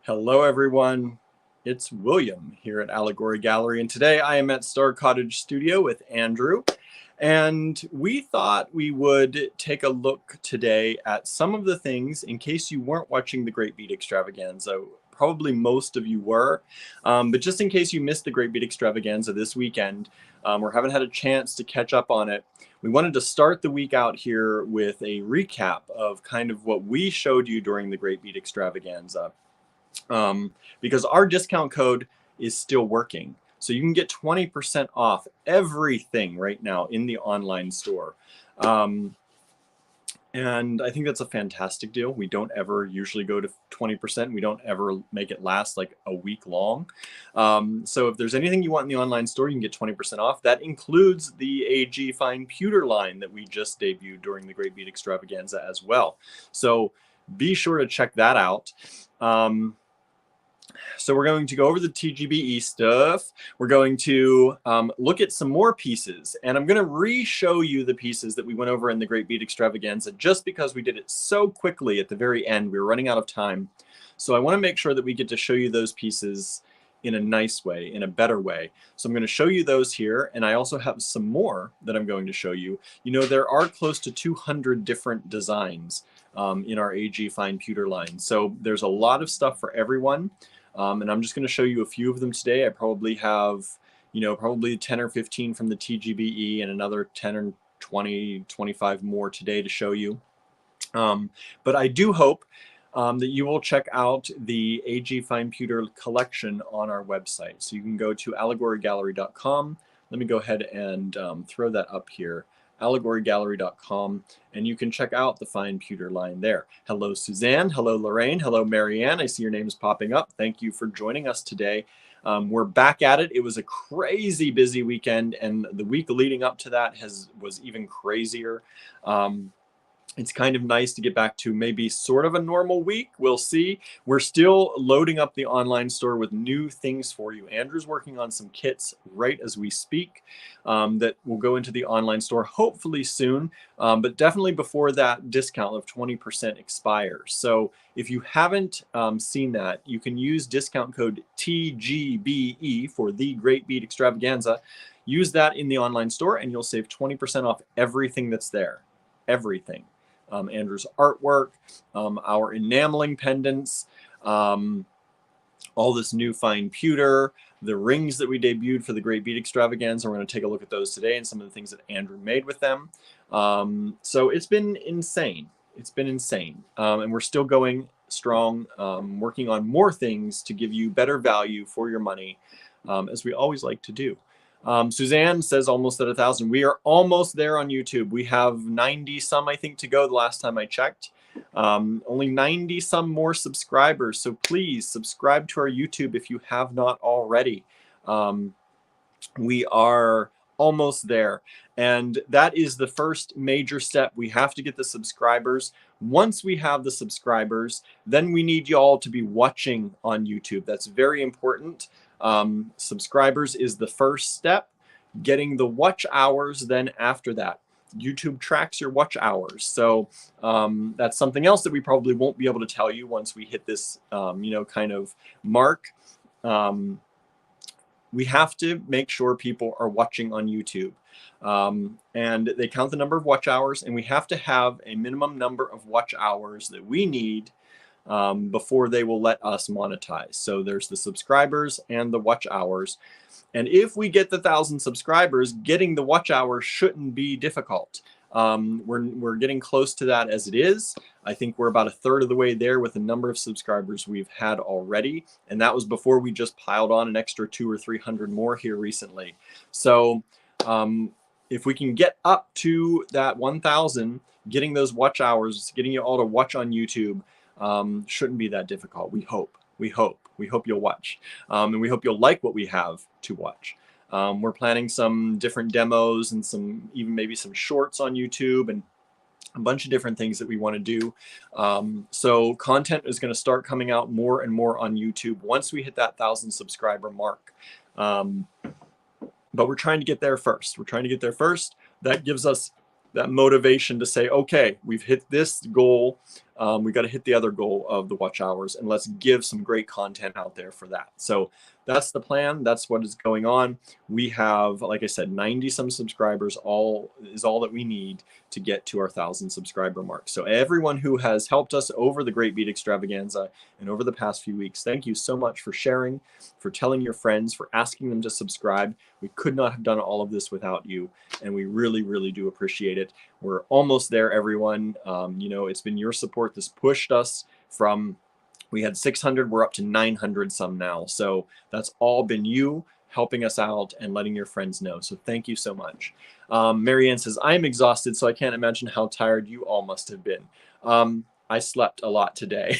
Hello, everyone. It's William here at Allegory Gallery, and today I am at Star Cottage Studio with Andrew. And we thought we would take a look today at some of the things, in case you weren't watching the Great Bead Extravaganza. Probably most of you were, but just in case you missed the Great Bead Extravaganza this weekend, or haven't had a chance to catch up on it, we wanted to start the week out here with a recap of kind of what we showed you during the Great Bead Extravaganza. Because our discount code is still working. So you can get 20% off everything right now in the online store. And I think that's a fantastic deal. We don't ever usually go to 20%. We don't ever make it last like a week long. So if there's anything you want in the online store, you can get 20% off. That includes the AG Fine Pewter Line that we just debuted during the Great Bead Extravaganza as well. So be sure to check that out. So we're going to go over the TGBE stuff. We're going to look at some more pieces, and I'm going to re-show you the pieces that we went over in the Great Bead Extravaganza just because we did it so quickly at the very end. We were running out of time. So I want to make sure that we get to show you those pieces in a nice way, in a better way. So I'm going to show you those here, and I also have some more that I'm going to show you. You know, there are close to 200 different designs in our AG Fine Pewter Line. So there's a lot of stuff for everyone. And I'm just going to show you a few of them today. I probably have, probably 10 or 15 from the TGBE and another 10 or 20, 25 more today to show you. But I do hope that you will check out the AG Fine Pewter collection on our website. So you can go to allegorygallery.com. Let me go ahead and throw that up here. allegorygallery.com, and you can check out the Fine Pewter Line there. Hello, Suzanne. Hello, Lorraine. Hello, Marianne. I see your names popping up. Thank you for joining us today. We're back at it. It was a crazy busy weekend, and the week leading up to that was even crazier. It's kind of nice to get back to maybe sort of a normal week. We'll see. We're still loading up the online store with new things for you. Andrew's working on some kits right as we speak that will go into the online store hopefully soon, but definitely before that discount of 20% expires. So if you haven't seen that, you can use discount code TGBE for the Great Bead Extravaganza. Use that in the online store and you'll save 20% off everything that's there. Everything. Andrew's artwork, our enameling pendants, all this new fine pewter, the rings that we debuted for the Great Bead Extravaganza. We're going to take a look at those today and some of the things that Andrew made with them. So it's been insane. It's been insane. And we're still going strong, working on more things to give you better value for your money, as we always like to do. Suzanne says almost at 1,000. We are almost there on YouTube. We have 90 some, I think, to go the last time I checked. Only 90 some more subscribers. So please subscribe to our YouTube if you have not already. We are almost there. And that is the first major step. We have to get the subscribers. Once we have the subscribers, then we need you all to be watching on YouTube. That's very important. Subscribers is the first step. Getting the watch hours then after that. YouTube tracks your watch hours. So that's something else that we probably won't be able to tell you once we hit this, kind of mark. We have to make sure people are watching on YouTube. And they count the number of watch hours, and we have to have a minimum number of watch hours that we need before they will let us monetize. So there's the subscribers and the watch hours. And if we get the 1,000 subscribers, getting the watch hours shouldn't be difficult. We're getting close to that as it is. I think we're about a third of the way there with the number of subscribers we've had already. And that was before we just piled on an extra 200 or 300 more here recently. So if we can get up to that 1,000, getting those watch hours, getting you all to watch on YouTube, shouldn't be that difficult. We hope you'll watch, and we hope you'll like what we have to watch. We're planning some different demos and maybe some shorts on YouTube and a bunch of different things that we want to do. So content is going to start coming out more and more on YouTube once we hit that 1,000 subscriber mark. But we're trying to get there first. That gives us that motivation to say, okay, we've hit this goal. We got to hit the other goal of the watch hours, and let's give some great content out there for that. So that's the plan. That's what is going on. We have, like I said, 90 some subscribers. All that we need to get to our 1,000 subscriber mark. So everyone who has helped us over the Great Bead Extravaganza and over the past few weeks, thank you so much for sharing, for telling your friends, for asking them to subscribe. We could not have done all of this without you, and we really, really do appreciate it. We're almost there, everyone. You know, it's been your support that's pushed us from, we had 600, we're up to 900 some now. So that's all been you helping us out and letting your friends know. So thank you so much. Marianne says, I'm exhausted, so I can't imagine how tired you all must have been. I slept a lot today.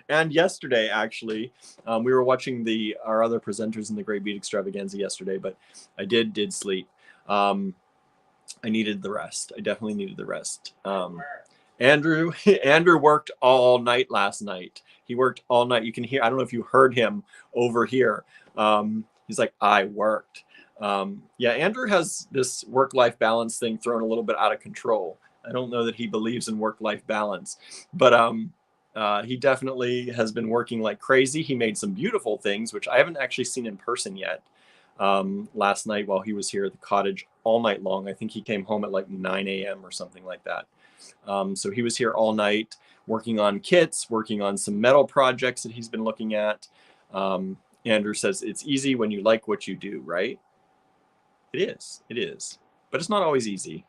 And yesterday, actually. We were watching our other presenters in the Great Bead Extravaganza yesterday, but I did sleep. I needed the rest. I definitely needed the rest. Andrew worked all night last night. He worked all night. You can hear, I don't know if you heard him over here. He's like, I worked. Yeah, Andrew has this work-life balance thing thrown a little bit out of control. I don't know that he believes in work-life balance, but he definitely has been working like crazy. He made some beautiful things, which I haven't actually seen in person yet. Last night while he was here at the cottage all night long. I think he came home at like 9 a.m. or something like that. So he was here all night working on kits, working on some metal projects that he's been looking at. Andrew says, it's easy when you like what you do, right? It is, but it's not always easy.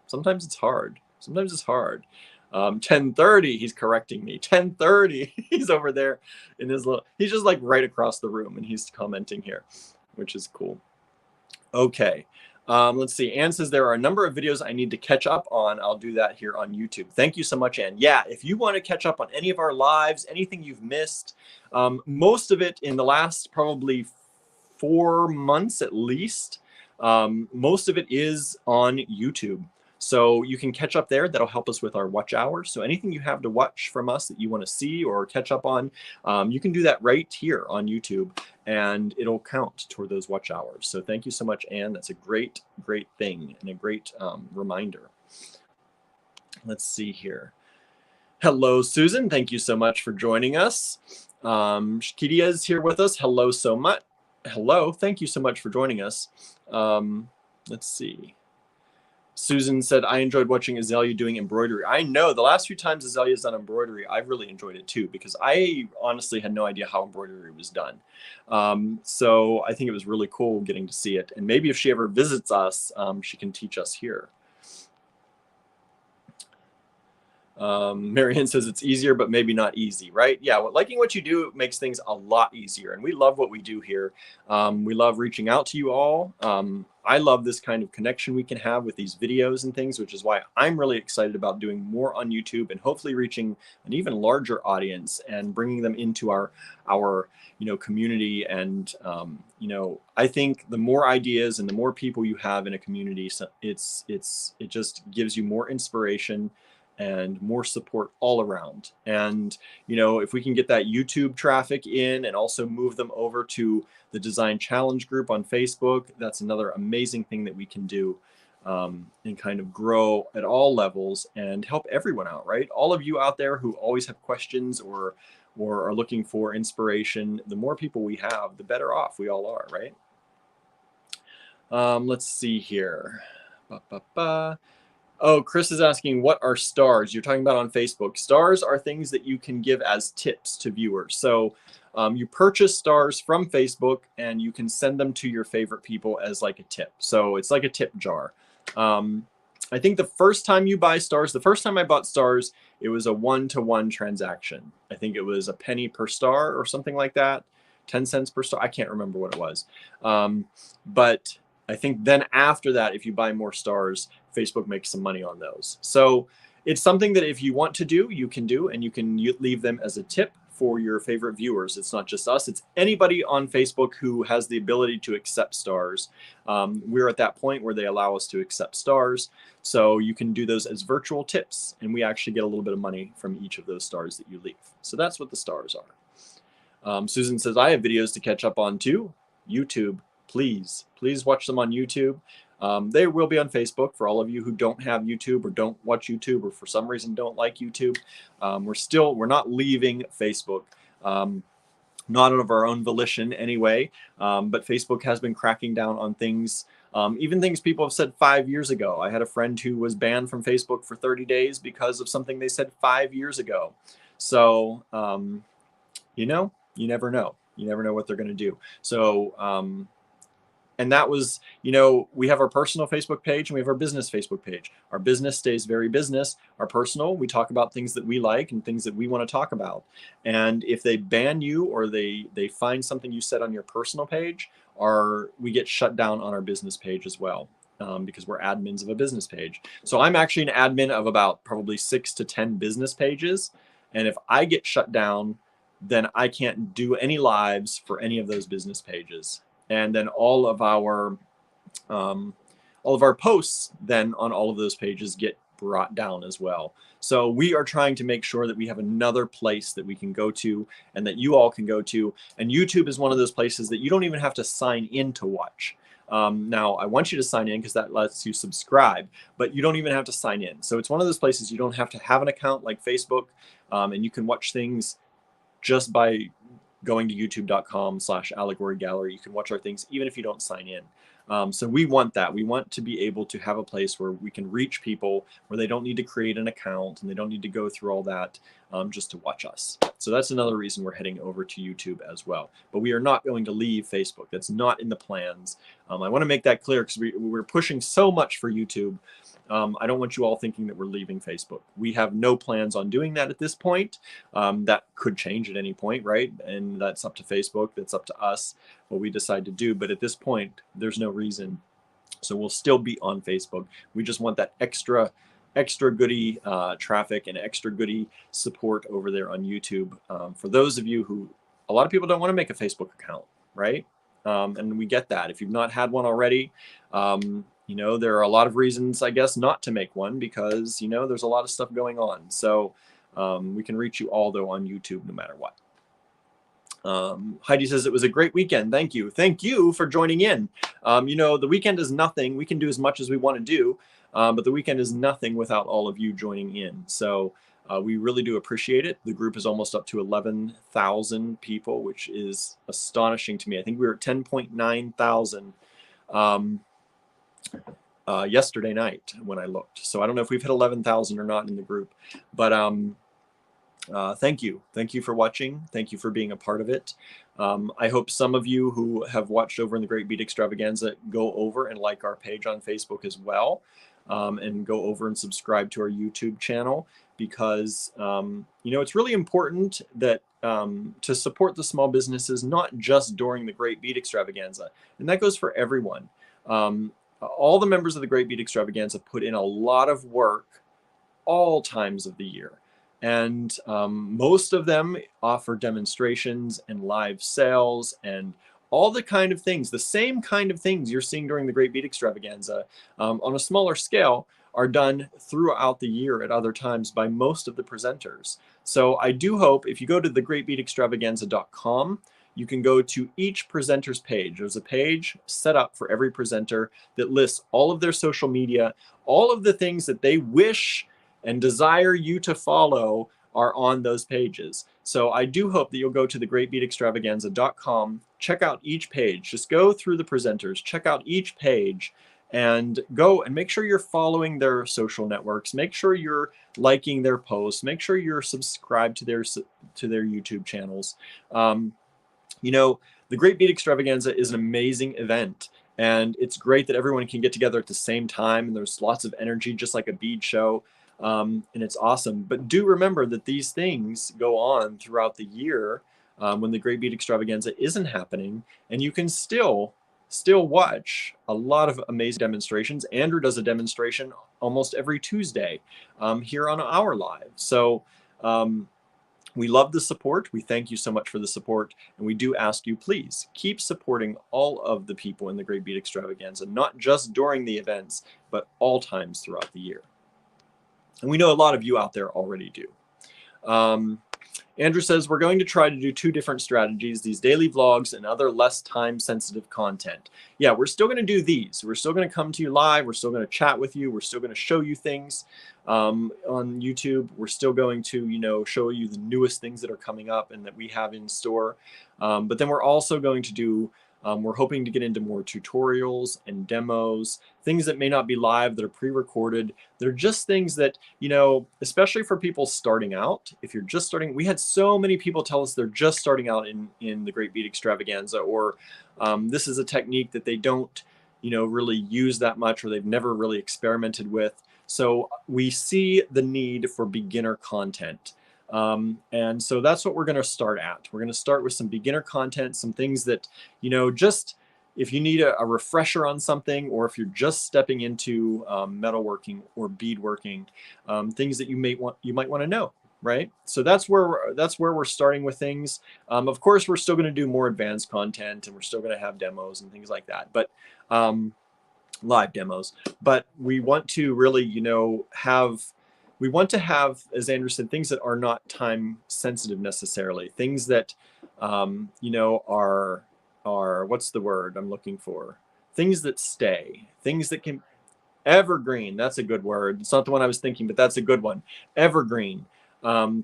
Sometimes it's hard. 10:30, he's correcting me. 10:30, he's over there in his he's just like right across the room and he's commenting here, which is cool. Okay. Let's see. Anne says there are a number of videos I need to catch up on. I'll do that here on YouTube. Thank you so much, Anne. Yeah, if you want to catch up on any of our lives, anything you've missed, most of it in the last probably 4 months at least, most of it is on YouTube. So you can catch up there. That'll help us with our watch hours. So anything you have to watch from us that you want to see or catch up on, you can do that right here on YouTube, and it'll count toward those watch hours. So thank you so much, Anne. That's a great, great thing and a great reminder. Let's see here. Hello, Susan. Thank you so much for joining us. Shakidia is here with us. Hello so much. Hello. Thank you so much for joining us. Let's see. Susan said, I enjoyed watching Azalea doing embroidery. I know the last few times Azalea's done embroidery, I've really enjoyed it too, because I honestly had no idea how embroidery was done. So I think it was really cool getting to see it. And maybe if she ever visits us, she can teach us here. Marianne says it's easier, but maybe not easy, right? Yeah, liking what you do makes things a lot easier. And we love what we do here. We love reaching out to you all. I love this kind of connection we can have with these videos and things, which is why I'm really excited about doing more on YouTube and hopefully reaching an even larger audience and bringing them into our community. And I think the more ideas and the more people you have in a community, it just gives you more inspiration and more support all around. And, if we can get that YouTube traffic in and also move them over to the Design Challenge group on Facebook, that's another amazing thing that we can do and kind of grow at all levels and help everyone out, right? All of you out there who always have questions or are looking for inspiration, the more people we have, the better off we all are, right? Let's see here. Oh, Chris is asking, what are stars? You're talking about on Facebook. Stars are things that you can give as tips to viewers. So you purchase stars from Facebook and you can send them to your favorite people as like a tip. So it's like a tip jar. I think the first time you buy stars, the first time I bought stars, it was a 1-to-1 transaction. I think it was a penny per star or something like that. 10 cents per star. I can't remember what it was. But I think then after that, if you buy more stars, Facebook makes some money on those. So it's something that if you want to do, you can do, and you can leave them as a tip for your favorite viewers. It's not just us, it's anybody on Facebook who has the ability to accept stars. We're at that point where they allow us to accept stars. So you can do those as virtual tips, and we actually get a little bit of money from each of those stars that you leave. So that's what the stars are. Susan says, I have videos to catch up on too. YouTube, please watch them on YouTube. They will be on Facebook for all of you who don't have YouTube or don't watch YouTube or for some reason don't like YouTube. We're not leaving Facebook. Not of our own volition anyway, but Facebook has been cracking down on things, even things people have said 5 years ago. I had a friend who was banned from Facebook for 30 days because of something they said 5 years ago. So, you know, you never know. You never know what they're going to do. So, and that was, we have our personal Facebook page and we have our business Facebook page. Our business stays very business. Our personal, we talk about things that we like and things that we want to talk about. And if they ban you or they find something you said on your personal page, we get shut down on our business page as well, because we're admins of a business page. So I'm actually an admin of about probably 6 to 10 business pages. And if I get shut down, then I can't do any lives for any of those business pages. And then all of our posts then on all of those pages get brought down as well. So we are trying to make sure that we have another place that we can go to and that you all can go to. And YouTube is one of those places that you don't even have to sign in to watch. Now, I want you to sign in because that lets you subscribe, but you don't even have to sign in. So it's one of those places you don't have to have an account like Facebook, and you can watch things just by going to youtube.com/allegory gallery. You can watch our things even if you don't sign in. So we want that. We want to be able to have a place where we can reach people where they don't need to create an account and they don't need to go through all that just to watch us. So that's another reason we're heading over to YouTube as well. But we are not going to leave Facebook. That's not in the plans. I want to make that clear because we're pushing so much for YouTube. I don't want you all thinking that we're leaving Facebook. We have no plans on doing that at this point. That could change at any point, right? And that's up to Facebook. That's up to us, what we decide to do. But at this point, there's no reason. So we'll still be on Facebook. We just want that extra goody traffic and extra goody support over there on YouTube. For those of you who, a lot of people don't want to make a Facebook account, right? And we get that. If you've not had one already, there are a lot of reasons, I guess, not to make one because, there's a lot of stuff going on. So we can reach you all, though, on YouTube no matter what. Heidi says it was a great weekend. Thank you. Thank you for joining in. The weekend is nothing. We can do as much as we want to do, but the weekend is nothing without all of you joining in. So we really do appreciate it. The group is almost up to 11,000 people, which is astonishing to me. I think we were at 10.9 thousand yesterday night when I looked. So I don't know if we've hit 11,000 or not in the group, but thank you. Thank you for watching. Thank you for being a part of it. I hope some of you who have watched over in the Great Bead Extravaganza go over and like our page on Facebook as well, and go over and subscribe to our YouTube channel because, it's really important that to support the small businesses, not just during the Great Bead Extravaganza. And that goes for everyone. All the members of the Great Bead Extravaganza put in a lot of work all times of the year. And most of them offer demonstrations and live sales and all the kind of things, the same kind of things you're seeing during the Great Bead Extravaganza on a smaller scale are done throughout the year at other times by most of the presenters. So I do hope if you go to thegreatbeadextravaganza.com, you can go to each presenter's page. There's a page set up for every presenter that lists all of their social media, all of the things that they wish and desire you to follow are on those pages. So I do hope that you'll go to thegreatbeadextravaganza.com, check out each page, just go through the presenters, check out each page, and go and make sure you're following their social networks, make sure you're liking their posts, make sure you're subscribed to their YouTube channels. The Great Bead Extravaganza is an amazing event, and it's great that everyone can get together at the same time, and there's lots of energy, just like a bead show. And it's awesome. But do remember that these things go on throughout the year when the Great Bead Extravaganza isn't happening, and you can still watch a lot of amazing demonstrations. Andrew does a demonstration almost every Tuesday here on our live. So we love the support. We thank you so much for the support. And we do ask you, please keep supporting all of the people in the Great Bead Extravaganza, not just during the events, but all times throughout the year. And we know a lot of you out there already do. Andrew says, we're going to try to do 2 different strategies, these daily vlogs and other less time-sensitive content. Yeah, we're still going to do these. We're still going to come to you live. We're still going to chat with you. We're still going to show you things on YouTube. We're still going to, you know, show you the newest things that are coming up and that we have in store. But then we're also going to do, we're hoping to get into more tutorials and demos, things that may not be live, that are pre-recorded. They're just things that, you know, especially for people starting out, if you're just starting, we had so many people tell us they're just starting out in the Great Bead Extravaganza, or this is a technique that they don't, you know, really use that much, or they've never really experimented with. So we see the need for beginner content. And so that's what we're going to start at. We're going to start with some beginner content, some things that, you know, just if you need a refresher on something, or if you're just stepping into metalworking or beadworking, things that you might want to know, right? So that's where we're starting with things. Of course, we're still going to do more advanced content, and we're still going to have demos and things like that, but live demos. But we want to really, you know, we want to have, as Andrew said, things that are not time sensitive necessarily, things that, you know, are, what's the word I'm looking for? Things that stay, things that can, evergreen. That's a good word. It's not the one I was thinking, but that's a good one. Evergreen.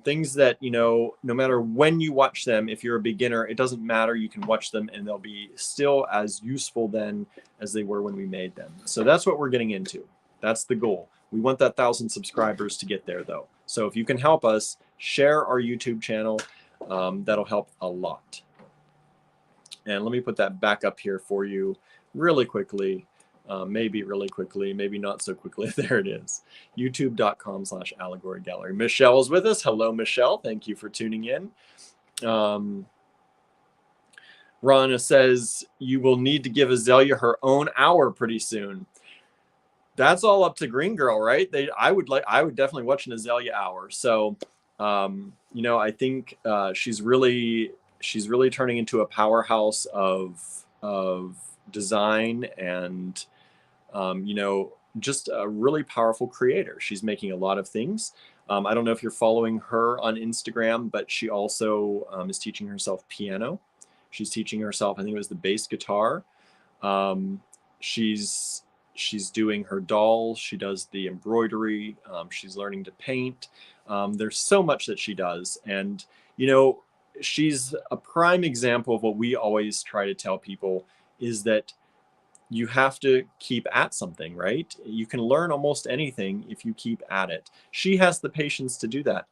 Things that, you know, no matter when you watch them, if you're a beginner, it doesn't matter. You can watch them and they'll be still as useful then as they were when we made them. So that's what we're getting into. That's the goal. We want that 1,000 subscribers to get there, though. So if you can help us, share our YouTube channel. That'll help a lot. And let me put that back up here for you really quickly. Maybe really quickly, maybe not so quickly. There it is. YouTube.com/Allegory Gallery. Michelle is with us. Hello, Michelle. Thank you for tuning in. Rana says, you will need to give Azalea her own hour pretty soon. That's all up to Green Girl, right? I would definitely watch an Azalea hour. So, you know, I think she's really turning into a powerhouse of design and, you know, just a really powerful creator. She's making a lot of things. I don't know if you're following her on Instagram, but she also is teaching herself piano. She's teaching herself, I think it was the bass guitar. She's doing her dolls. She does the embroidery. She's learning to paint. There's so much that she does. And, you know, she's a prime example of what we always try to tell people, is that you have to keep at something, right? You can learn almost anything if you keep at it. She has the patience to do that.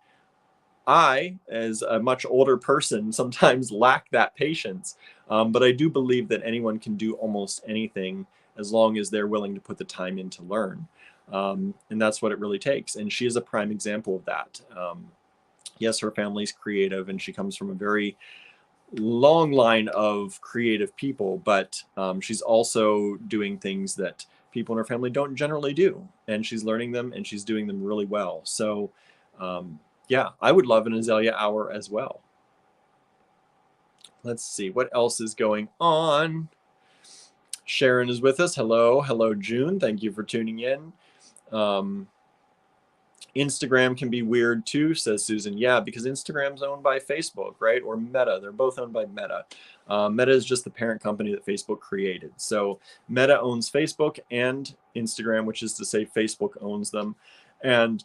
I, as a much older person, sometimes lack that patience. But I do believe that anyone can do almost anything as long as they're willing to put the time in to learn. And that's what it really takes. And she is a prime example of that. Yes, her family's creative, and she comes from a very long line of creative people, but she's also doing things that people in her family don't generally do. And she's learning them, and she's doing them really well. So yeah, I would love an Azalea hour as well. Let's see, what else is going on? Sharon is with us. Hello. Hello, June. Thank you for tuning in. Instagram can be weird too, says Susan. Yeah, because Instagram's owned by Facebook, right? Or Meta. They're both owned by Meta. Meta is just the parent company that Facebook created. So Meta owns Facebook and Instagram, which is to say Facebook owns them. And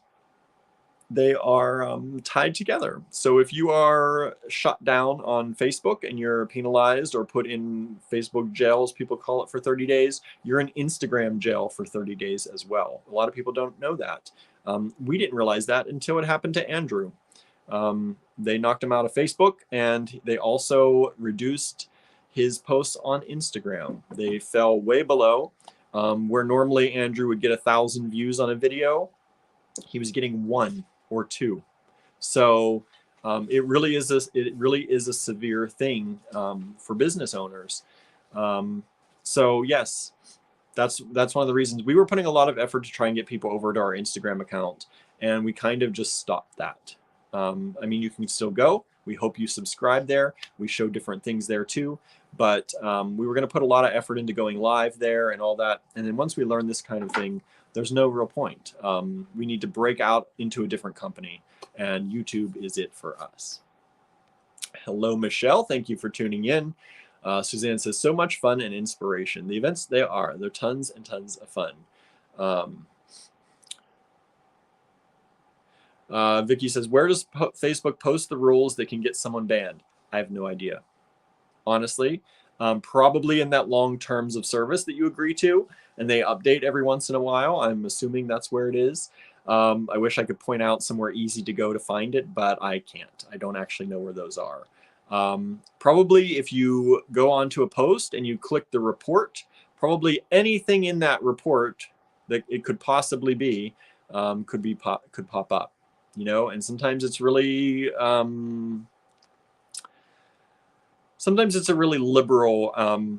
they are tied together. So if you are shut down on Facebook and you're penalized or put in Facebook jail, as people call it, for 30 days, you're in Instagram jail for 30 days as well. A lot of people don't know that. We didn't realize that until it happened to Andrew. They knocked him out of Facebook, and they also reduced his posts on Instagram. They fell way below. Where normally Andrew would get 1,000 views on a video, he was getting 1 or 2. So it really is a severe thing for business owners. So yes, that's one of the reasons we were putting a lot of effort to try and get people over to our Instagram account, and we kind of just stopped that. I mean, you can still go. We hope you subscribe there. We show different things there too, but we were going to put a lot of effort into going live there and all that. And then once we learn this kind of thing, there's no real point. We need to break out into a different company, and YouTube is it for us. Hello, Michelle. Thank you for tuning in. Suzanne says, so much fun and inspiration. The events, they're tons and tons of fun. Vicky says, where does Facebook post the rules that can get someone banned? I have no idea. Honestly, probably in that long terms of service that you agree to, and they update every once in a while. I'm assuming that's where it is. I wish I could point out somewhere easy to go to find it, but I can't. I don't actually know where those are. Probably if you go onto a post and you click the report, probably anything in that report that it could possibly be could pop up, you know. And sometimes it's really sometimes it's a really liberal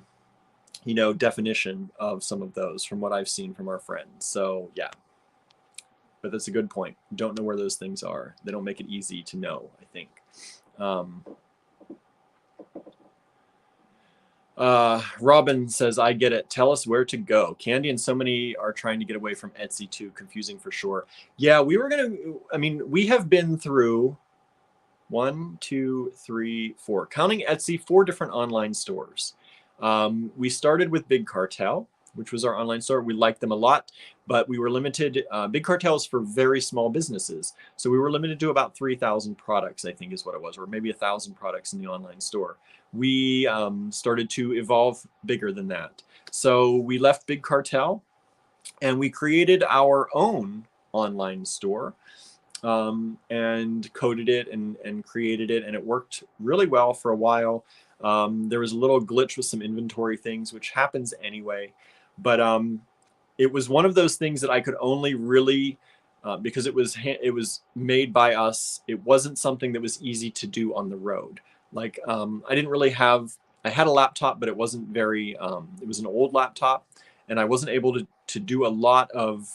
you know, definition of some of those from what I've seen from our friends. So yeah, but that's a good point. Don't know where those things are. They don't make it easy to know, I think. Robin says, I get it. Tell us where to go. Candy and so many are trying to get away from Etsy too. Confusing for sure. Yeah, we have been through 1, 2, 3, 4, counting Etsy, 4 different online stores. We started with Big Cartel, which was our online store. We liked them a lot, but we were limited. Big Cartels for very small businesses. So we were limited to about 3,000 products, I think is what it was, or maybe 1,000 products in the online store. We started to evolve bigger than that. So we left Big Cartel and we created our own online store. And coded it and created it, and it worked really well for a while. There was a little glitch with some inventory things, which happens anyway, but it was one of those things that I could only really, because it was made by us, it wasn't something that was easy to do on the road. Like I didn't really have, I had a laptop, but it wasn't very, it was an old laptop, and I wasn't able to do a lot of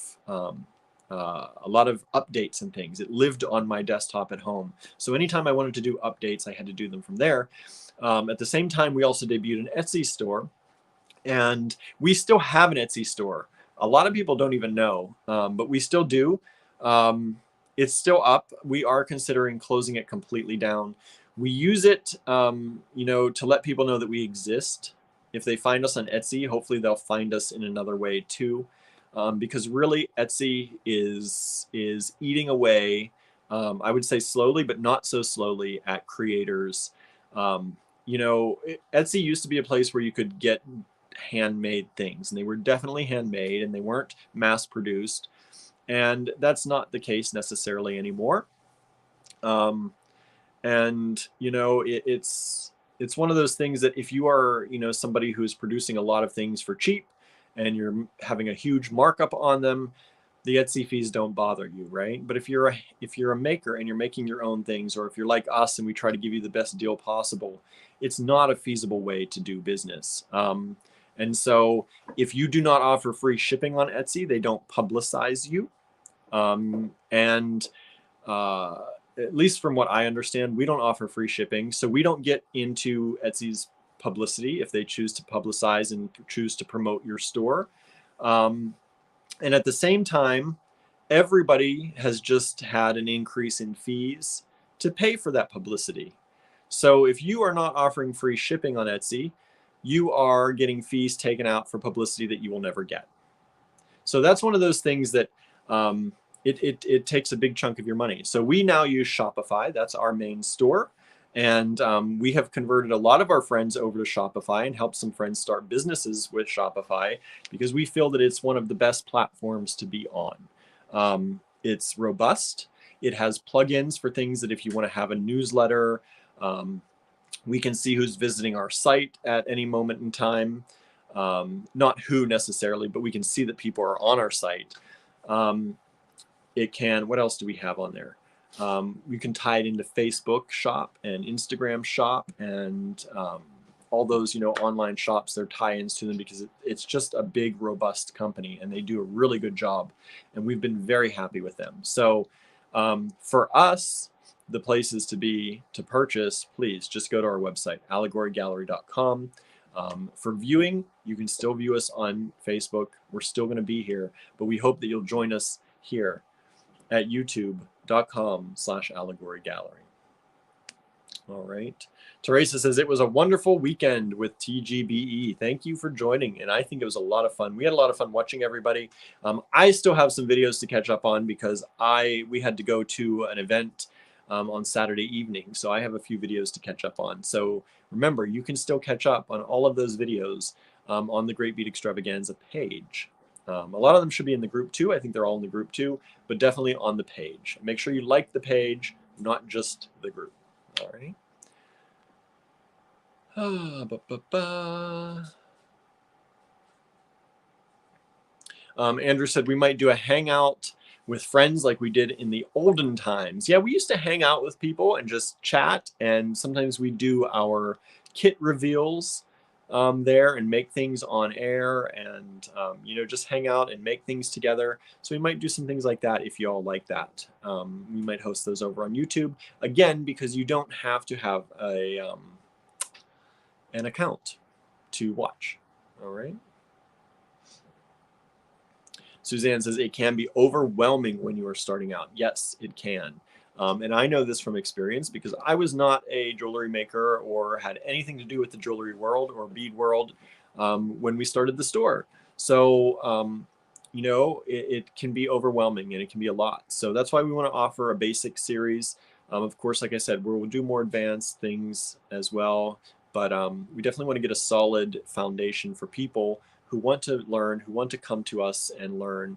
updates and things. It lived on my desktop at home. So anytime I wanted to do updates, I had to do them from there. At the same time, we also debuted an Etsy store, and we still have an Etsy store. A lot of people don't even know, but we still do. It's still up. We are considering closing it completely down. We use it, you know, to let people know that we exist. If they find us on Etsy, hopefully they'll find us in another way too. Because really Etsy is eating away, I would say slowly, but not so slowly, at creators. You know, Etsy used to be a place where you could get handmade things, and they were definitely handmade and they weren't mass produced. And that's not the case necessarily anymore. And, you know, it's one of those things that if you are, you know, somebody who's producing a lot of things for cheap, and you're having a huge markup on them, the Etsy fees don't bother you, right? But if you're a maker and you're making your own things, or if you're like us and we try to give you the best deal possible, it's not a feasible way to do business. And so if you do not offer free shipping on Etsy, they don't publicize you. At least from what I understand, we don't offer free shipping, so we don't get into Etsy's publicity if they choose to publicize and choose to promote your store. And at the same time, everybody has just had an increase in fees to pay for that publicity. So if you are not offering free shipping on Etsy, you are getting fees taken out for publicity that you will never get. So that's one of those things that it takes a big chunk of your money. So we now use Shopify. That's our main store. And we have converted a lot of our friends over to Shopify and helped some friends start businesses with Shopify, because we feel that it's one of the best platforms to be on. It's robust. It has plugins for things that if you want to have a newsletter, we can see who's visiting our site at any moment in time. Not who necessarily, but we can see that people are on our site. What else do we have on there? We can tie it into Facebook Shop and Instagram Shop and all those, you know, online shops. There are tie-ins to them because it's just a big, robust company, and they do a really good job, and we've been very happy with them. So for us, the places to purchase, please just go to our website, allegorygallery.com. For viewing, you can still view us on Facebook. We're still going to be here, but we hope that you'll join us here at youtube.com/allegorygallery. All right. Teresa says it was a wonderful weekend with TGBE. Thank you for joining. And I think it was a lot of fun. We had a lot of fun watching everybody. I still have some videos to catch up on because we had to go to an event on Saturday evening. So I have a few videos to catch up on. So remember, you can still catch up on all of those videos on the Great Bead Extravaganza page. A lot of them should be in the group too. I think they're all in the group too, but definitely on the page. Make sure you like the page, not just the group. All right. Andrew said we might do a hangout with friends like we did in the olden times. Yeah, we used to hang out with people and just chat, and sometimes we do our kit reveals there and make things on air, and just hang out and make things together. So we might do some things like that if you all like that. We might host those over on YouTube again, because you don't have to have an account to watch. All right. Suzanne says it can be overwhelming when you are starting out. Yes, it can. And I know this from experience because I was not a jewelry maker or had anything to do with the jewelry world or bead world when we started the store. So, it can be overwhelming and it can be a lot. So that's why we want to offer a basic series. Of course, like I said, we'll do more advanced things as well. But we definitely want to get a solid foundation for people who want to learn, who want to come to us and learn,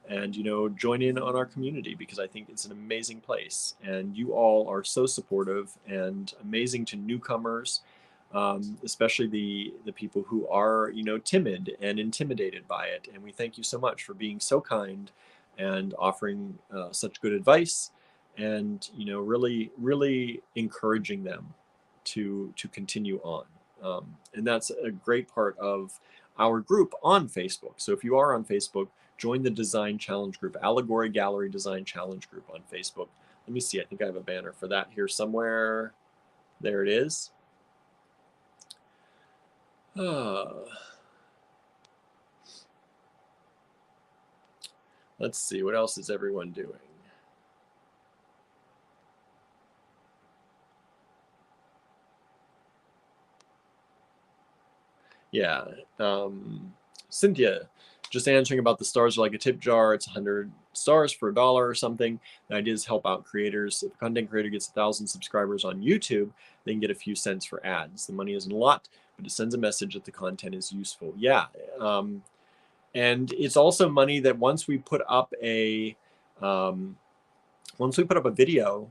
and join in on our community, because I think it's an amazing place, and you all are so supportive and amazing to newcomers, especially the people who are timid and intimidated by it. And we thank you so much for being so kind and offering such good advice, and really encouraging them to continue on. And that's a great part of our group on Facebook. So if you are on Facebook, join the Design Challenge group, Allegory Gallery Design Challenge group on Facebook. Let me see, I think I have a banner for that here somewhere. There it is. Let's see, what else is everyone doing? Yeah, Cynthia, just answering about the stars are like a tip jar. It's 100 stars for $1 or something. The idea is help out creators. If a content creator gets 1,000 subscribers on YouTube, they can get a few cents for ads. The money isn't a lot, but it sends a message that the content is useful. Yeah, and it's also money that once we put up a video,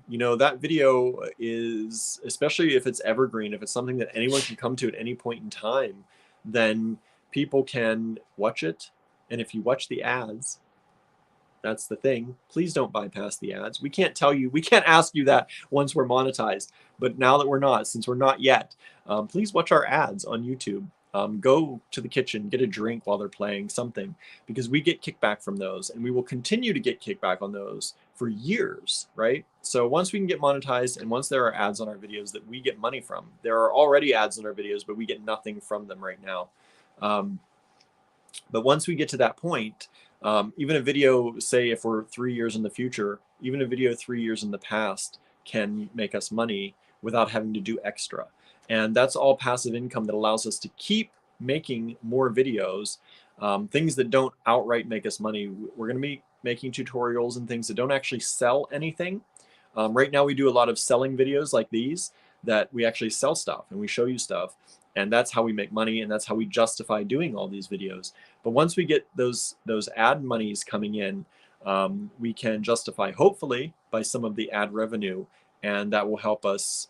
that video is, especially if it's evergreen, if it's something that anyone can come to at any point in time, then people can watch it. And if you watch the ads, that's the thing. Please don't bypass the ads. We can't ask you that once we're monetized. But now that we're not, since we're not yet, please watch our ads on YouTube. Go to the kitchen, get a drink while they're playing something, because we get kickback from those, and we will continue to get kickback on those for years, right? So once we can get monetized, and once there are ads on our videos that we get money from, there are already ads on our videos, but we get nothing from them right now. But once we get to that point, even a video, say if we're 3 years in the future, even a video 3 years in the past can make us money without having to do extra. And that's all passive income that allows us to keep making more videos, things that don't outright make us money. We're going to be making tutorials and things that don't actually sell anything. Right now we do a lot of selling videos like these, that we actually sell stuff and we show you stuff. And that's how we make money, and that's how we justify doing all these videos. But once we get those ad monies coming in, we can justify, hopefully, by some of the ad revenue, and that will help us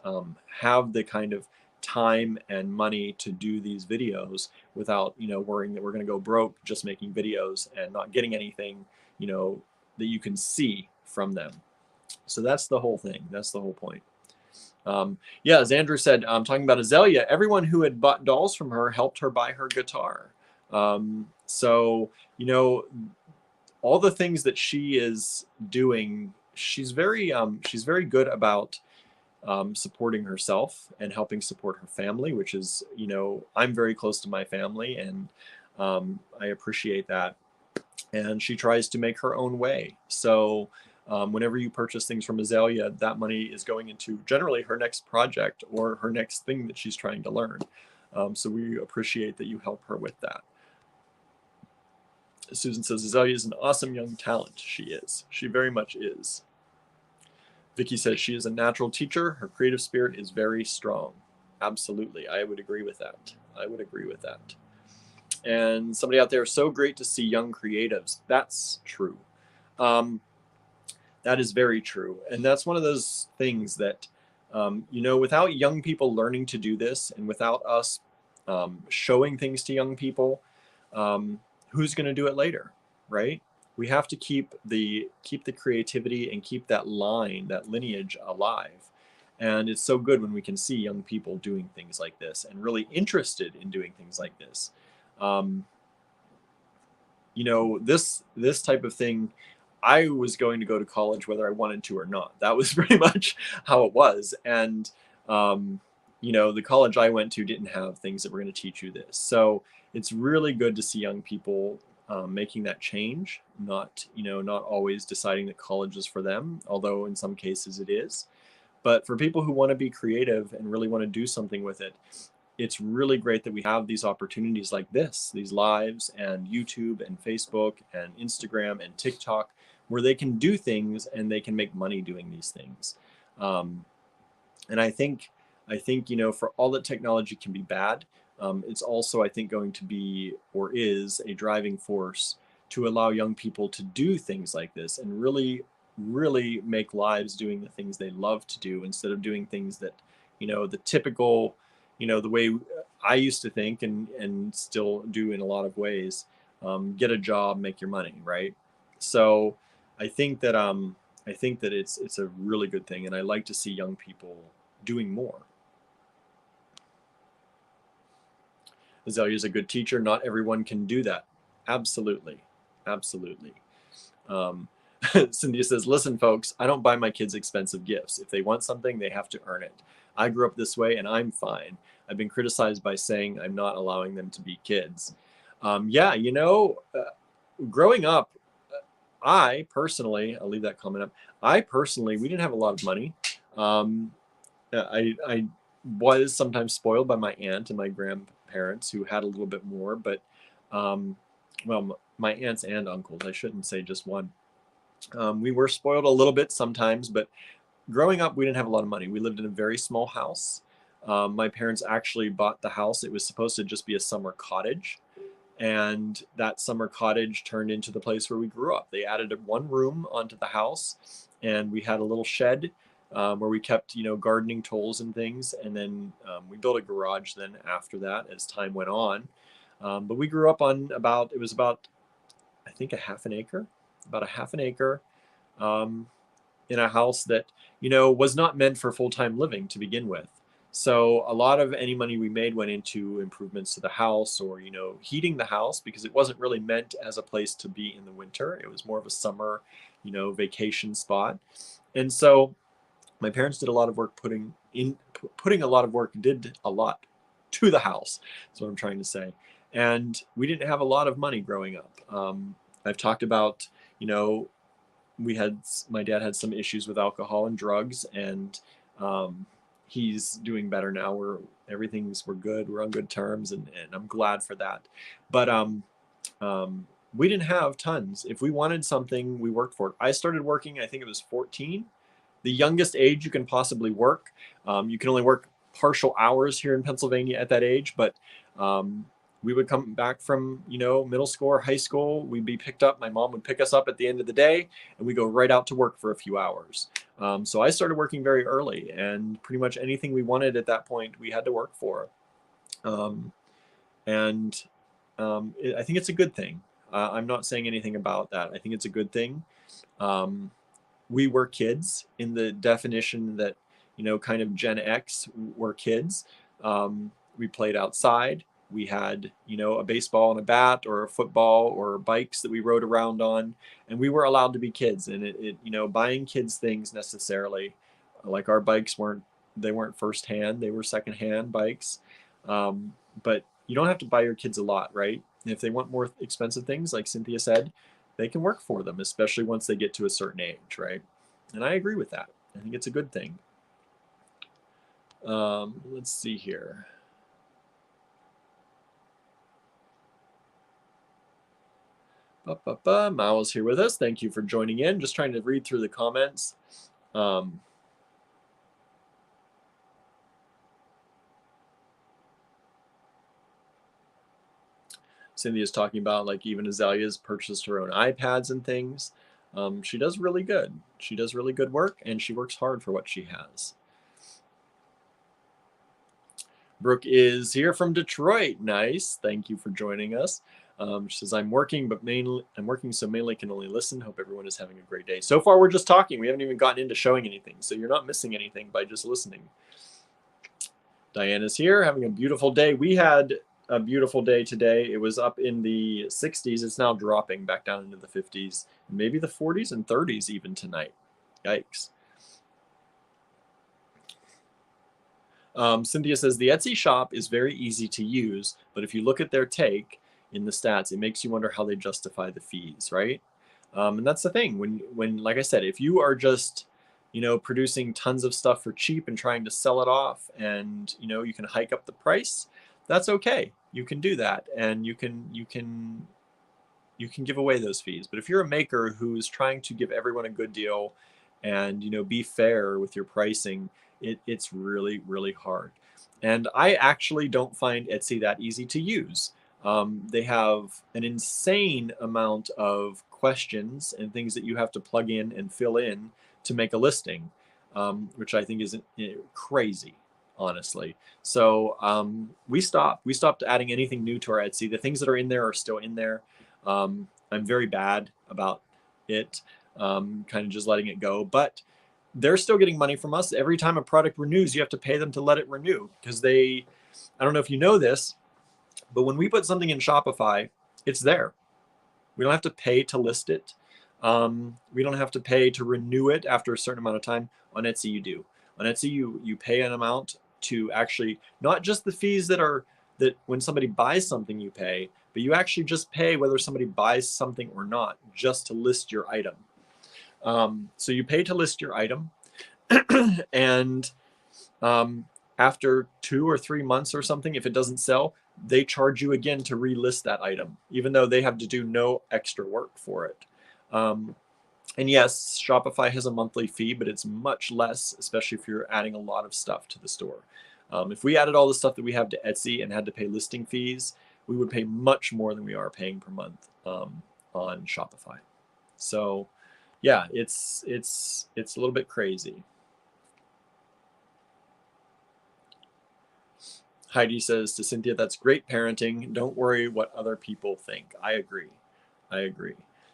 have the kind of time and money to do these videos without worrying that we're going to go broke just making videos and not getting anything that you can see from them. So that's the whole thing. That's the whole point. Yeah, as Andrew said, talking about Azalea, everyone who had bought dolls from her helped her buy her guitar. So all the things that she is doing, she's very good about supporting herself and helping support her family, which is, I'm very close to my family, and I appreciate that. And she tries to make her own way. So Whenever you purchase things from Azalea, that money is going into generally her next project or her next thing that she's trying to learn. So we appreciate that you help her with that. Susan says, Azalea is an awesome young talent. She is. She very much is. Vicky says, she is a natural teacher. Her creative spirit is very strong. Absolutely. I would agree with that. I would agree with that. And somebody out there, so great to see young creatives. That's true. That is very true. And that's one of those things that, you know, without young people learning to do this and without us showing things to young people, who's going to do it later, right? We have to keep the creativity and keep that line, that lineage alive. And it's so good when we can see young people doing things like this and really interested in doing things like this. You know, this type of thing, I was going to go to college whether I wanted to or not. That was pretty much how it was. And, you know, the college I went to didn't have things that were going to teach you this. So it's really good to see young people making that change, not always deciding that college is for them, although in some cases it is. But for people who want to be creative and really want to do something with it, it's really great that we have these opportunities like this, these lives and YouTube and Facebook and Instagram and TikTok, where they can do things and they can make money doing these things. And I think, you know, for all that technology can be bad, it's also, I think, going to be, or is, a driving force to allow young people to do things like this and really, really make lives doing the things they love to do instead of doing things that, you know, the typical, you know, the way I used to think and still do in a lot of ways, get a job, make your money, right? So I think that it's a really good thing, and I like to see young people doing more. Azalea is a good teacher. Not everyone can do that. Absolutely. Absolutely. Cynthia says, listen, folks, I don't buy my kids expensive gifts. If they want something, they have to earn it. I grew up this way and I'm fine. I've been criticized by saying I'm not allowing them to be kids. Yeah, you know, growing up, I personally, I'll leave that comment up. We didn't have a lot of money. I was sometimes spoiled by my aunt and my grandparents who had a little bit more, but well, my aunts and uncles, I shouldn't say just one. We were spoiled a little bit sometimes, but growing up, we didn't have a lot of money. We lived in a very small house. My parents actually bought the house. It was supposed to just be a summer cottage. And that summer cottage turned into the place where we grew up. They added one room onto the house, and we had a little shed where we kept, you know, gardening tools and things. And then we built a garage then after that as time went on. But we grew up on about I think about a half an acre in a house that, you know, was not meant for full-time living to begin with. So a lot of any money we made went into improvements to the house or, you know, heating the house, because it wasn't really meant as a place to be in the winter. It was more of a summer, you know, vacation spot. And so my parents did a lot of work did a lot to the house. That's what I'm trying to say. And we didn't have a lot of money growing up. I've talked about, you know, my dad had some issues with alcohol and drugs, and he's doing better now. We're good. We're on good terms, and I'm glad for that. But we didn't have tons. If we wanted something, we worked for it. I started working, I think it was 14, the youngest age you can possibly work. You can only work partial hours here in Pennsylvania at that age, but we would come back from, you know, middle school or high school. We'd be picked up. My mom would pick us up at the end of the day, and we go right out to work for a few hours. So I started working very early, and pretty much anything we wanted at that point, we had to work for. I think it's a good thing. I'm not saying anything about that. I think it's a good thing. We were kids in the definition that, you know, kind of Gen X were kids. We played outside. We had, you know, a baseball and a bat or a football or bikes that we rode around on, and we were allowed to be kids. And it you know, buying kids things necessarily, like our bikes weren't firsthand, they were secondhand bikes. But you don't have to buy your kids a lot, right? And if they want more expensive things, like Cynthia said, can work for them, especially once they get to a certain age, right? And I agree with that. I think it's a good thing. Let's see here. Mao's here with us. Thank you for joining in. Just trying to read through the comments. Cynthia's talking about like even Azalea's purchased her own iPads and things. She does really good. She does really good work, and she works hard for what she has. Brooke is here from Detroit. Nice. Thank you for joining us. She says, I'm working, so mainly can only listen. Hope everyone is having a great day. So far, we're just talking. We haven't even gotten into showing anything. So you're not missing anything by just listening. Diana's here, having a beautiful day. We had a beautiful day today. It was up in the 60s. It's now dropping back down into the 50s, maybe the 40s and 30s even tonight. Yikes. Cynthia says, the Etsy shop is very easy to use, but if you look at their take in the stats, it makes you wonder how they justify the fees, right? And that's the thing. When, like I said, if you are just, producing tons of stuff for cheap and trying to sell it off, and you can hike up the price, that's okay. You can do that, and you can give away those fees. But if you're a maker who's trying to give everyone a good deal and be fair with your pricing, it's really, really hard. And I actually don't find Etsy that easy to use. They have an insane amount of questions and things that you have to plug in and fill in to make a listing, which I think is crazy, honestly. So we stopped adding anything new to our Etsy. The things that are in there are still in there. I'm very bad about it, kind of just letting it go, but they're still getting money from us. Every time a product renews, you have to pay them to let it renew, because I don't know if you know this, but when we put something in Shopify, it's there. We don't have to pay to list it. We don't have to pay to renew it after a certain amount of time. On Etsy, you do. On Etsy, you pay an amount to actually, not just the fees that when somebody buys something you pay, but you actually just pay whether somebody buys something or not, just to list your item. So you pay to list your item, and after 2 or 3 months or something, if it doesn't sell, they charge you again to relist that item, even though they have to do no extra work for it. And yes, Shopify has a monthly fee, but it's much less, especially if you're adding a lot of stuff to the store. If we added all the stuff that we have to Etsy and had to pay listing fees, we would pay much more than we are paying per month on Shopify. So yeah, it's a little bit crazy. Heidi says to Cynthia, that's great parenting. Don't worry what other people think. I agree.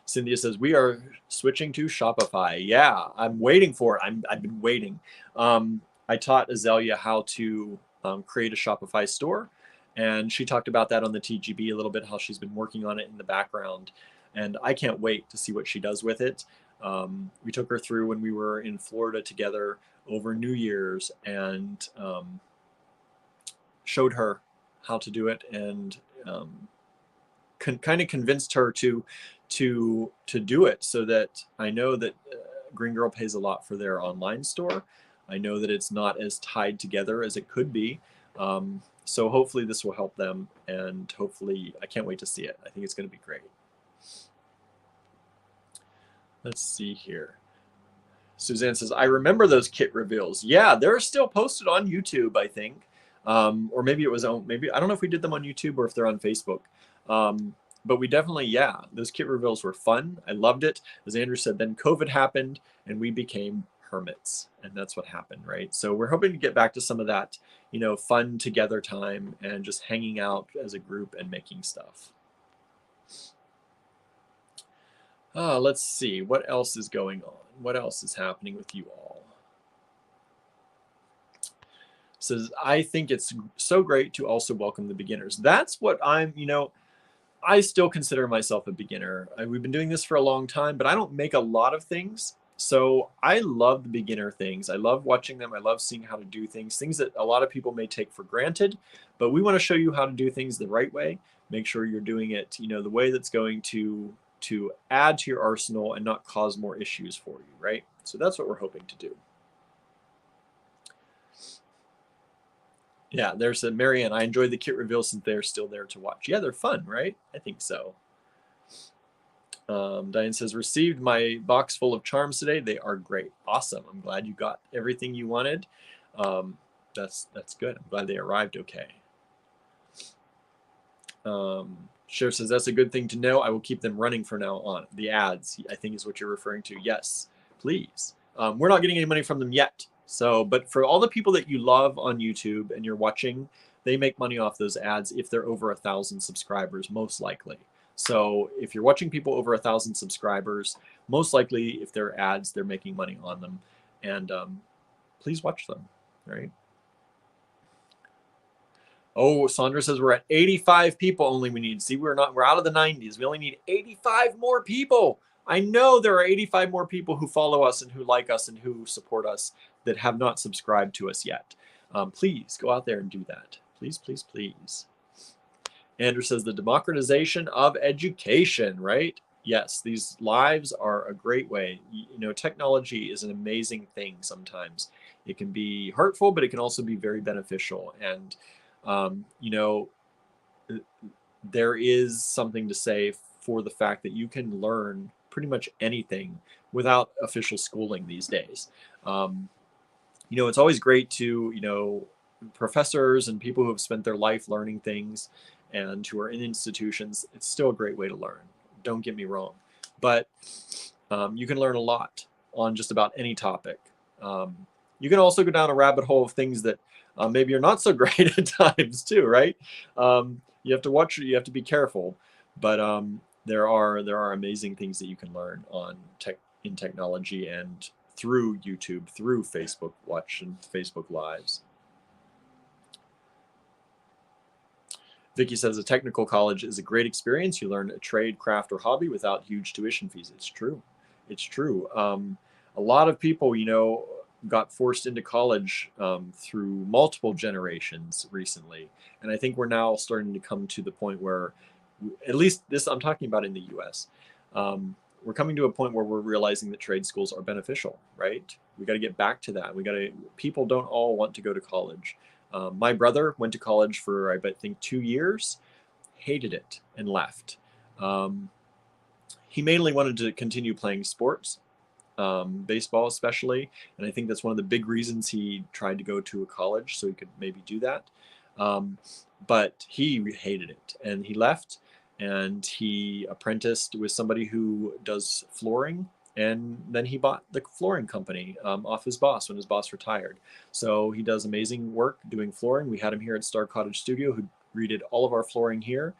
Cynthia says, we are switching to Shopify. Yeah, I'm waiting for it. I've been waiting. I taught Azalea how to create a Shopify store, and she talked about that on the TGBE a little bit, how she's been working on it in the background. And I can't wait to see what she does with it. We took her through when we were in Florida together over New Year's, and showed her how to do it, and kind of convinced her to do it, so that I know that Green Girl pays a lot for their online store. I know that it's not as tied together as it could be. So hopefully this will help them, and hopefully I can't wait to see it. I think it's going to be great. Let's see here. Suzanne says, I remember those kit reveals. Yeah, they're still posted on YouTube, I think. Or maybe it was maybe I don't know if we did them on YouTube or if they're on Facebook. But we definitely, yeah, those kit reveals were fun. I loved it. As Andrew said, then COVID happened and we became hermits, and that's what happened, right? So we're hoping to get back to some of that, fun together time and just hanging out as a group and making stuff. Let's see, what else is going on? What else is happening with you all? Says, I think it's so great to also welcome the beginners. That's what I still consider myself a beginner. We've been doing this for a long time, but I don't make a lot of things. So I love the beginner things. I love watching them. I love seeing how to do things that a lot of people may take for granted, but we want to show you how to do things the right way. Make sure you're doing it, the way that's going to to add to your arsenal and not cause more issues for you, right? So that's what we're hoping to do. Yeah, there's a Marianne. I enjoy the kit reveals since they're still there to watch. Yeah, they're fun, right? I think so. Diane says, received my box full of charms today. They are great. Awesome. I'm glad you got everything you wanted. That's good. I'm glad they arrived okay. Sheriff says, that's a good thing to know. I will keep them running from now on. The ads, I think is what you're referring to. Yes, please. We're not getting any money from them yet. So, but for all the people that you love on YouTube and you're watching, they make money off those ads if they're over 1,000 subscribers, most likely. So if you're watching people over 1,000 subscribers, most likely if they're ads, they're making money on them. And please watch them, right? Oh, Sandra says we're at 85 people only we need. See, we're out of the 90s. We only need 85 more people. I know there are 85 more people who follow us and who like us and who support us that have not subscribed to us yet. Please go out there and do that. Please, please, please. Andrew says the democratization of education, right? Yes, these lives are a great way. You know, technology is an amazing thing sometimes. It can be hurtful, but it can also be very beneficial. And, you know, there is something to say for the fact that you can learn pretty much anything without official schooling these days. You know, it's always great to, you know, professors and people who have spent their life learning things and who are in institutions, it's still a great way to learn. Don't get me wrong. But you can learn a lot on just about any topic. You can also go down a rabbit hole of things that maybe are not so great at times too, right? You have to watch, you have to be careful. But there are amazing things that you can learn on in technology and through YouTube, through Facebook Watch and Facebook Lives. Vicky says a technical college is a great experience. You learn a trade, craft, or hobby without huge tuition fees. It's true. It's true. A lot of people, you know, got forced into college through multiple generations recently. And I think we're now starting to come to the point where, at least this, I'm talking about in the US, we're coming to a point where we're realizing that trade schools are beneficial, right? We got to get back to that. People don't all want to go to college. My brother went to college for, I think, 2 years, hated it and left. He mainly wanted to continue playing sports, baseball especially, and I think that's one of the big reasons he tried to go to a college, so he could maybe do that. But he hated it, and he left, and he apprenticed with somebody who does flooring. And then he bought the flooring company off his boss when his boss retired. So he does amazing work doing flooring. We had him here at Star Cottage Studio, who redid all of our flooring here,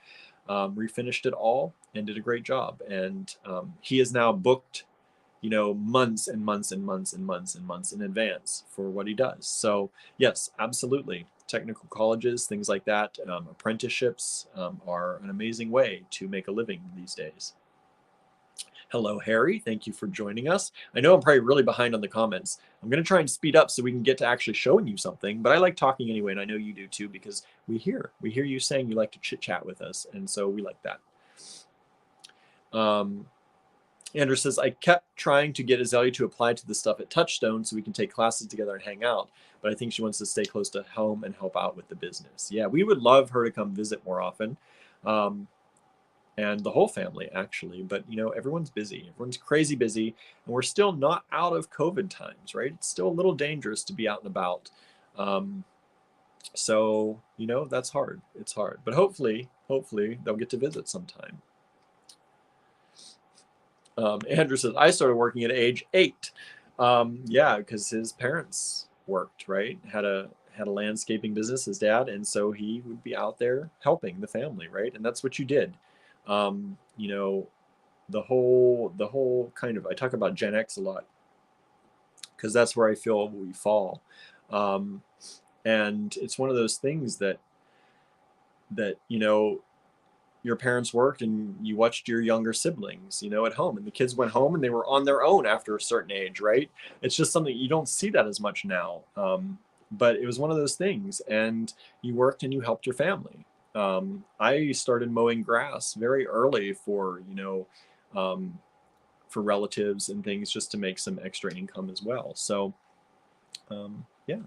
refinished it all, and did a great job. And he is now booked, you know, months and months and months and months and months in advance for what he does. So yes, absolutely. Technical colleges, things like that, apprenticeships are an amazing way to make a living these days. Hello, Harry. Thank you for joining us. I know I'm probably really behind on the comments. I'm going to try and speed up so we can get to actually showing you something, but I like talking anyway, and I know you do too, because we hear you saying you like to chit chat with us, and so we like that. Andrew says, I kept trying to get Azalea to apply to the stuff at Touchstone so we can take classes together and hang out, but I think she wants to stay close to home and help out with the business. Yeah, we would love her to come visit more often. And the whole family, actually. But, you know, everyone's busy. Everyone's crazy busy. And we're still not out of COVID times, right? It's still a little dangerous to be out and about. So, you know, that's hard. It's hard. But hopefully they'll get to visit sometime. Andrew says, I started working at age 8. Yeah, because his parents worked, right? Had a landscaping business, his dad. And so he would be out there helping the family, right? And that's what you did. You know, the whole kind of, I talk about Gen X a lot because that's where I feel we fall. And it's one of those things that, you know, your parents worked and you watched your younger siblings, you know, at home, and the kids went home and they were on their own after a certain age, right? It's just something you don't see that as much now. But it was one of those things, and you worked and you helped your family. I started mowing grass very early for, you know, for relatives and things, just to make some extra income as well. So yeah.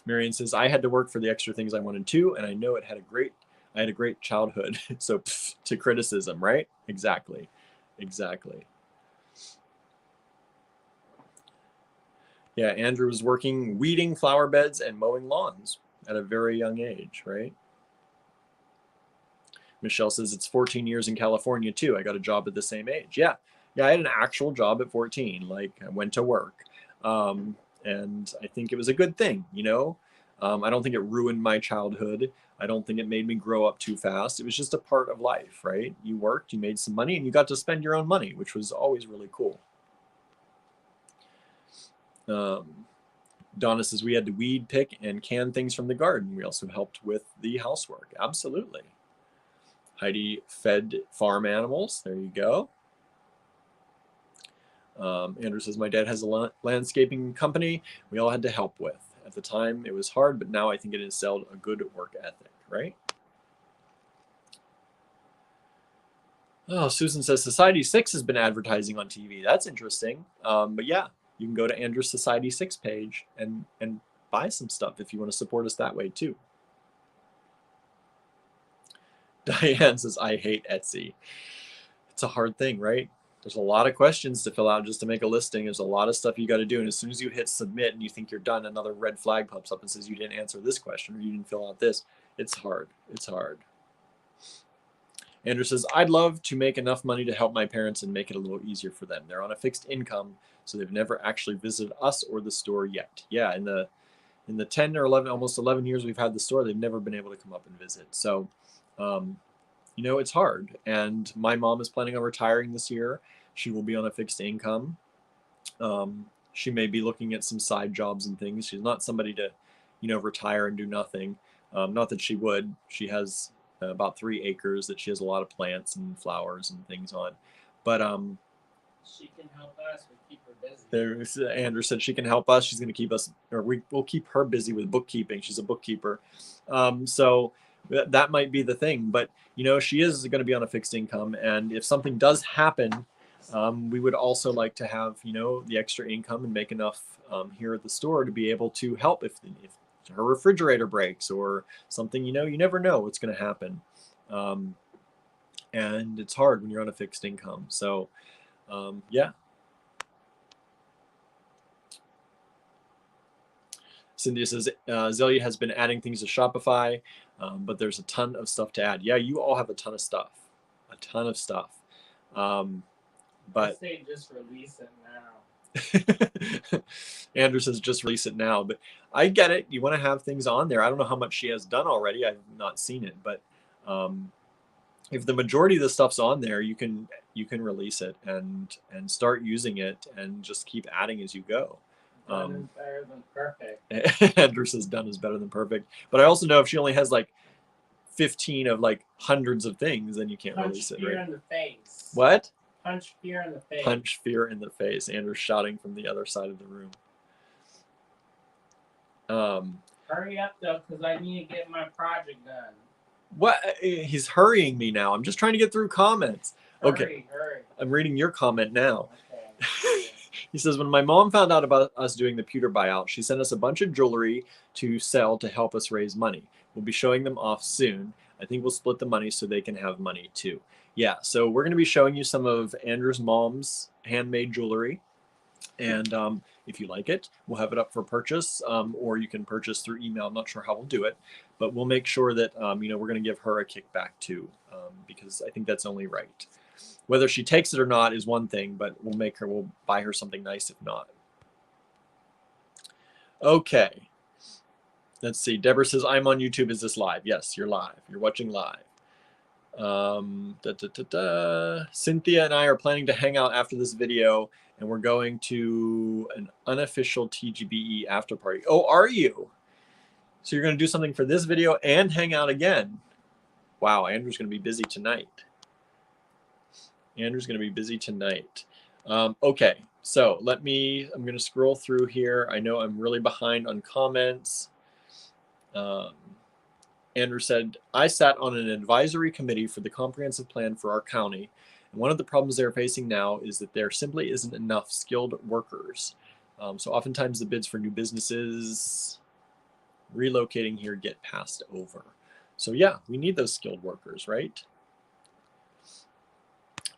Marion says, I had to work for the extra things I wanted to, and I know I had a great childhood. So to criticism, right? Exactly. Yeah, Andrew was working weeding flower beds and mowing lawns at a very young age, right? Michelle says, it's 14 years in California too. I got a job at the same age. Yeah, I had an actual job at 14. Like, I went to work. And I think it was a good thing, you know? I don't think it ruined my childhood. I don't think it made me grow up too fast. It was just a part of life, right? You worked, you made some money, and you got to spend your own money, which was always really cool. Donna says, we had to weed, pick, and can things from the garden. We also helped with the housework. Absolutely. Heidi fed farm animals. There you go. Andrew says, my dad has a landscaping company we all had to help with. At the time, it was hard, but now I think it instilled a good work ethic, right? Oh, Susan says, Society 6 has been advertising on TV. That's interesting. But yeah, you can go to Andrew's Society 6 page and buy some stuff if you want to support us that way too. Diane says, I hate Etsy. It's a hard thing, right? There's a lot of questions to fill out just to make a listing. There's a lot of stuff you got to do. And as soon as you hit submit and you think you're done, another red flag pops up and says you didn't answer this question or you didn't fill out this. It's hard. It's hard. Andrew says, I'd love to make enough money to help my parents and make it a little easier for them. They're on a fixed income, so they've never actually visited us or the store yet. Yeah, in the 10 or 11, almost 11 years we've had the store, they've never been able to come up and visit. So, you know, it's hard. And my mom is planning on retiring this year. She will be on a fixed income. She may be looking at some side jobs and things. She's not somebody to, you know, retire and do nothing. Not that she would. She has about 3 acres that she has a lot of plants and flowers and things on. But she can help us. We keep her busy. Andrew said she can help us. She's going to keep us, or we'll keep her busy with bookkeeping. She's a bookkeeper. So that might be the thing. But, you know, she is going to be on a fixed income. And if something does happen, we would also like to have, you know, the extra income and make enough here at the store to be able to help if her refrigerator breaks or something. You know, you never know what's going to happen. And it's hard when you're on a fixed income. So, yeah. Cynthia says, Zelia has been adding things to Shopify, but there's a ton of stuff to add. Yeah, you all have a ton of stuff. But I say just release it now. Andrew says just release it now, but I get it. You want to have things on there. I don't know how much she has done already. I've not seen it, but if the majority of the stuff's on there, you can release it and start using it and just keep adding as you go. Done is better than perfect. Andrew says done is better than perfect, but I also know if she only has like 15 of like hundreds of things, then you can't release it, right? Punch fear in the face. What? Punch fear in the face. Punch fear in the face. Andrew's shouting from the other side of the room. Hurry up though, because I need to get my project done. What? He's hurrying me now. I'm just trying to get through comments. Okay. Hurry. I'm reading your comment now. Okay. He says, when my mom found out about us doing the pewter buyout, she sent us a bunch of jewelry to sell to help us raise money. We'll be showing them off soon. I think we'll split the money so they can have money too. Yeah, so we're going to be showing you some of Andrew's mom's handmade jewelry. And if you like it, we'll have it up for purchase, or you can purchase through email. I'm not sure how we'll do it, but we'll make sure that, you know, we're going to give her a kickback too, because I think that's only right. Whether she takes it or not is one thing, but we'll buy her something nice if not. Okay. Let's see. Deborah says, I'm on YouTube. Is this live? Yes, you're live. You're watching live. Cynthia and I are planning to hang out after this video, and we're going to an unofficial TGBE after party. Oh, are you? So you're going to do something for this video and hang out again. Wow, Andrew's going to be busy tonight. Okay, so I'm going to scroll through here. I know I'm really behind on comments. Andrew said, I sat on an advisory committee for the comprehensive plan for our county. And one of the problems they're facing now is that there simply isn't enough skilled workers. So oftentimes the bids for new businesses relocating here get passed over. So yeah, we need those skilled workers, right?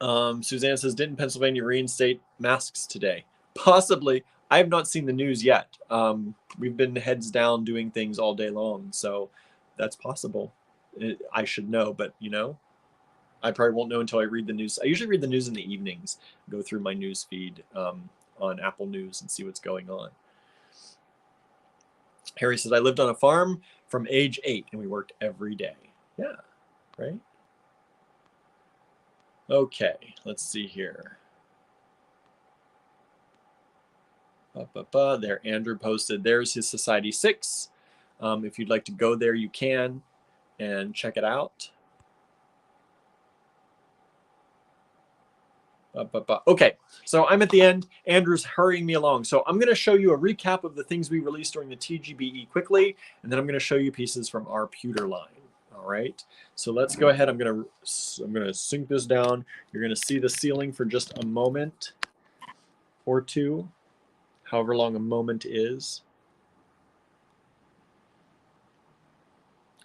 Suzanne says, didn't Pennsylvania reinstate masks today? Possibly. I have not seen the news yet. We've been heads down doing things all day long, so that's possible. I should know, but you know, I probably won't know until I read the news. I usually read the news in the evenings, go through my news feed on Apple News and see what's going on. Harry says, I lived on a farm from age 8 and we worked every day. Yeah, right? Okay, let's see here. There, Andrew posted, there's his Society 6. If you'd like to go there, you can and check it out. Okay, so I'm at the end. Andrew's hurrying me along. So I'm going to show you a recap of the things we released during the TGBE quickly, and then I'm going to show you pieces from our pewter line. All right, so let's go ahead. I'm going to sink this down. You're going to see the ceiling for just a moment or two, however long a moment is.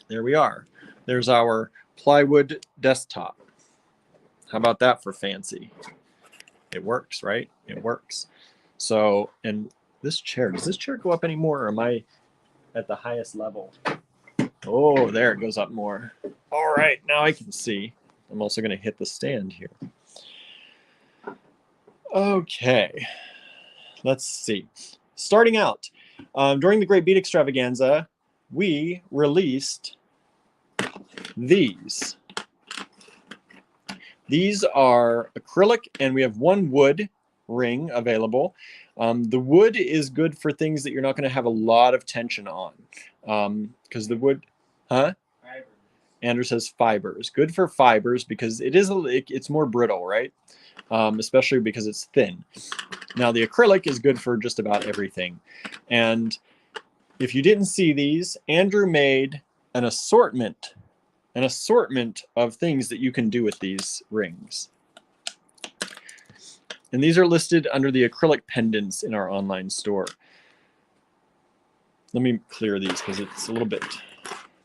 There we are. There's our plywood desktop. How about that for fancy? It works, right? It works. So, and this chair, does this chair go up anymore, or am I at the highest level? Oh, there it goes up more. All right, now I can see. I'm also going to hit the stand here. Okay, let's see. Starting out, during the Great Bead Extravaganza, we released these. These are acrylic, and we have one wood ring available. The wood is good for things that you're not going to have a lot of tension on, because the wood, huh? Fibers. Andrew says fibers. Good for fibers because it's more brittle, right? Especially because it's thin. Now the acrylic is good for just about everything. And if you didn't see these, Andrew made an assortment of things that you can do with these rings. And these are listed under the acrylic pendants in our online store. Let me clear these because it's a little bit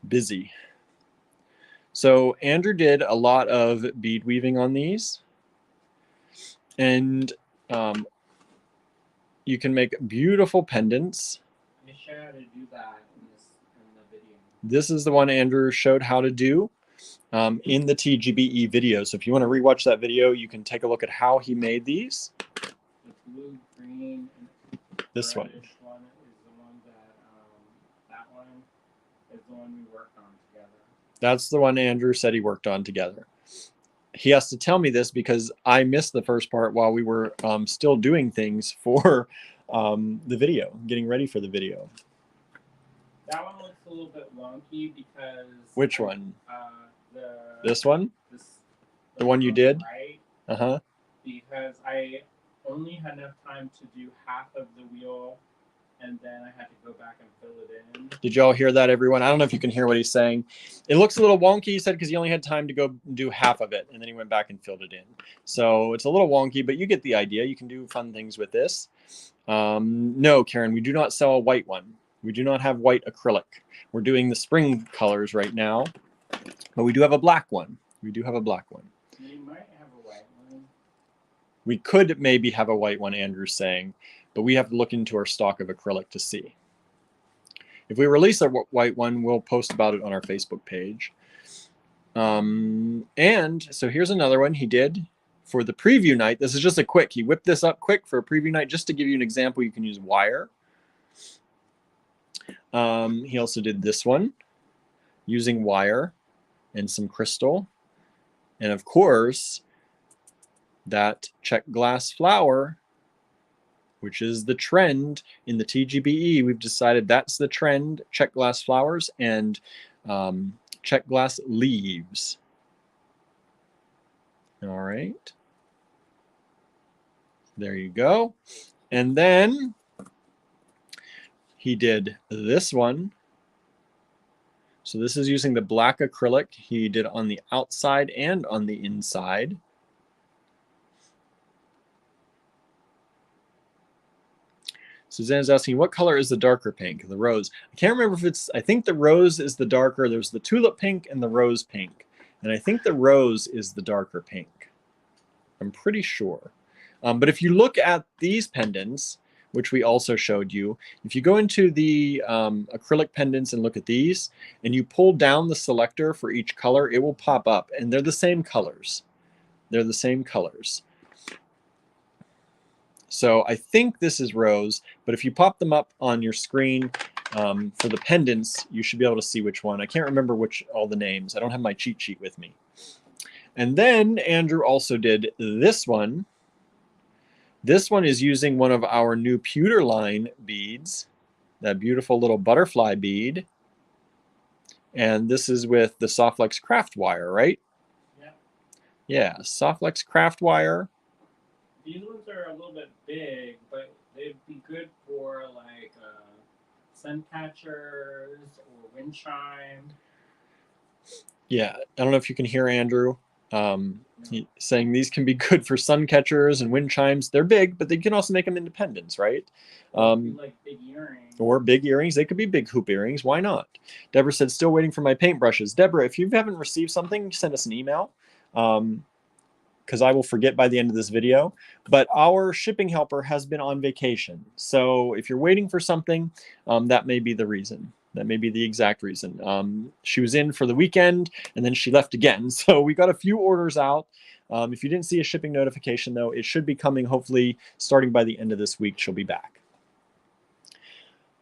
busy. So Andrew did a lot of bead weaving on these. And you can make beautiful pendants. I show how to do that in the video. This is the one Andrew showed how to do in the TGBE video. So if you want to rewatch that video, you can take a look at how he made these. The blue, green, and this one. One is the one that one is the one we worked on together. That's the one Andrew said he worked on together. He has to tell me this because I missed the first part while we were still doing things for the video, getting ready for the video. That one looks a little bit wonky because... Which one? This This one? The one you did? Right. Uh-huh. Because I only had enough time to do half of the wheel, and then I had to go back and fill it in. Did y'all hear that, everyone? I don't know if you can hear what he's saying. It looks a little wonky, he said, because he only had time to go do half of it, and then he went back and filled it in. So it's a little wonky, but you get the idea. You can do fun things with this. No, Karen, we do not sell a white one. We do not have white acrylic. We're doing the spring colors right now, but we do have a black one. We do have a black one. We might have a white one. We could maybe have a white one, Andrew's saying, but we have to look into our stock of acrylic to see. If we release a white one, we'll post about it on our Facebook page. And so here's another one he did for the preview night. This is just a quick, he whipped this up quick for a preview night just to give you an example. You can use wire. He also did this one using wire and some crystal. And of course, that Czech Glass flower, which is the trend in the TGBE. We've decided that's the trend, Czech Glass flowers and Czech Glass leaves. All right. There you go. And then he did this one. So this is using the black acrylic he did on the outside and on the inside. Suzanne's asking, what color is the darker pink? The rose. I can't remember if it's, I think the rose is the darker. There's the tulip pink and the rose pink. And I think the rose is the darker pink. I'm pretty sure. But if you look at these pendants, which we also showed you, if you go into the acrylic pendants and look at these, and you pull down the selector for each color, it will pop up. And they're the same colors. They're the same colors. So I think this is rose, but if you pop them up on your screen for the pendants, you should be able to see which one. I can't remember all the names. I don't have my cheat sheet with me. And then Andrew also did this one. This one is using one of our new pewter line beads, that beautiful little butterfly bead. And this is with the Softflex craft wire, right? Yeah. Yeah, Softflex craft wire. These ones are a little bit big, but they'd be good for like sun catchers or wind chime. Yeah, I don't know if you can hear Andrew saying these can be good for sun catchers and wind chimes. They're big, but they can also make them independents, right? Like big earrings. Or big earrings. They could be big hoop earrings. Why not? Deborah said, still waiting for my paintbrushes. Deborah, if you haven't received something, send us an email. Because I will forget by the end of this video. But our shipping helper has been on vacation. So if you're waiting for something, that may be the reason. That may be the exact reason. She was in for the weekend and then she left again. So we got a few orders out. If you didn't see a shipping notification though, it should be coming hopefully starting by the end of this week. She'll be back.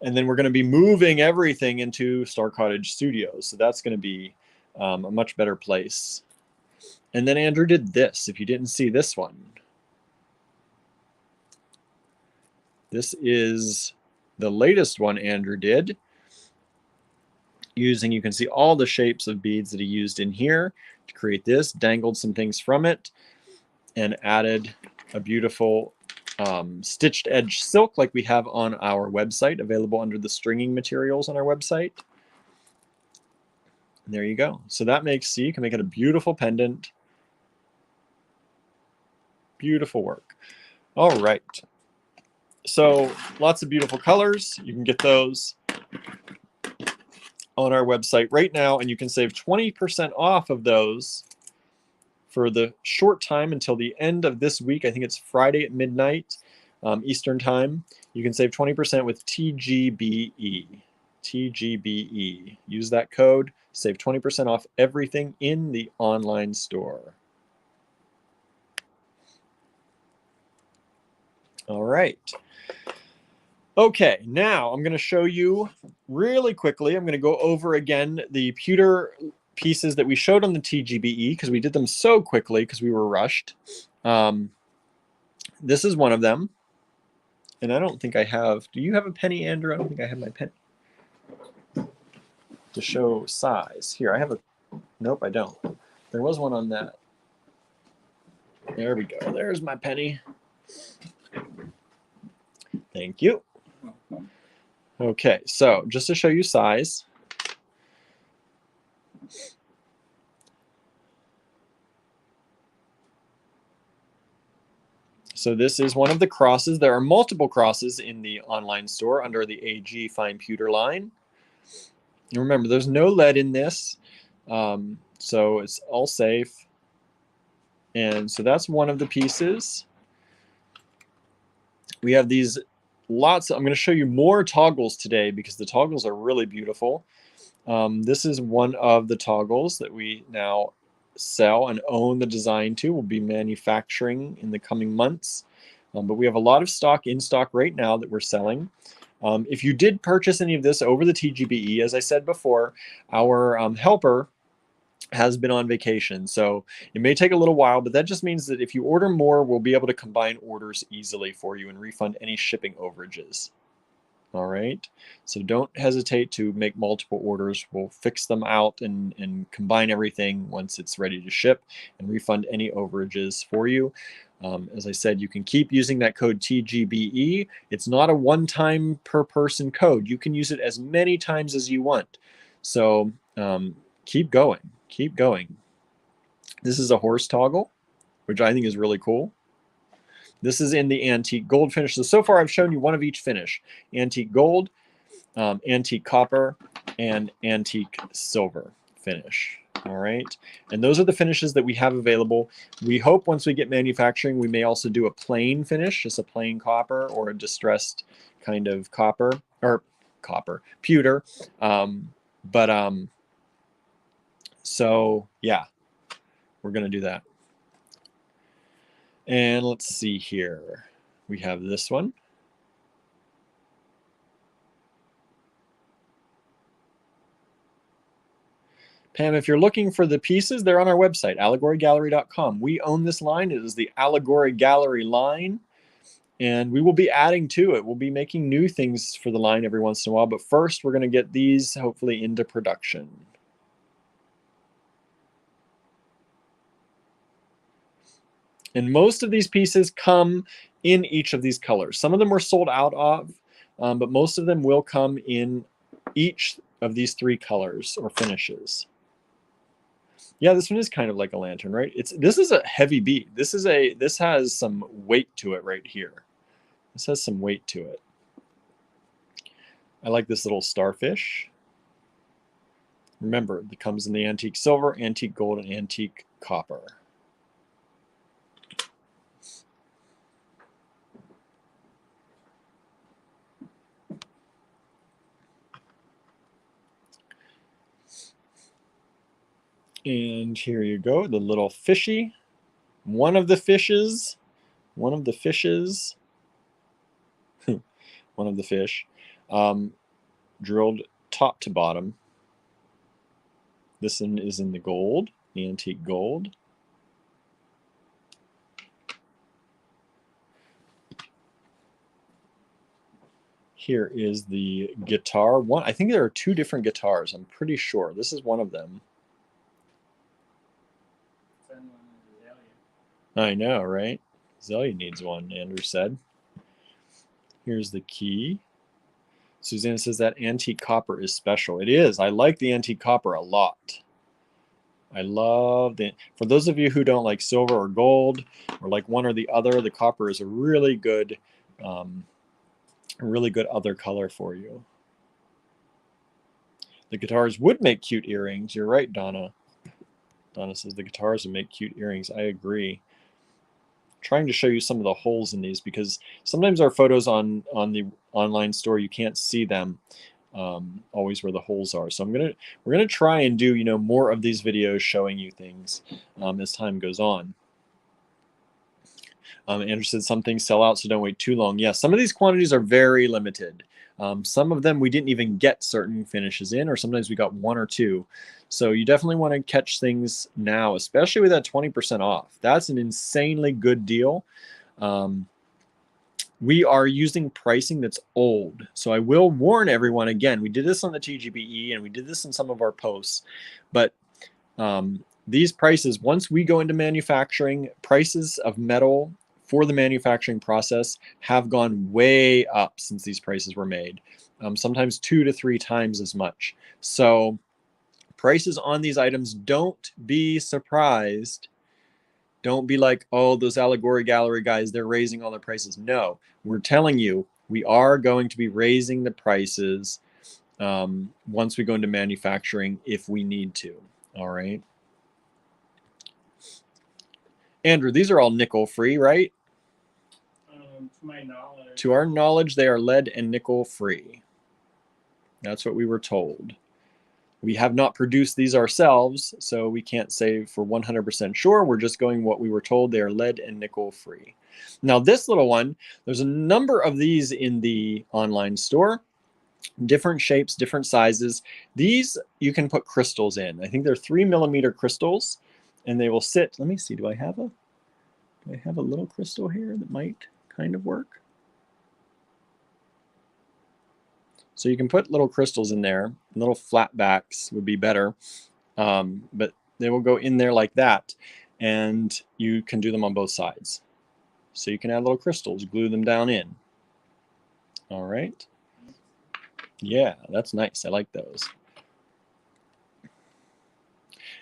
And then we're going to be moving everything into Star Cottage Studios. So that's going to be a much better place. And then Andrew did this, if you didn't see this one. This is the latest one Andrew did. Using, you can see all the shapes of beads that he used in here to create this, dangled some things from it, and added a beautiful stitched edge silk like we have on our website, available under the stringing materials on our website. And there you go. So that makes, see, you can make it a beautiful pendant. Beautiful work. All right. So lots of beautiful colors. You can get those on our website right now, and you can save 20% off of those for the short time until the end of this week. I think it's Friday at midnight Eastern time. You can save 20% with TGBE. TGBE. Use that code. Save 20% off everything in the online store. All right. Okay, now I'm going to show you really quickly. I'm going to go over again the pewter pieces that we showed on the TGBE because we did them so quickly because we were rushed. This is one of them. And I don't think I have, do you have a penny, Andrew? I don't think I have my pen to show size. Here, I have a, nope, I don't. There was one on that. There we go. There's my penny. Thank you. Okay, so just to show you size. So this is one of the crosses. There are multiple crosses in the online store under the AG Fine Pewter Line. And remember, there's no lead in this, so it's all safe. And so that's one of the pieces. We have these lots. I'm going to show you more toggles today because the toggles are really beautiful. This is one of the toggles that we now sell and own the design to. We'll be manufacturing in the coming months. But we have a lot of stock in stock right now that we're selling. If you did purchase any of this over the TGBE, as I said before, our helper has been on vacation. So it may take a little while, but that just means that if you order more, we'll be able to combine orders easily for you and refund any shipping overages. All right. So don't hesitate to make multiple orders. We'll fix them out and combine everything once it's ready to ship and refund any overages for you. As I said, you can keep using that code TGBE. It's not a one-time per person code. You can use it as many times as you want. So keep going, keep going. This is a horse toggle, which I think is really cool. This is in the antique gold finish. So far I've shown you one of each finish: antique gold, antique copper, and antique silver finish. All right, and those are the finishes that we have available. We hope once we get manufacturing, we may also do a plain finish, just a plain copper or a distressed kind of copper or pewter. So yeah, we're gonna do that. And let's see here. We have this one. Pam, if you're looking for the pieces, they're on our website, allegorygallery.com. We own this line. It is the Allegory Gallery line, and we will be adding to it. We'll be making new things for the line every once in a while, but first we're going to get these hopefully into production. And most of these pieces come in each of these colors. Some of them were sold out of, but most of them will come in each of these three colors or finishes. Yeah, this one is kind of like a lantern, right? This is a heavy bead. This has some weight to it right here. This has some weight to it. I like this little starfish. Remember, it comes in the antique silver, antique gold, and antique copper. And here you go, the little fishy. One of the fishes, one of the fish, drilled top to bottom. This one is in the gold, the antique gold. Here is the guitar. I think there are two different guitars. I'm pretty sure. This is one of them. I know, right? Zelia needs one, Andrew said. Here's the key. Susanna says that antique copper is special. It is. I like the antique copper a lot. I love the. For those of you who don't like silver or gold, or like one or the other, the copper is a really good other color for you. The guitars would make cute earrings. You're right, Donna. Donna says the guitars would make cute earrings. I agree. Trying to show you some of the holes in these because sometimes our photos on the online store, you can't see them always where the holes are. So we're gonna try and do more of these videos showing you things as time goes on. Andrew said some things sell out, so don't wait too long. Yeah, some of these quantities are very limited. Some of them we didn't even get certain finishes in, or sometimes we got one or two. So you definitely want to catch things now, especially with that 20% off. That's an insanely good deal. We are using pricing that's old. So I will warn everyone again, we did this on the TGBE and we did this in some of our posts, but these prices, once we go into manufacturing, prices of metal for the manufacturing process have gone way up since these prices were made, sometimes 2 to 3 times as much. So prices on these items, don't be surprised. Don't be like, oh, those Allegory Gallery guys, they're raising all their prices. No, we're telling you, we are going to be raising the prices once we go into manufacturing if we need to. All right. Andrew, these are all nickel free, right? To my knowledge. To our knowledge, they are lead and nickel free. That's what we were told. We have not produced these ourselves, so we can't say for 100% sure. We're just going what we were told. They are lead and nickel free. Now this little one, there's a number of these in the online store. Different shapes, different sizes. These you can put crystals in. I think they're 3mm crystals, and they will sit. Let me see. Do I have a little crystal here that might kind of work? So you can put little crystals in there. Little flat backs would be better, but they will go in there like that, and you can do them on both sides. So you can add little crystals, glue them down in. All right. Yeah, that's nice. I like those.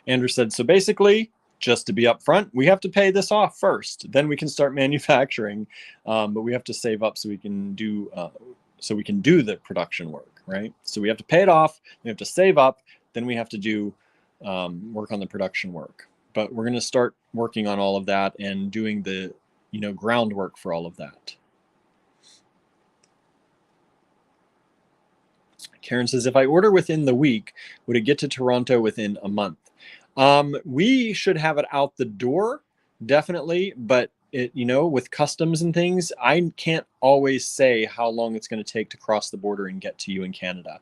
Andrew said, so basically, just to be upfront, we have to pay this off first. Then we can start manufacturing, but we have to save up so we can do the production work, right? So we have to pay it off. We have to save up. Then we have to do work on the production work. But we're going to start working on all of that and doing the groundwork for all of that. Karen says, if I order within the week, would it get to Toronto within a month? We should have it out the door, definitely. But with customs and things, I can't always say how long it's going to take to cross the border and get to you in Canada.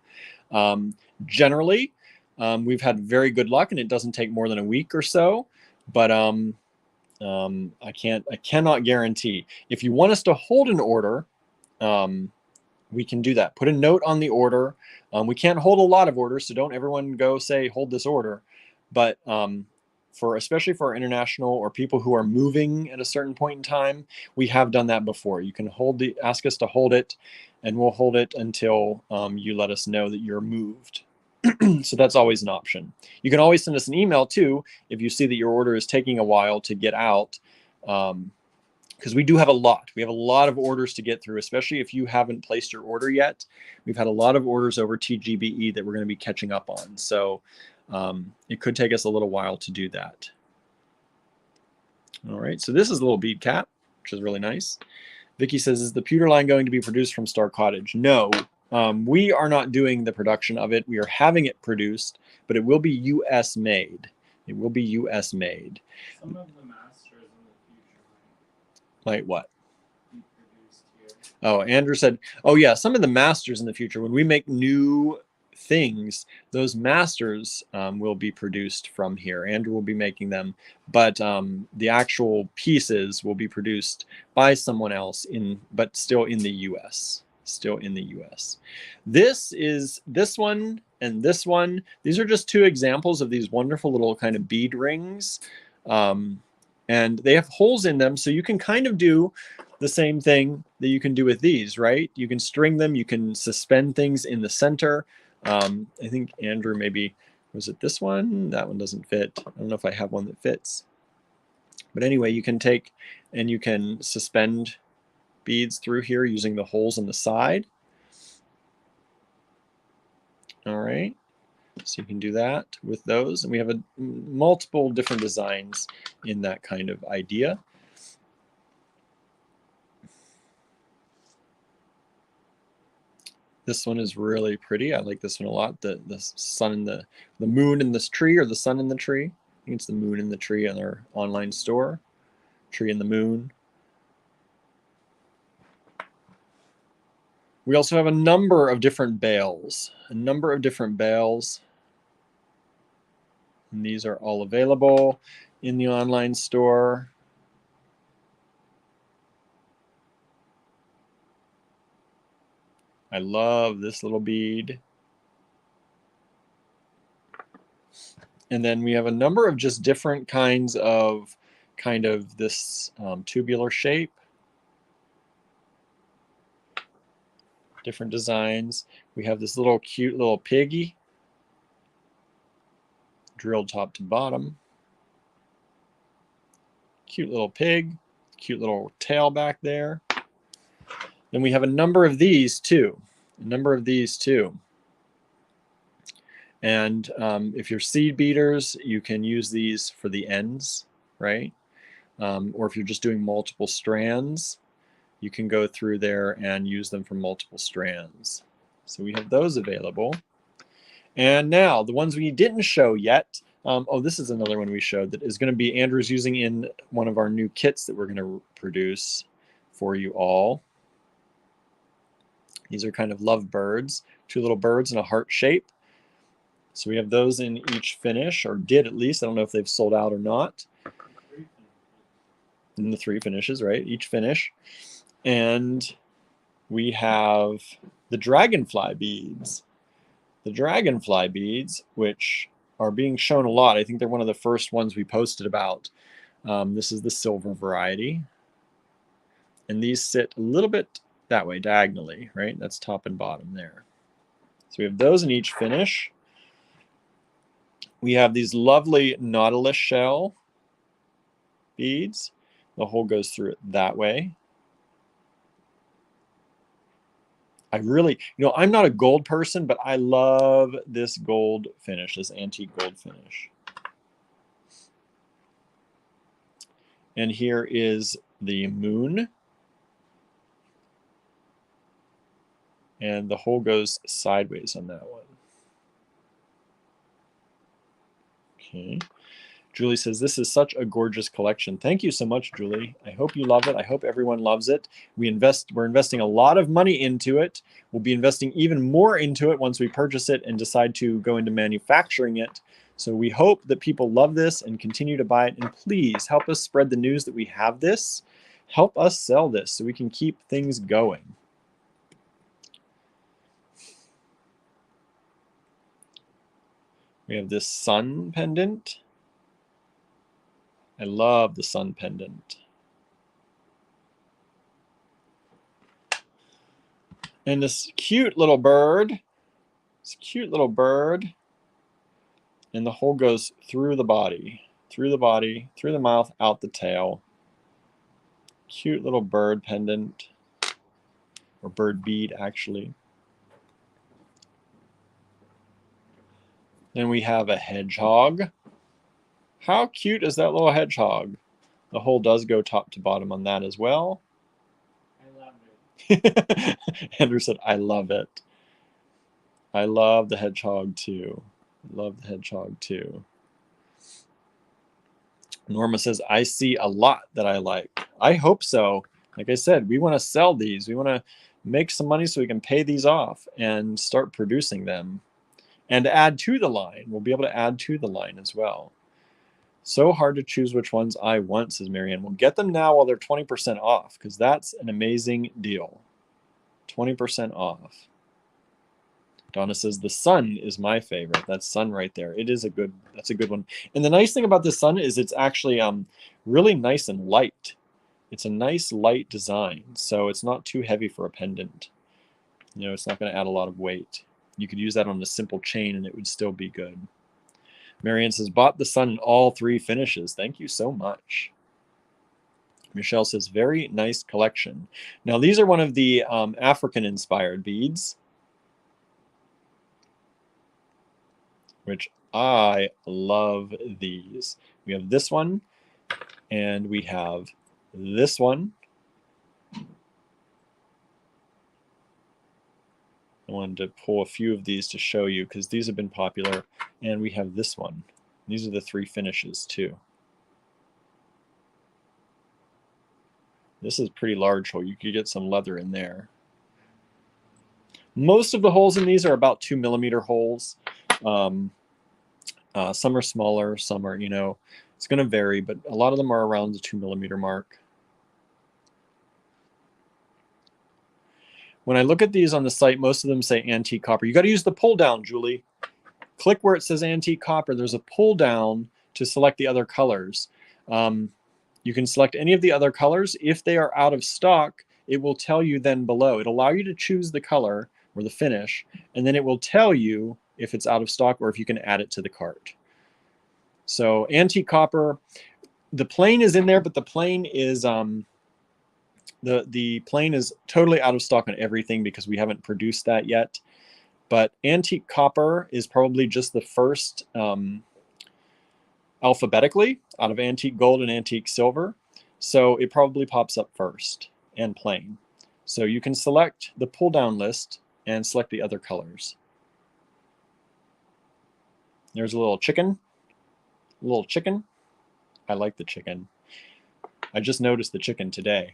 Generally, we've had very good luck, and it doesn't take more than a week or so. But I cannot guarantee. If you want us to hold an order, we can do that. Put a note on the order. We can't hold a lot of orders, so don't everyone go say, hold this order. But especially for our international or people who are moving at a certain point in time, we have done that before. You can ask us to hold it, and we'll hold it until you let us know that you're moved. So that's always an option. You can always send us an email too if you see that your order is taking a while to get out, because we do have a lot. We have a lot of orders to get through, especially if you haven't placed your order yet. We've had a lot of orders over TGBE that we're going to be catching up on. So it could take us a little while to do that. All right, so this is a little bead cap, which is really nice. Vicky says, is the pewter line going to be produced from Star Cottage? No. We are not doing the production of it. We are having it produced, but it will be U.S. made. It will be U.S. made. Some of the masters in the future might what? Be produced here. Oh, Andrew said, oh yeah, some of the masters in the future, when we make new things, those masters will be produced from here. Andrew will be making them, but the actual pieces will be produced by someone else but still in the U.S. Still in the U.S. This one and this one. These are just two examples of these wonderful little kind of bead rings. And they have holes in them, so you can kind of do the same thing that you can do with these, right? You can string them, you can suspend things in the center. I think Andrew maybe, was it this one? That one doesn't fit. I don't know if I have one that fits. But anyway, you can take and you can suspend beads through here using the holes on the side. All right, so you can do that with those, and we have multiple different designs in that kind of idea. This one is really pretty. I like this one a lot. The sun and the moon in this tree, or the sun in the tree. I think it's the moon in the tree on our online store. Tree and the moon. We also have a number of different bales. And these are all available in the online store. I love this little bead. And then we have a number of just different kinds of this tubular shape. Different designs. We have this little cute little piggy drilled top to bottom. Cute little pig, cute little tail back there. Then we have a number of these too. And if you're seed beaters, you can use these for the ends, right? Or if you're just doing multiple strands, you can go through there and use them for multiple strands. So we have those available. And now the ones we didn't show yet. Oh, this is another one we showed that is going to be Andrew's using in one of our new kits that we're going to produce for you all. These are kind of love birds, two little birds in a heart shape. So we have those in each finish, or did at least. I don't know if they've sold out or not. In the 3 finishes, right? Each finish. And we have the Dragonfly beads. The Dragonfly beads, which are being shown a lot. I think they're one of the first ones we posted about. This is the silver variety. And these sit a little bit that way, diagonally, right? That's top and bottom there. So we have those in each finish. We have these lovely nautilus shell beads. The hole goes through it that way. I really, I'm not a gold person, but I love this gold finish, this antique gold finish. And here is the moon. And the hole goes sideways on that one. Okay. Julie says, this is such a gorgeous collection. Thank you so much, Julie. I hope you love it. I hope everyone loves it. We're investing a lot of money into it. We'll be investing even more into it once we purchase it and decide to go into manufacturing it. So we hope that people love this and continue to buy it. And please help us spread the news that we have this. Help us sell this so we can keep things going. We have this sun pendant. I love the sun pendant. And this cute little bird. And the hole goes through the body, through the mouth, out the tail. Cute little bird pendant, or bird bead, actually. Then we have a hedgehog. How cute is that little hedgehog? The hole does go top to bottom on that as well. I love it. Andrew said, I love it. I love the hedgehog too. Norma says, I see a lot that I like. I hope so. Like I said, we want to sell these. We want to make some money so we can pay these off and start producing them and add to the line. We'll be able to add to the line as well. So hard to choose which ones I want, says Marianne. We'll get them now while they're 20% off, because that's an amazing deal. 20% off. Donna says, the sun is my favorite. That's sun right there. That's a good one. And the nice thing about this sun is it's actually really nice and light. It's a nice light design, so it's not too heavy for a pendant. It's not going to add a lot of weight. You could use that on a simple chain and it would still be good. Marianne says, bought the sun in all 3 finishes. Thank you so much. Michelle says, very nice collection. Now, these are one of the African-inspired beads, which I love these. We have this one, and we have this one. I wanted to pull a few of these to show you because these have been popular. And we have this one. These are the 3 finishes too. This is a pretty large hole. You could get some leather in there. Most of the holes in these are about 2 millimeter holes. Some are smaller, some are, it's going to vary, but a lot of them are around the 2 millimeter mark. When I look at these on the site, most of them say antique copper. You got to use the pull down, Julie. Click where it says antique copper. There's a pull down to select the other colors. You can select any of the other colors. If they are out of stock, it will tell you then below. It'll allow you to choose the color or the finish, and then it will tell you if it's out of stock or if you can add it to the cart. So antique copper, the plain is in there, but the plain is the plain is totally out of stock on everything because we haven't produced that yet. But antique copper is probably just the first alphabetically out of antique gold and antique silver. So it probably pops up first, and plain. So you can select the pull down list and select the other colors. There's a little chicken. I like the chicken. I just noticed the chicken today.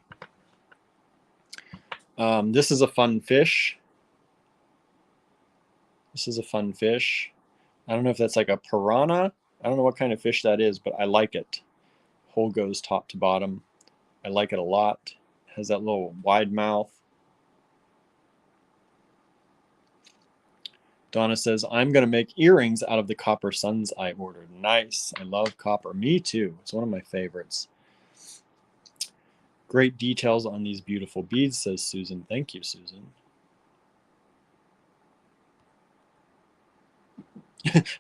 This is a fun fish. I don't know if that's like a piranha. I don't know what kind of fish that is, but I like it. Hole goes top to bottom. I like it a lot. It has that little wide mouth. Donna says, I'm going to make earrings out of the copper suns I ordered. Nice. I love copper. Me too. It's one of my favorites. Great details on these beautiful beads, says Susan. Thank you, Susan.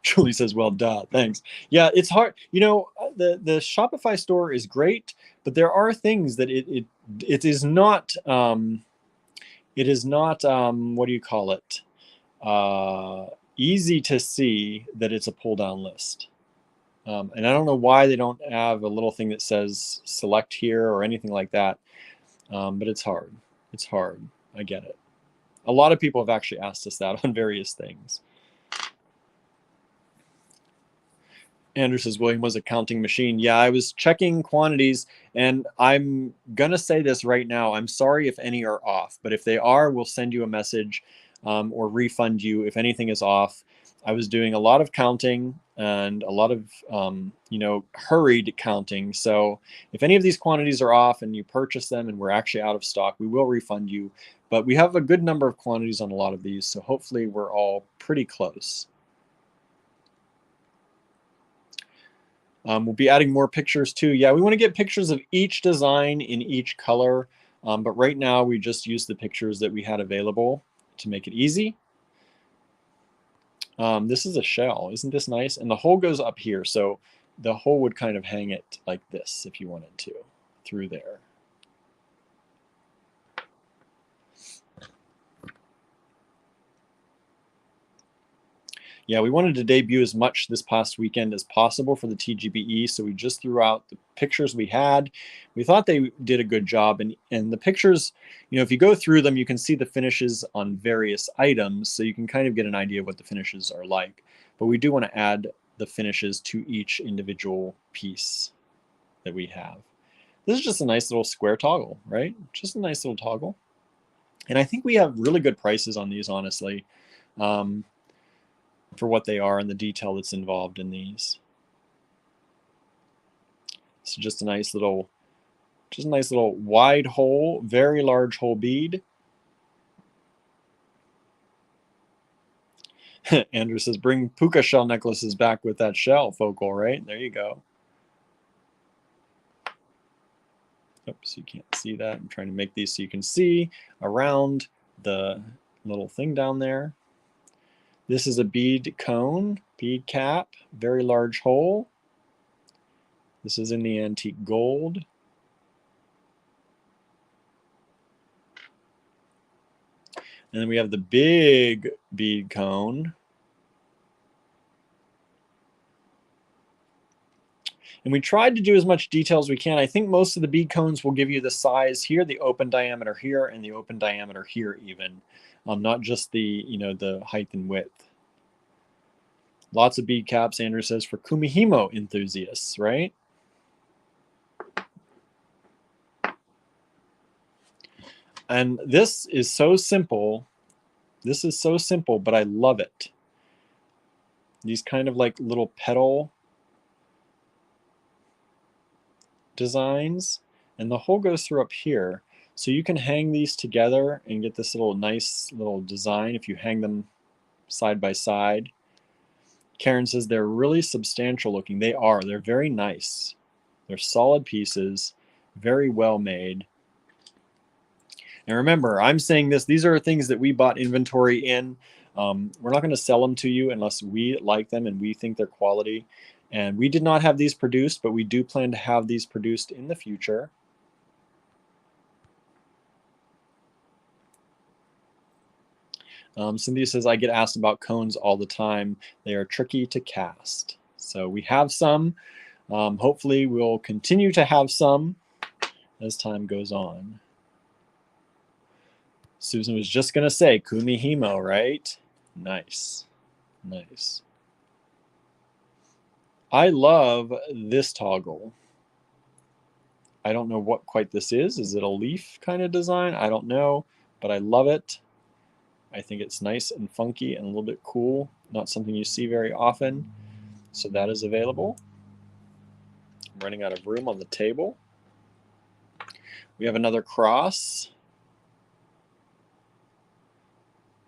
Julie says, well, duh, thanks. Yeah, it's hard. You know, the Shopify store is great, but there are things that it is not, what do you call it? Easy to see that it's a pull down list. And I don't know why they don't have a little thing that says select here or anything like that. But it's hard. It's hard. I get it. A lot of people have actually asked us that on various things. Andrew says William was a counting machine. Yeah, I was checking quantities, and I'm gonna say this right now. I'm sorry if any are off, but if they are, we'll send you a message or refund you if anything is off. I was doing a lot of counting and a lot of hurried counting. So if any of these quantities are off and you purchase them and we're actually out of stock, we will refund you. But we have a good number of quantities on a lot of these, so hopefully we're all pretty close. We'll be adding more pictures too. Yeah, we want to get pictures of each design in each color, but right now we just use the pictures that we had available to make it easy. This is a shell. Isn't this nice? And the hole goes up here, so the hole would kind of hang it like this if you wanted to, through there. Yeah, we wanted to debut as much this past weekend as possible for the TGBE, so we just threw out the pictures we had. We thought they did a good job, and the pictures, if you go through them, you can see the finishes on various items, so you can kind of get an idea of what the finishes are like. But we do want to add the finishes to each individual piece that we have. This is just a nice little square toggle, right? Just a nice little toggle. And I think we have really good prices on these, honestly. For what they are and the detail that's involved in these. So just a nice little wide hole, very large hole bead. Andrew says, bring puka shell necklaces back with that shell focal, right? There you go. Oops, you can't see that. I'm trying to make these so you can see around the little thing down there. This is a bead cone, bead cap, very large hole. This is in the antique gold. And then we have the big bead cone. And we tried to do as much detail as we can. I think most of the bead cones will give you the size here, the open diameter here, and the open diameter here even. Not just the, the height and width. Lots of bead caps, Andrew says, for kumihimo enthusiasts, right? And this is so simple. This is so simple, but I love it. These kind of like little petal designs, and the hole goes through up here. So you can hang these together and get this little nice little design if you hang them side by side. Karen says they're really substantial looking. They are. They're very nice. They're solid pieces, very well made. And remember, I'm saying this, these are things that we bought inventory in. We're not going to sell them to you unless we like them and we think they're quality. And we did not have these produced, but we do plan to have these produced in the future. Cynthia says, I get asked about cones all the time. They are tricky to cast. So we have some. Hopefully we'll continue to have some as time goes on. Susan was just going to say kumihimo, right? Nice. Nice. I love this toggle. I don't know what quite this is. Is it a leaf kind of design? I don't know, but I love it. I think it's nice and funky and a little bit cool. Not something you see very often. So that is available. I'm running out of room on the table. We have another cross.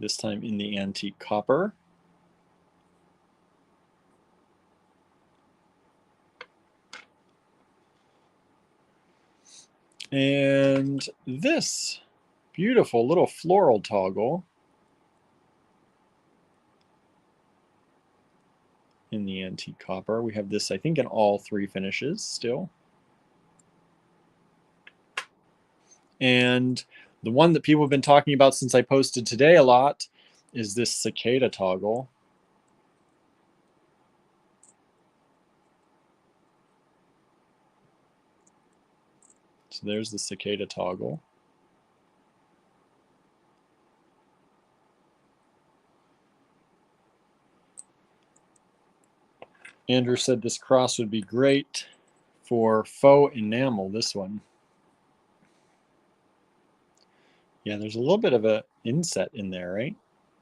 This time in the antique copper. And this beautiful little floral toggle. in the antique copper. We have this, I think, in all 3 finishes still. And the one that people have been talking about since I posted today a lot is this cicada toggle. So there's the cicada toggle. Andrew said this cross would be great for faux enamel, this one. Yeah, there's a little bit of an inset in there, right?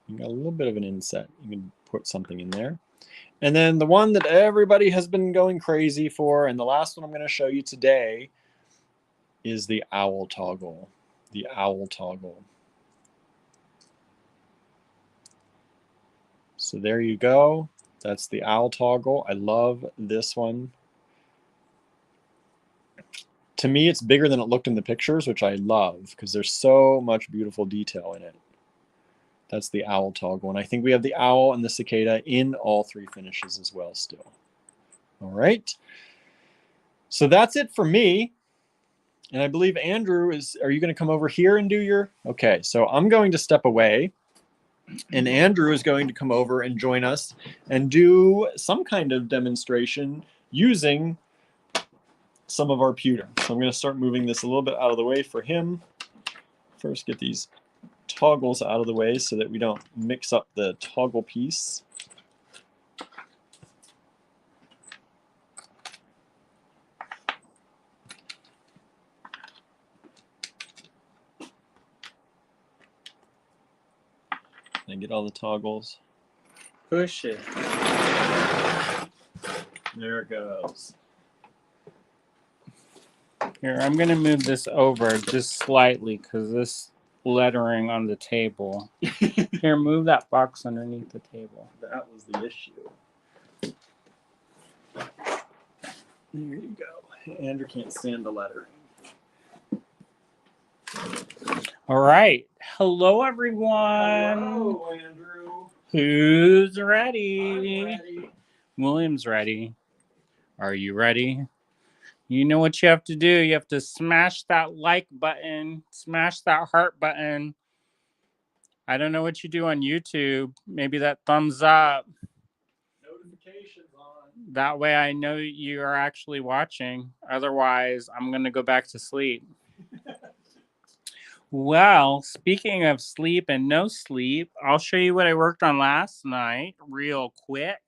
You got a little bit of an inset. You can put something in there. And then the one that everybody has been going crazy for, and the last one I'm going to show you today, is the owl toggle. The owl toggle. So there you go. That's the owl toggle. I love this one. To me, it's bigger than it looked in the pictures, which I love because there's so much beautiful detail in it. That's the owl toggle. And I think we have the owl and the cicada in all 3 finishes as well still. All right. So that's it for me. And I believe Andrew are you going to come over here and do your? Okay, so I'm going to step away. And Andrew is going to come over and join us and do some kind of demonstration using some of our pewter. So I'm going to start moving this a little bit out of the way for him. First, get these toggles out of the way so that we don't mix up the toggle piece. And get all the toggles. Push it. There it goes. Here, I'm going to move this over just slightly because this lettering on the table. Here, move that box underneath the table. That was the issue. There you go. Andrew can't stand the lettering. All right. Hello, everyone. Hello, Andrew. Who's ready? I'm ready. William's ready. Are you ready? You know what you have to do. You have to smash that like button, smash that heart button. I don't know what you do on YouTube. Maybe that thumbs up. Notifications on. That way I know you are actually watching. Otherwise, I'm going to go back to sleep. Well, speaking of sleep and no sleep, I'll show you what I worked on last night real quick.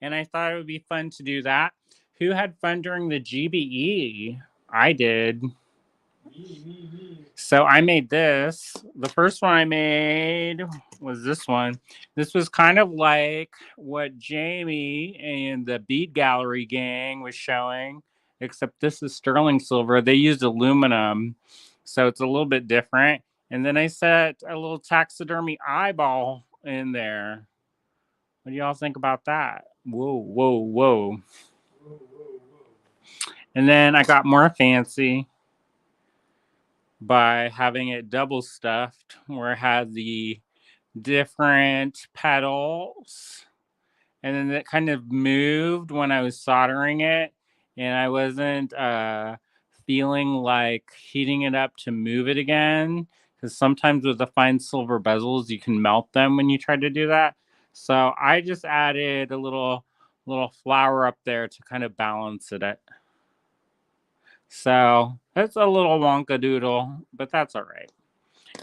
And I thought it would be fun to do that. Who had fun during the GBE? I did. Me. So I made this. The first one I made was this one. This was kind of like what Jamie and the Bead Gallery gang was showing, except this is sterling silver. They used aluminum, so it's a little bit different. And then I set a little taxidermy eyeball in there. What do y'all think about that? Whoa. And then I got more fancy by having it double stuffed, where it had the different petals. And then it kind of moved when I was soldering it. And I wasn't feeling like heating it up to move it again. Because sometimes with the fine silver bezels, you can melt them when you try to do that. So I just added a little flower up there to kind of balance it. So it's a little wonka doodle, but that's all right.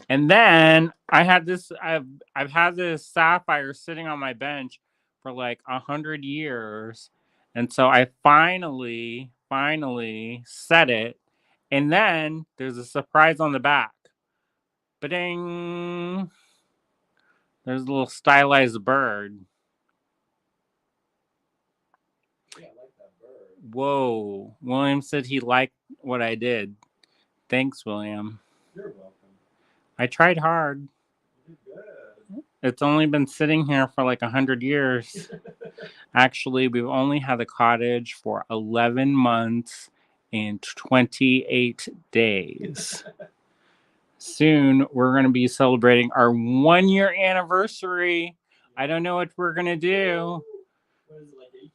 And then I had this. I've had this sapphire sitting on my bench for like 100 years, and so I finally set it. And then there's a surprise on the back. Ba-ding! There's a little stylized bird. Yeah, I like that bird. Whoa! William said he liked what I did. Thanks, William. You're welcome. I tried hard. You did good. It's only been sitting here for like 100 years. Actually, we've only had the cottage for 11 months and 28 days. Soon, we're going to be celebrating our 1-year anniversary. I don't know what we're going to do. What is it, like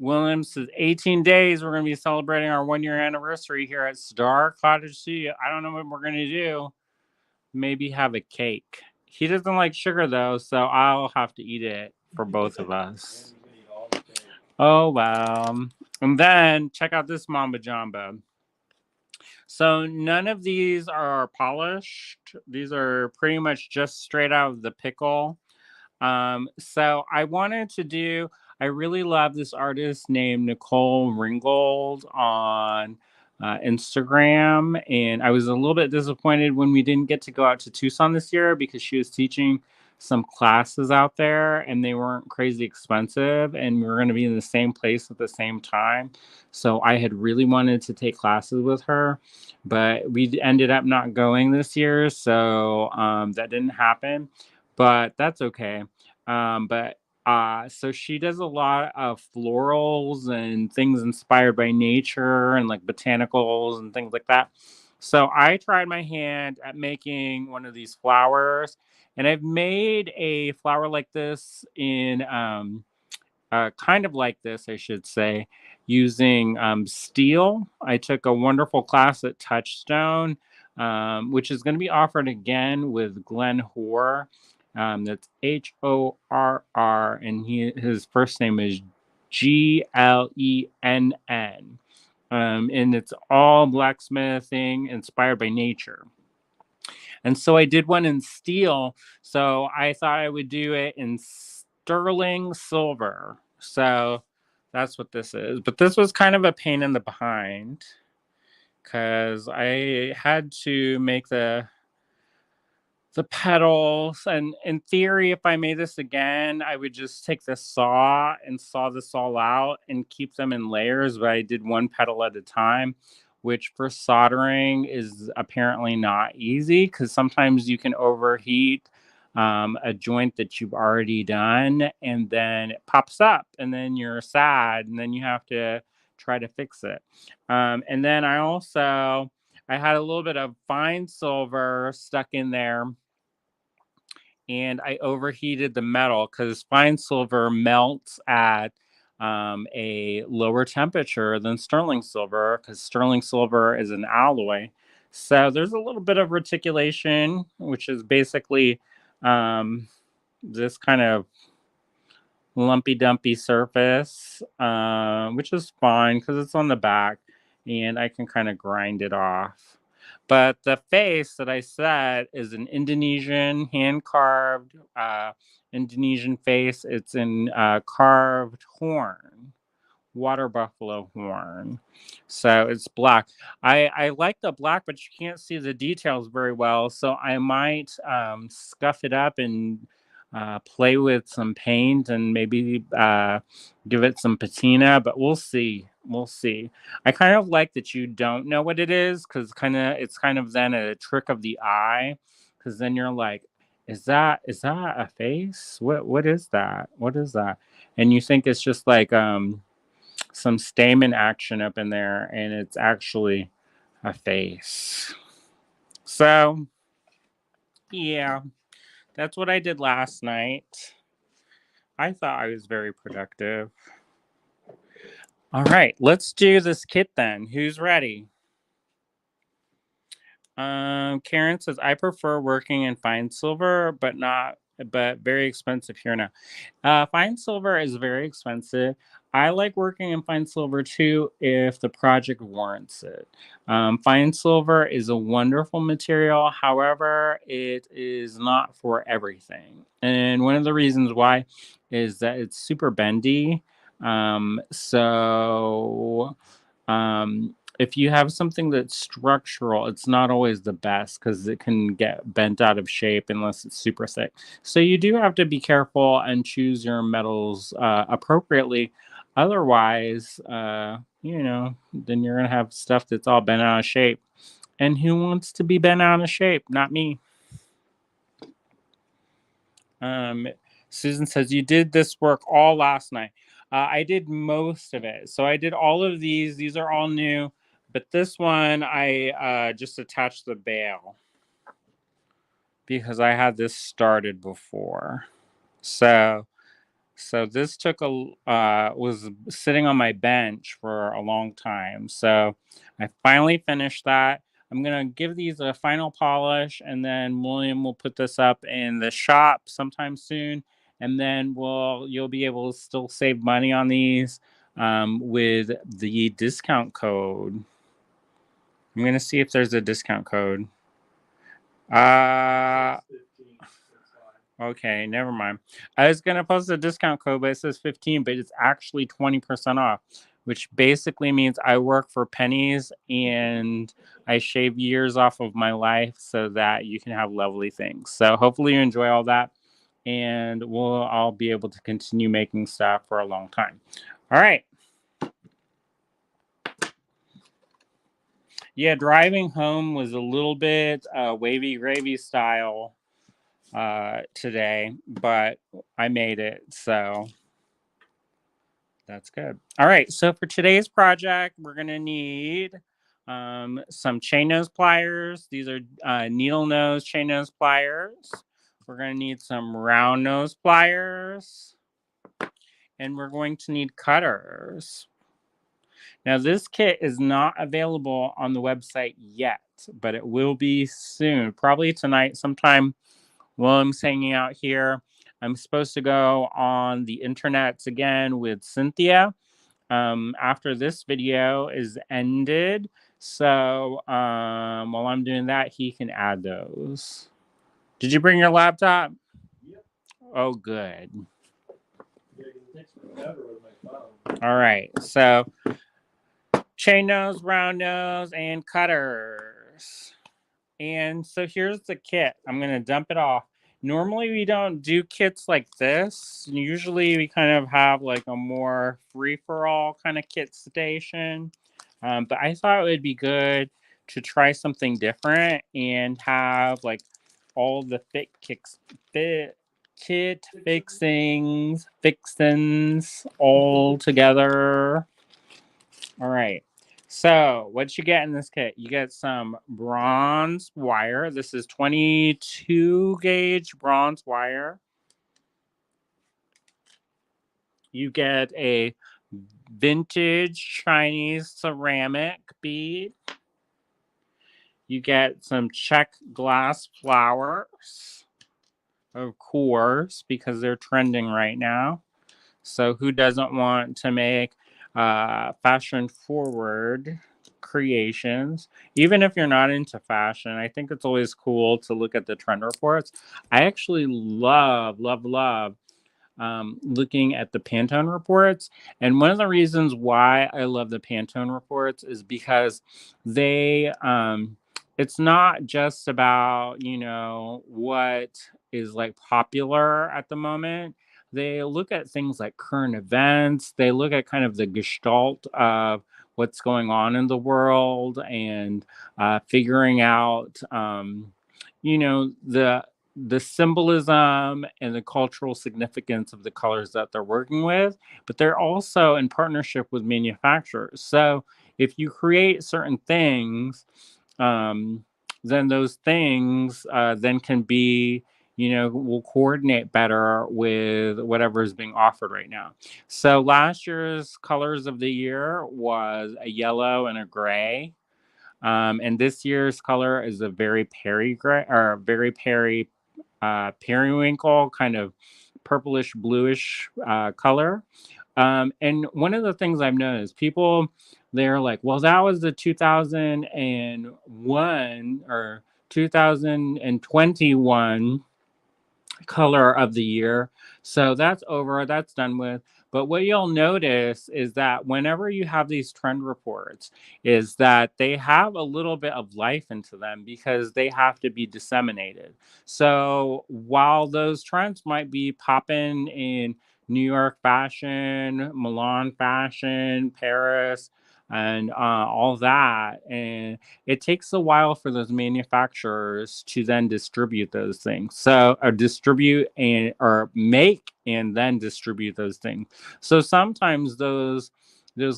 Williams says 18 days. We're going to be celebrating our 1-year anniversary here at Star Cottage Studio. I don't know what we're going to do. Maybe have a cake. He doesn't like sugar though, so I'll have to eat it for both of us. Oh, wow. And then check out this Mamba Jamba. So none of these are polished. These are pretty much just straight out of the pickle. So I wanted to do, I really love this artist named Nicole Ringgold on Instagram. And I was a little bit disappointed when we didn't get to go out to Tucson this year because she was teaching some classes out there and they weren't crazy expensive. And we were going to be in the same place at the same time. So I had really wanted to take classes with her, but we ended up not going this year. So that didn't happen, but that's okay. So she does a lot of florals and things inspired by nature and like botanicals and things like that. So I tried my hand at making one of these flowers, and I've made a flower like this in kind of like this, I should say, using steel. I took a wonderful class at Touchstone, which is going to be offered again with Glenn Hoare. That's Horr, and his first name is Glenn. And it's all blacksmithing inspired by nature. And so I did one in steel. So I thought I would do it in sterling silver. So that's what this is. But this was kind of a pain in the behind because I had to make the petals. And in theory, if I made this again, I would just take the saw and saw this all out and keep them in layers. But I did one petal at a time, which for soldering is apparently not easy because sometimes you can overheat a joint that you've already done and then it pops up and then you're sad and then you have to try to fix it. And then I had a little bit of fine silver stuck in there and I overheated the metal because fine silver melts at a lower temperature than sterling silver because sterling silver is an alloy. So there's a little bit of reticulation, which is basically this kind of lumpy dumpy surface, which is fine because it's on the back and I can kind of grind it off. But the face that I set is an Indonesian hand-carved Indonesian face. It's in carved horn, water buffalo horn. So it's black. I like the black, but you can't see the details very well. So I might scuff it up and play with some paint and maybe give it some patina, but we'll see. We'll see. I kind of like that you don't know what it is because it's kind of then a trick of the eye because then you're like, is that a face? What is that? What is that? And you think it's just like some stamen action up in there, and it's actually a face. So yeah, that's what I did last night. I thought I was very productive. All right, let's do this kit then. Who's ready? Karen says, I prefer working in fine silver, but very expensive here now. Fine silver is very expensive. I like working in fine silver too if the project warrants it. Fine silver is a wonderful material. However, it is not for everything. And one of the reasons why is that it's super bendy. If you have something that's structural, it's not always the best because it can get bent out of shape unless it's super thick. So you do have to be careful and choose your metals appropriately. Otherwise, then you're going to have stuff that's all bent out of shape. And who wants to be bent out of shape? Not me. Susan says, you did this work all last night. I did most of it. So I did all of these. These are all new. But this one, I just attached the bail because I had this started before. So So this took was sitting on my bench for a long time. So I finally finished that. I'm gonna give these a final polish, and then William will put this up in the shop sometime soon. And then you'll be able to still save money on these with the discount code. I'm gonna see if there's a discount code. Okay, never mind. I was gonna post a discount code, but it says 15, but it's actually 20% off, which basically means I work for pennies and I shave years off of my life so that you can have lovely things. So hopefully you enjoy all that, and I'll be able to continue making stuff for a long time. All right. Yeah, driving home was a little bit wavy gravy style today, but I made it, so that's good. All right, so for today's project, we're gonna need some chain nose pliers. These are needle nose chain nose pliers. We're gonna need some round nose pliers, and we're going to need cutters. Now, this kit is not available on the website yet, but it will be soon, probably tonight sometime while I'm hanging out here. I'm supposed to go on the internets again with Cynthia after this video is ended. So while I'm doing that, he can add those. Did you bring your laptop? Yep. Oh, good. Yeah, it takes forever with my phone. All right. So chain nose, round nose, and cutters. And so here's the kit. I'm going to dump it off. Normally we don't do kits like this. Usually we kind of have like a more free-for-all kind of kit station. But I thought it would be good to try something different and have like all the kit fixings all together. All right. So, what you get in this kit? You get some bronze wire. This is 22 gauge bronze wire. You get a vintage Chinese ceramic bead. You get some Czech glass flowers, of course, because they're trending right now. So, who doesn't want to make fashion forward creations? Even if you're not into fashion, I think it's always cool to look at the trend reports. I actually love looking at the Pantone reports. And one of the reasons why I love the Pantone reports is because they, it's not just about, what is like popular at the moment. They look at things like current events. They look at kind of the gestalt of what's going on in the world and figuring out, the symbolism and the cultural significance of the colors that they're working with, but they're also in partnership with manufacturers. So if you create certain things, then those things then can be, will coordinate better with whatever is being offered right now. So last year's colors of the year was a yellow and a gray. And this year's color is a very periwinkle, kind of purplish bluish color. And one of the things I've noticed, people, they're like, well, that was the 2001 or 2021 color of the year. So that's over, that's done with. But what you'll notice is that whenever you have these trend reports, is that they have a little bit of life into them because they have to be disseminated. So while those trends might be popping in New York fashion, Milan fashion, Paris, and all that, and it takes a while for those manufacturers to then distribute those things. So, or distribute or make and then distribute those things. So sometimes those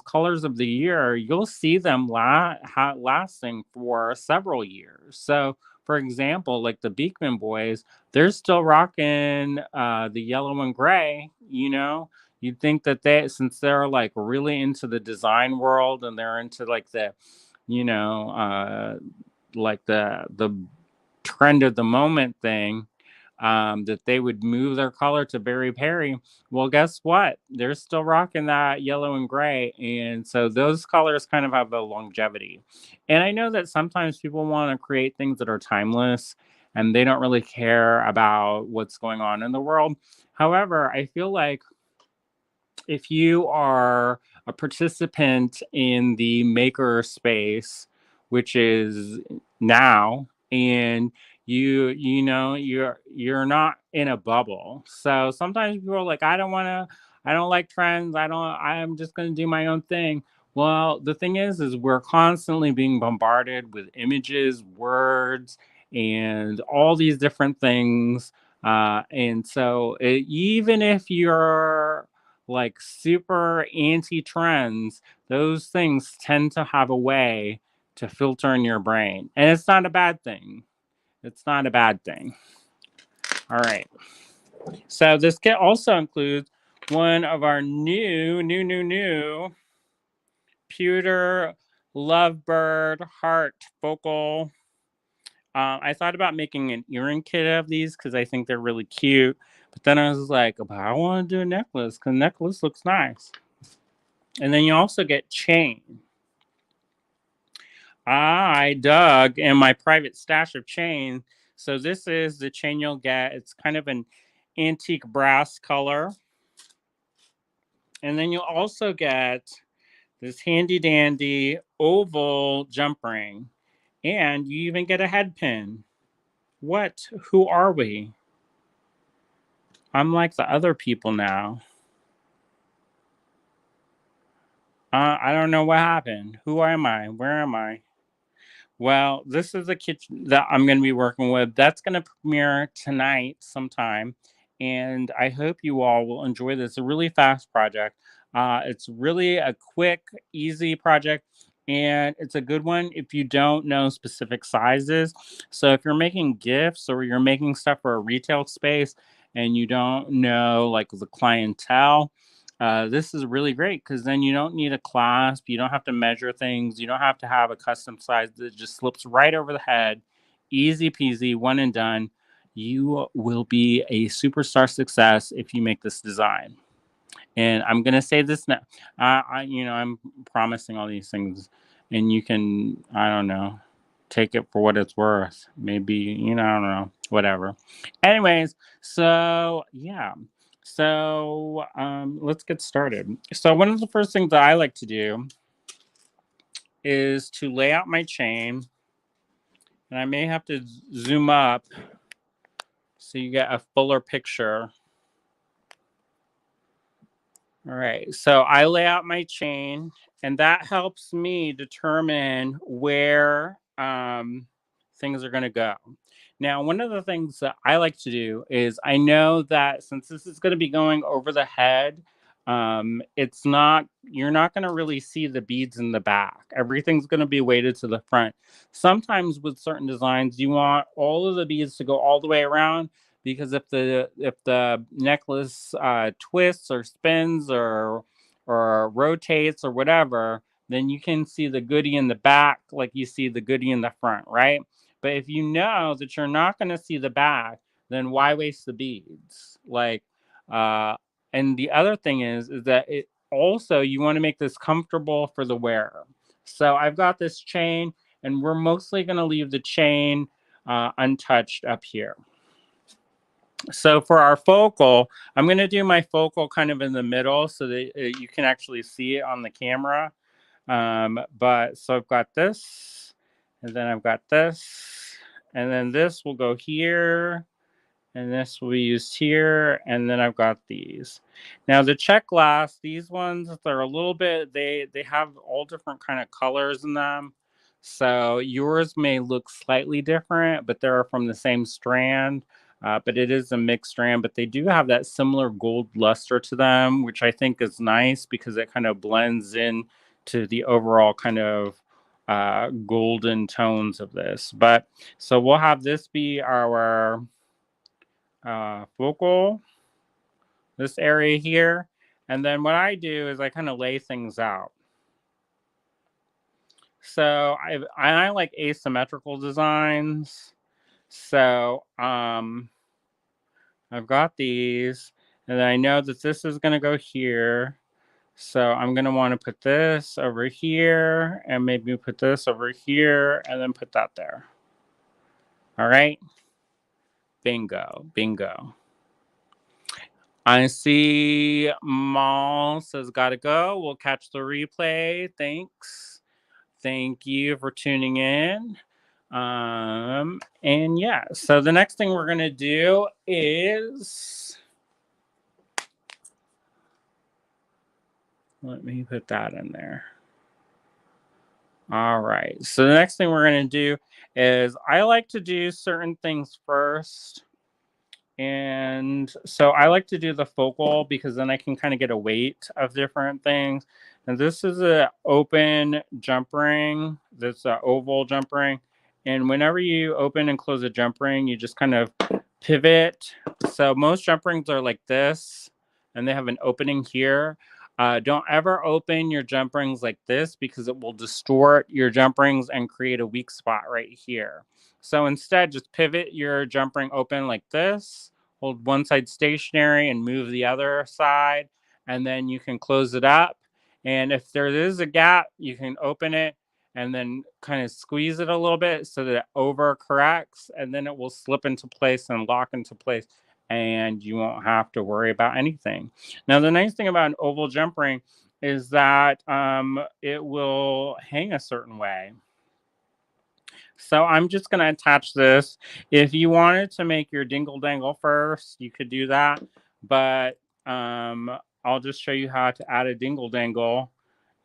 colors of the year, you'll see them lasting for several years. So for example, like the Beekman boys, they're still rocking the yellow and gray, you know. You'd think that since they're like really into the design world and they're into like the, you know, like the trend of the moment thing, that they would move their color to Berry Perry. Well, guess what? They're still rocking that yellow and gray. And so those colors kind of have a longevity. And I know that sometimes people want to create things that are timeless and they don't really care about what's going on in the world. However, I feel like if you are a participant in the maker space, which is now, and you know you're not in a bubble. So sometimes people are like, I don't like trends, I'm just going to do my own thing. Well, the thing is we're constantly being bombarded with images, words, and all these different things. And so even if you're like super anti trends, those things tend to have a way to filter in your brain. And it's not a bad thing. It's not a bad thing. All right. So this kit also includes one of our new pewter lovebird heart focal. I thought about making an earring kit of these because I think they're really cute. But then I was like, but I want to do a necklace because necklace looks nice. And then you also get chain. I dug in my private stash of chain. So this is the chain you'll get. It's kind of an antique brass color. And then you'll also get this handy dandy oval jump ring. And you even get a head pin. What? Who are we? I'm like the other people now. I don't know what happened. Who am I? Where am I? Well, this is a kit that I'm going to be working with. That's going to premiere tonight sometime. And I hope you all will enjoy this. It's a really fast project. It's really a quick, easy project. And it's a good one if you don't know specific sizes. So if you're making gifts or you're making stuff for a retail space and you don't know like the clientele, this is really great because then you don't need a clasp. You don't have to measure things. You don't have to have a custom size that just slips right over the head. Easy peasy, one and done. You will be a superstar success if you make this design. And I'm gonna say this now. I'm promising all these things, and you can, I don't know, take it for what it's worth. Maybe, I don't know, whatever. Anyways, so yeah. So let's get started. So one of the first things that I like to do is to lay out my chain, and I may have to zoom up so you get a fuller picture. All right, so I lay out my chain, and that helps me determine where things are going to go. Now, one of the things that I like to do is I know that since this is going to be going over the head, you're not going to really see the beads in the back. Everything's going to be weighted to the front. Sometimes with certain designs, you want all of the beads to go all the way around, because if the necklace twists or spins or rotates or whatever, then you can see the goodie in the back like you see the goodie in the front, right? But if you know that you're not going to see the back, then why waste the beads? Like, and the other thing is that it also, you want to make this comfortable for the wearer. So I've got this chain, and we're mostly going to leave the chain untouched up here. So for our focal, I'm going to do my focal kind of in the middle so that you can actually see it on the camera. But so I've got this, and then I've got this, and then this will go here, and this will be used here, and then I've got these. Now the Czech Glass, these ones, they're a little bit, they have all different kind of colors in them. So yours may look slightly different, but they're from the same strand. But it is a mixed strand, but they do have that similar gold luster to them, which I think is nice because it kind of blends in to the overall kind of golden tones of this. But so we'll have this be our focal, this area here. And then what I do is I kind of lay things out. So I like asymmetrical designs. So I've got these, and then I know that this is going to go here. So I'm going to want to put this over here, and maybe put this over here, and then put that there. All right. Bingo. Bingo. I see Mal says gotta go. We'll catch the replay. Thanks. Thank you for tuning in. And yeah, so the next thing we're gonna do is, let me put that in there. All right. So the next thing we're gonna do is, I like to do certain things first. And so I like to do the focal because then I can kind of get a weight of different things. And this is an open jump ring. That's an oval jump ring. And whenever you open and close a jump ring, you just kind of pivot. So most jump rings are like this, and they have an opening here. Don't ever open your jump rings like this because it will distort your jump rings and create a weak spot right here. So instead, just pivot your jump ring open like this, hold one side stationary and move the other side, and then you can close it up. And if there is a gap, you can open it and then kind of squeeze it a little bit so that it over corrects, and then it will slip into place and lock into place, and you won't have to worry about anything. Now, the nice thing about an oval jump ring is that it will hang a certain way. So I'm just going to attach this. If you wanted to make your Dingle Dangle first, you could do that. But I'll just show you how to add a Dingle Dangle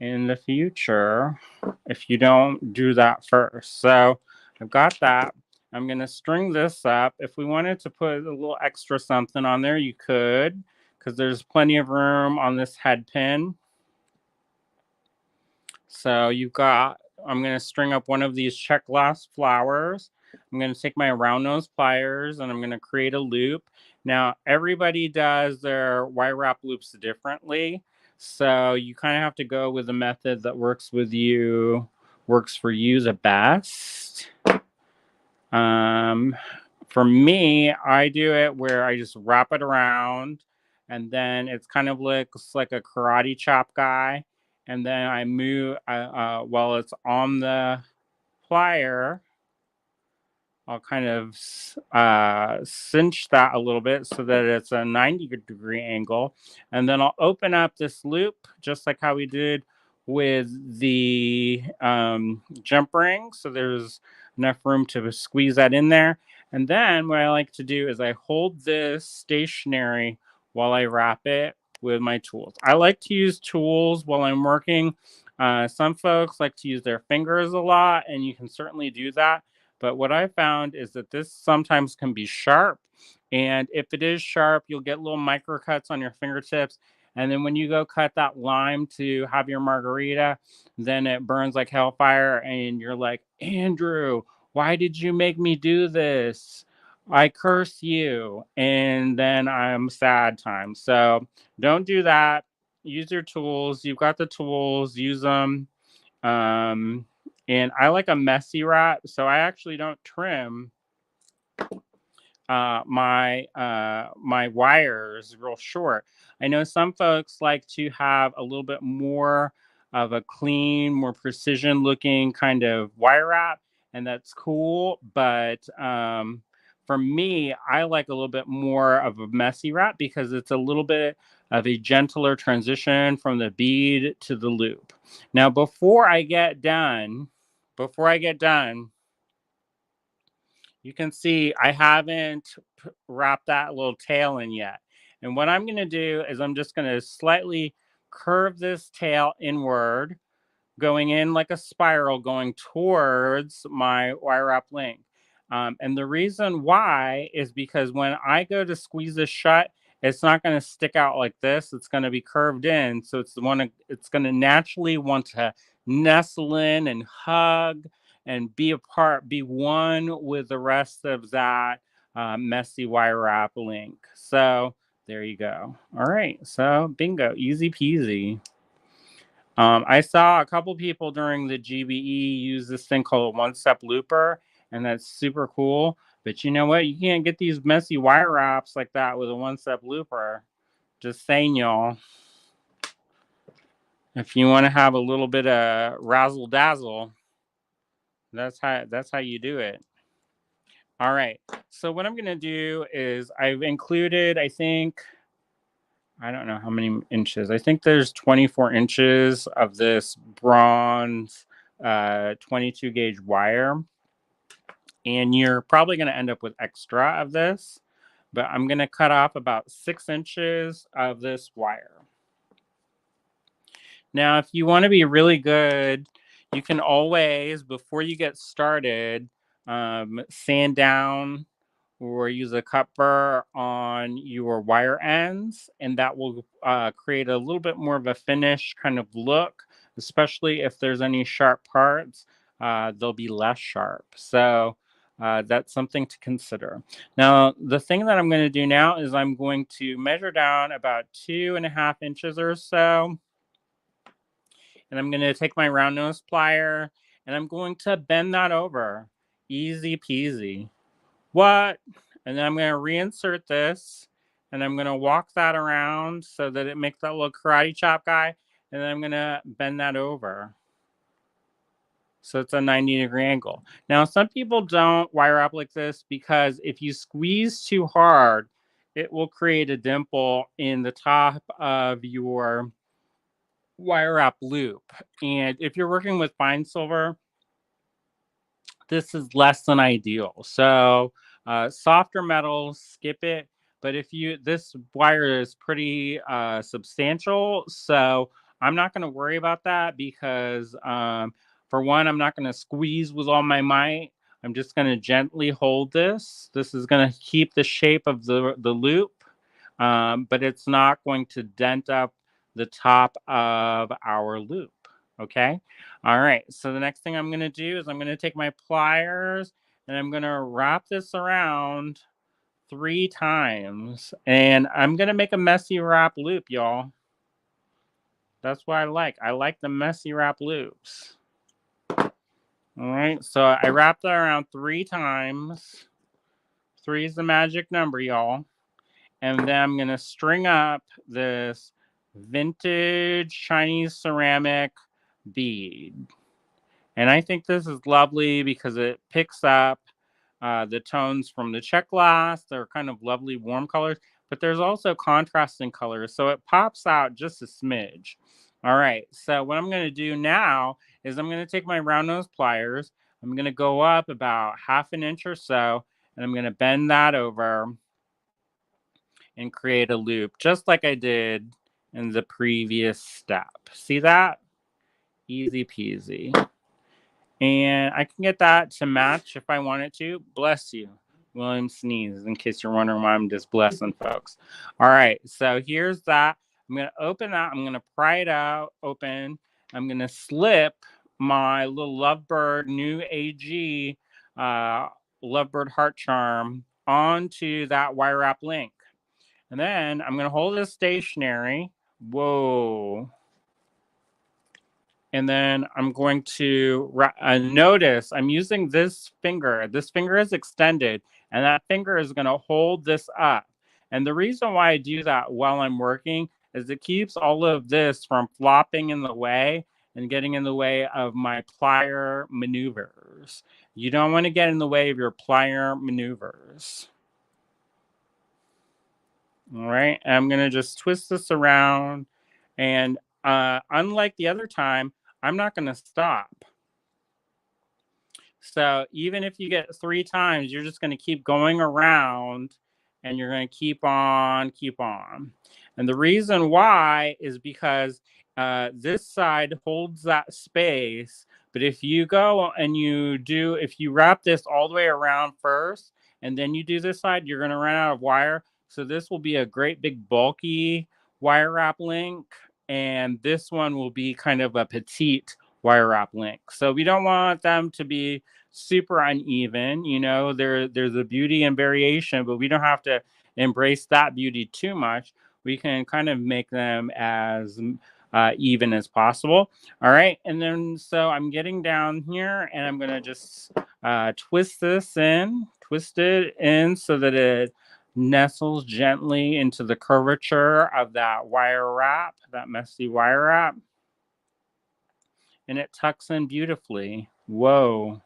in the future if you don't do that first. So I've got that. I'm going to string this up. If we wanted to put a little extra something on there, you could, because there's plenty of room on this head pin. So you've got, I'm going to string up one of these Czech Glass flowers. I'm going to take my round nose pliers and I'm going to create a loop. Now, everybody does their wire wrap loops differently. So you kind of have to go with the method that works for you the best. For me, I do it where I just wrap it around, and then it's kind of looks like a karate chop guy. And then I move, while it's on the plier, I'll kind of cinch that a little bit so that it's a 90-degree angle. And then I'll open up this loop, just like how we did with the jump ring. So there's enough room to squeeze that in there. And then what I like to do is I hold this stationary while I wrap it with my tools. I like to use tools while I'm working. Some folks like to use their fingers a lot, and you can certainly do that. But what I found is that this sometimes can be sharp. And if it is sharp, you'll get little micro cuts on your fingertips. And then when you go cut that lime to have your margarita, then it burns like hellfire. And you're like, Andrew, why did you make me do this? I curse you. And then I'm sad time. So don't do that. Use your tools. You've got the tools, use them. And I like a messy wrap, so I actually don't trim my wires real short. I know some folks like to have a little bit more of a clean, more precision looking kind of wire wrap, and that's cool. But for me, I like a little bit more of a messy wrap because it's a little bit of a gentler transition from the bead to the loop. Now, before I get done, you can see I haven't wrapped that little tail in yet. And what I'm going to do is I'm just going to slightly curve this tail inward, going in like a spiral, going towards my wire wrap link. And the reason why is because when I go to squeeze this shut, it's not going to stick out like this. It's going to be curved in. So it's going to naturally want to nestle in and hug and be one with the rest of that messy wire wrap link. So there you go. All right, so bingo, easy peasy. I saw a couple people during the GBE use this thing called a one-step looper, and that's super cool. But you know what? You can't get these messy wire wraps like that with a one-step looper. Just saying, y'all. If you want to have a little bit of razzle dazzle, that's how you do it. All right. So what I'm gonna do is I've included, I don't know how many inches. I think there's 24 inches of this bronze 22 gauge wire. And you're probably going to end up with extra of this. But I'm going to cut off about 6 inches of this wire. Now, if you want to be really good, you can always, before you get started, sand down or use a cut burr on your wire ends, and that will create a little bit more of a finished kind of look, especially if there's any sharp parts, they'll be less sharp. So that's something to consider. Now, the thing that I'm going to do now is I'm going to measure down about 2.5 inches or so, and I'm going to take my round nose plier, and I'm going to bend that over. Easy peasy. What? And then I'm going to reinsert this, and I'm going to walk that around so that it makes that little karate chop guy, and then I'm going to bend that over. So it's a 90-degree angle. Now, some people don't wire up like this because if you squeeze too hard, it will create a dimple in the top of your wire wrap loop. And if you're working with fine silver, this is less than ideal. So softer metals, skip it. But this wire is pretty substantial, so I'm not going to worry about that because for one, I'm not going to squeeze with all my might. I'm just going to gently hold this. This is going to keep the shape of the loop, but it's not going to dent up the top of our loop. Okay. All right. So the next thing I'm going to do is I'm going to take my pliers and I'm going to wrap this around 3 times. And I'm going to make a messy wrap loop, y'all. That's what I like. I like the messy wrap loops. All right. So I wrapped that around 3 times. 3 is the magic number, y'all. And then I'm going to string up this vintage Chinese ceramic bead. And I think this is lovely because it picks up the tones from the Czech Glass. They're kind of lovely warm colors, but there's also contrasting colors. So it pops out just a smidge. All right, so what I'm going to do now is I'm going to take my round nose pliers. I'm going to go up about 1/2 inch or so, and I'm going to bend that over and create a loop, just like I did in the previous step. See that? Easy peasy. And I can get that to match if I want it to. Bless you. William sneezes, in case you're wondering why I'm just blessing folks. All right, so here's that. I'm going to open that. I'm going to pry it out open. I'm going to slip my little Lovebird new AG Lovebird heart charm onto that wire wrap link. And then I'm going to hold this stationary. Whoa. And then I'm going to notice I'm using this finger. This finger is extended, and that finger is going to hold this up. And the reason why I do that while I'm working is it keeps all of this from flopping in the way and getting in the way of my plier maneuvers. You don't want to get in the way of your plier maneuvers. All right, and I'm going to just twist this around. And unlike the other time, I'm not going to stop. So even if you get 3 times, you're just going to keep going around and you're going to keep on. And the reason why is because this side holds that space. But if you go and if you wrap this all the way around first, and then you do this side, you're going to run out of wire. So this will be a great big bulky wire wrap link. And this one will be kind of a petite wire wrap link. So we don't want them to be super uneven. You know, there's a beauty and variation, but we don't have to embrace that beauty too much. We can kind of make them as even as possible. All right. And then so I'm getting down here and I'm going to just twist it in so that it nestles gently into the curvature of that wire wrap, that messy wire wrap. And it tucks in beautifully. Whoa.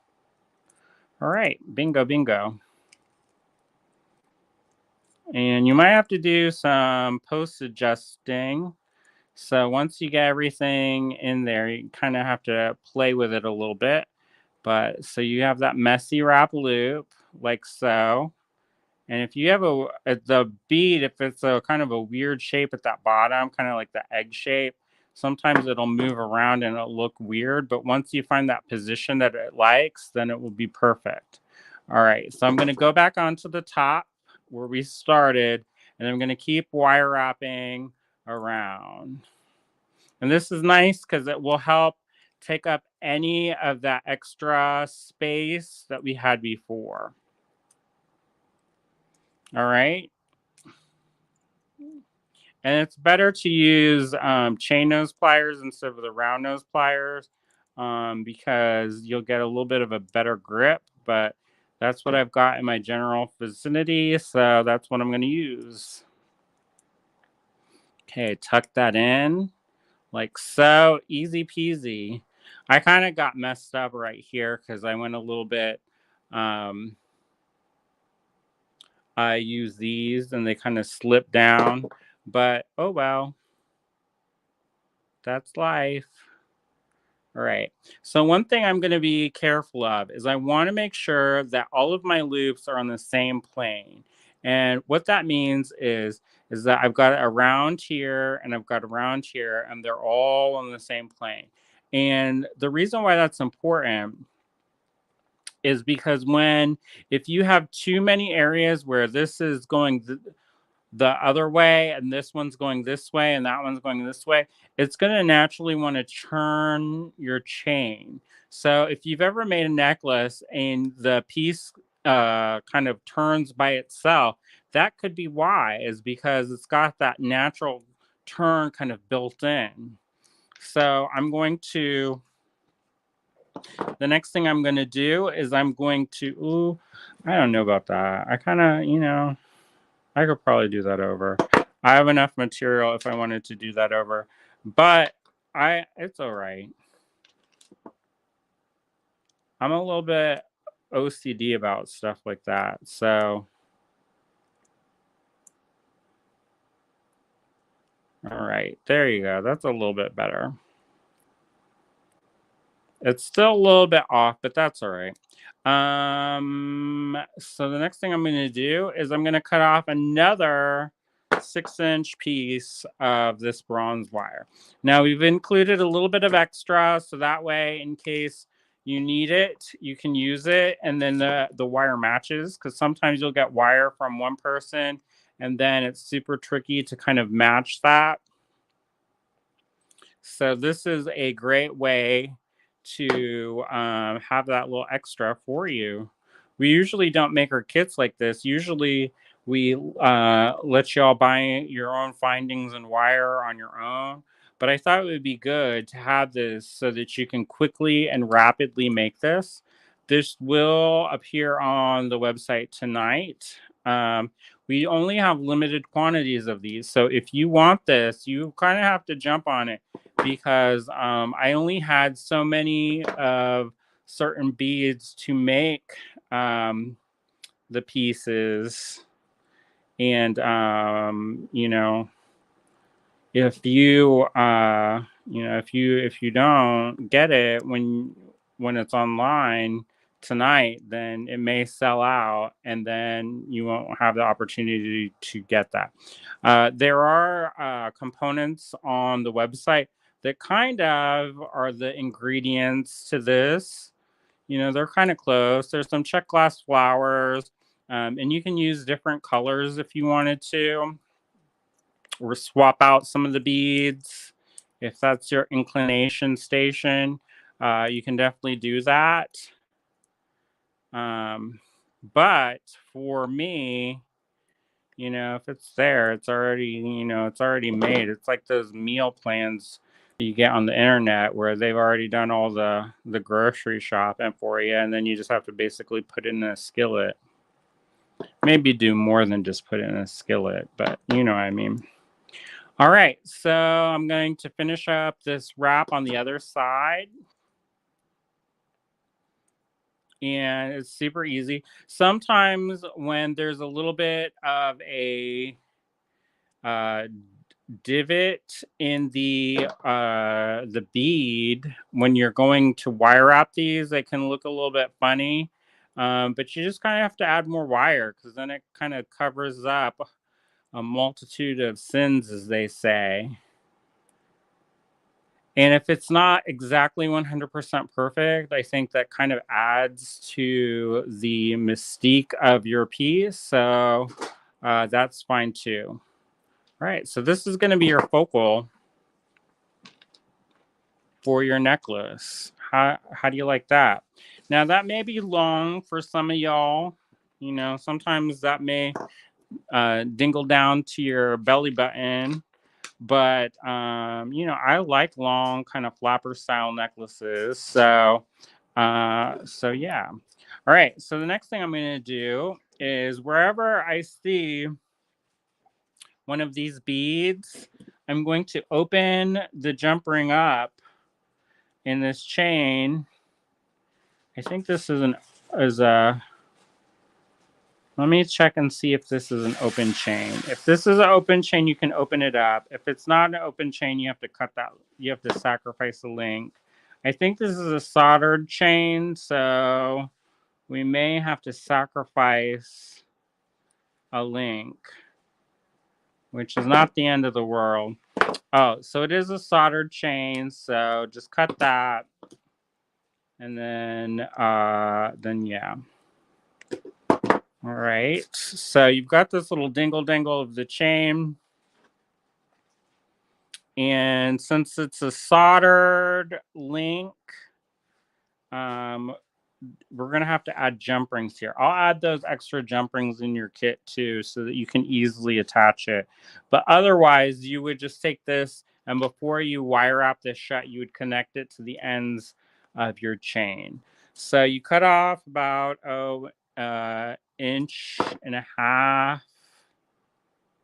All right. Bingo, bingo. And you might have to do some post adjusting. So once you get everything in there, you kind of have to play with it a little bit. But so you have that messy wrap loop like so. And if you have the bead, if it's a kind of a weird shape at that bottom, kind of like the egg shape, sometimes it'll move around and it'll look weird. But once you find that position that it likes, then it will be perfect. All right, so I'm going to go back onto the top where we started, and I'm going to keep wire wrapping around. And this is nice because it will help take up any of that extra space that we had before. All right. And it's better to use chain nose pliers instead of the round nose pliers because you'll get a little bit of a better grip. But that's what I've got in my general vicinity. So that's what I'm going to use. Okay, tuck that in like so. Easy peasy. I kind of got messed up right here because I went a little bit. I use these and they kind of slip down. But oh well. That's life. All right. So one thing I'm going to be careful of is I want to make sure that all of my loops are on the same plane. And what that means is that I've got a round here and I've got a round here and they're all on the same plane. And the reason why that's important is because if you have too many areas where this is going the other way and this one's going this way and that one's going this way, it's going to naturally want to turn your chain. So if you've ever made a necklace and the piece kind of turns by itself, that could be why, is because it's got that natural turn kind of built in. So the next thing I'm going to do is I'm going to, I don't know about that. I kind of, I could probably do that over. I have enough material if I wanted to do that over, but it's all right. I'm a little bit OCD about stuff like that. So, all right, there you go. That's a little bit better. It's still a little bit off, but that's all right. So the next thing I'm going to do is I'm going to cut off another 6-inch piece of this bronze wire. Now we've included a little bit of extra, so that way, in case you need it, you can use it, and then the wire matches, because sometimes you'll get wire from one person, and then it's super tricky to kind of match that. So this is a great way to have that little extra for you. We usually don't make our kits like this. Usually we let y'all buy your own findings and wire on your own. But I thought it would be good to have this so that you can quickly and rapidly make this. This will appear on the website tonight. We only have limited quantities of these. So if you want this, you kind of have to jump on it because I only had so many of certain beads to make the pieces. And, if you, if you don't get it when it's online tonight, then it may sell out and then you won't have the opportunity to get that. There are components on the website that kind of are the ingredients to this. They're kind of close. There's some Czech Glass flowers, and you can use different colors if you wanted to, or swap out some of the beads if that's your inclination station. you can definitely do that. But for me, you know, if it's there, it's already, you know, it's already made. It's like those meal plans you get on the internet where they've already done all the grocery shopping for you, and then you just have to basically put it in a skillet. Maybe do more than just put it in a skillet, but you know what I mean. All right, so I'm going to finish up this wrap on the other side. And it's super easy. Sometimes when there's a little bit of a uh, divot in the bead, when you're going to wire wrap these, they can look a little bit funny. But you just kind of have to add more wire because then it kind of covers up a multitude of sins, as they say. And if it's not exactly 100% perfect, I think that kind of adds to the mystique of your piece. So that's fine too. All right, so this is going to be your focal for your necklace. How do you like that? Now, that may be long for some of y'all. You know, sometimes that may dingle down to your belly button. But you know, I like long kind of flapper style necklaces. So yeah. All right, so the next thing I'm going to do is wherever I see one of these beads, I'm going to open the jump ring up in this chain. I think this is a let me check and see if this is an open chain. If this is an open chain, you can open it up. If it's not an open chain, you have to cut that. You have to sacrifice a link. I think this is a soldered chain, so we may have to sacrifice a link, which is not the end of the world. Oh, so it is a soldered chain, so just cut that. And then yeah. All right, so you've got this little dingle dangle of the chain. And since it's a soldered link, we're going to have to add jump rings here. I'll add those extra jump rings in your kit too so that you can easily attach it. But otherwise, you would just take this and before you wire wrap this shut, you would connect it to the ends of your chain. So you cut off about inch and a half,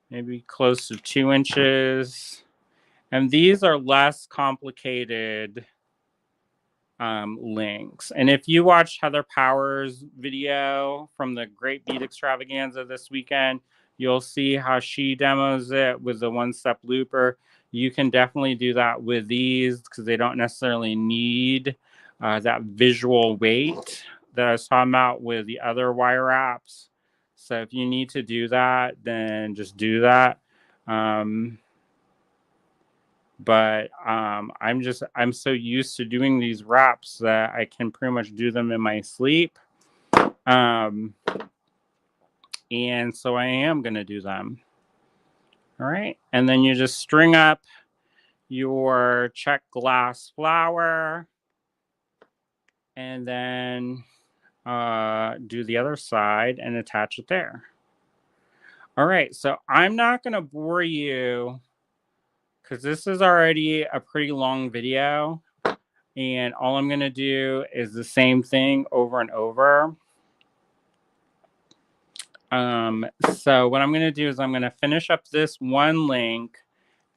maybe close to 2 inches. And these are less complicated links. And if you watched Heather Powers' video from the Great Bead Extravaganza this weekend, you'll see how she demos it with the one-step looper. You can definitely do that with these because they don't necessarily need that visual weight that I was talking about with the other wire wraps. So if you need to do that, then just do that. But I'm so used to doing these wraps that I can pretty much do them in my sleep. And so I am going to do them. All right. And then you just string up your Czech Glass flower and then do the other side and attach it there. All right. So I'm not going to bore you because this is already a pretty long video. And all I'm going to do is the same thing over and over. So what I'm going to do is I'm going to finish up this one link.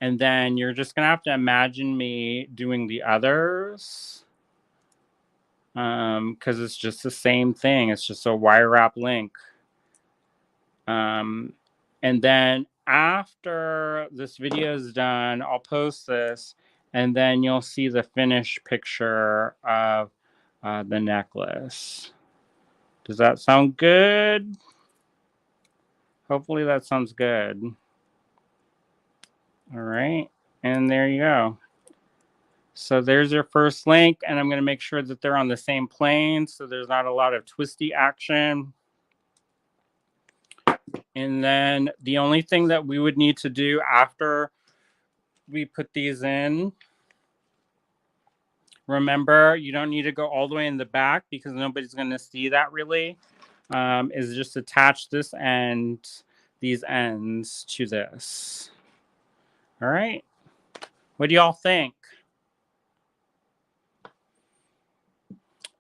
And then you're just going to have to imagine me doing the others. Because it's just the same thing. It's just a wire wrap link. And then after this video is done, I'll post this. And then you'll see the finished picture of the necklace. Does that sound good? Hopefully that sounds good. All right. And there you go. So there's your first link. And I'm going to make sure that they're on the same plane so there's not a lot of twisty action. And then the only thing that we would need to do after we put these in Remember, you don't need to go all the way in the back because nobody's going to see that really. Is just attach this end, these ends to this. All right. What do y'all think?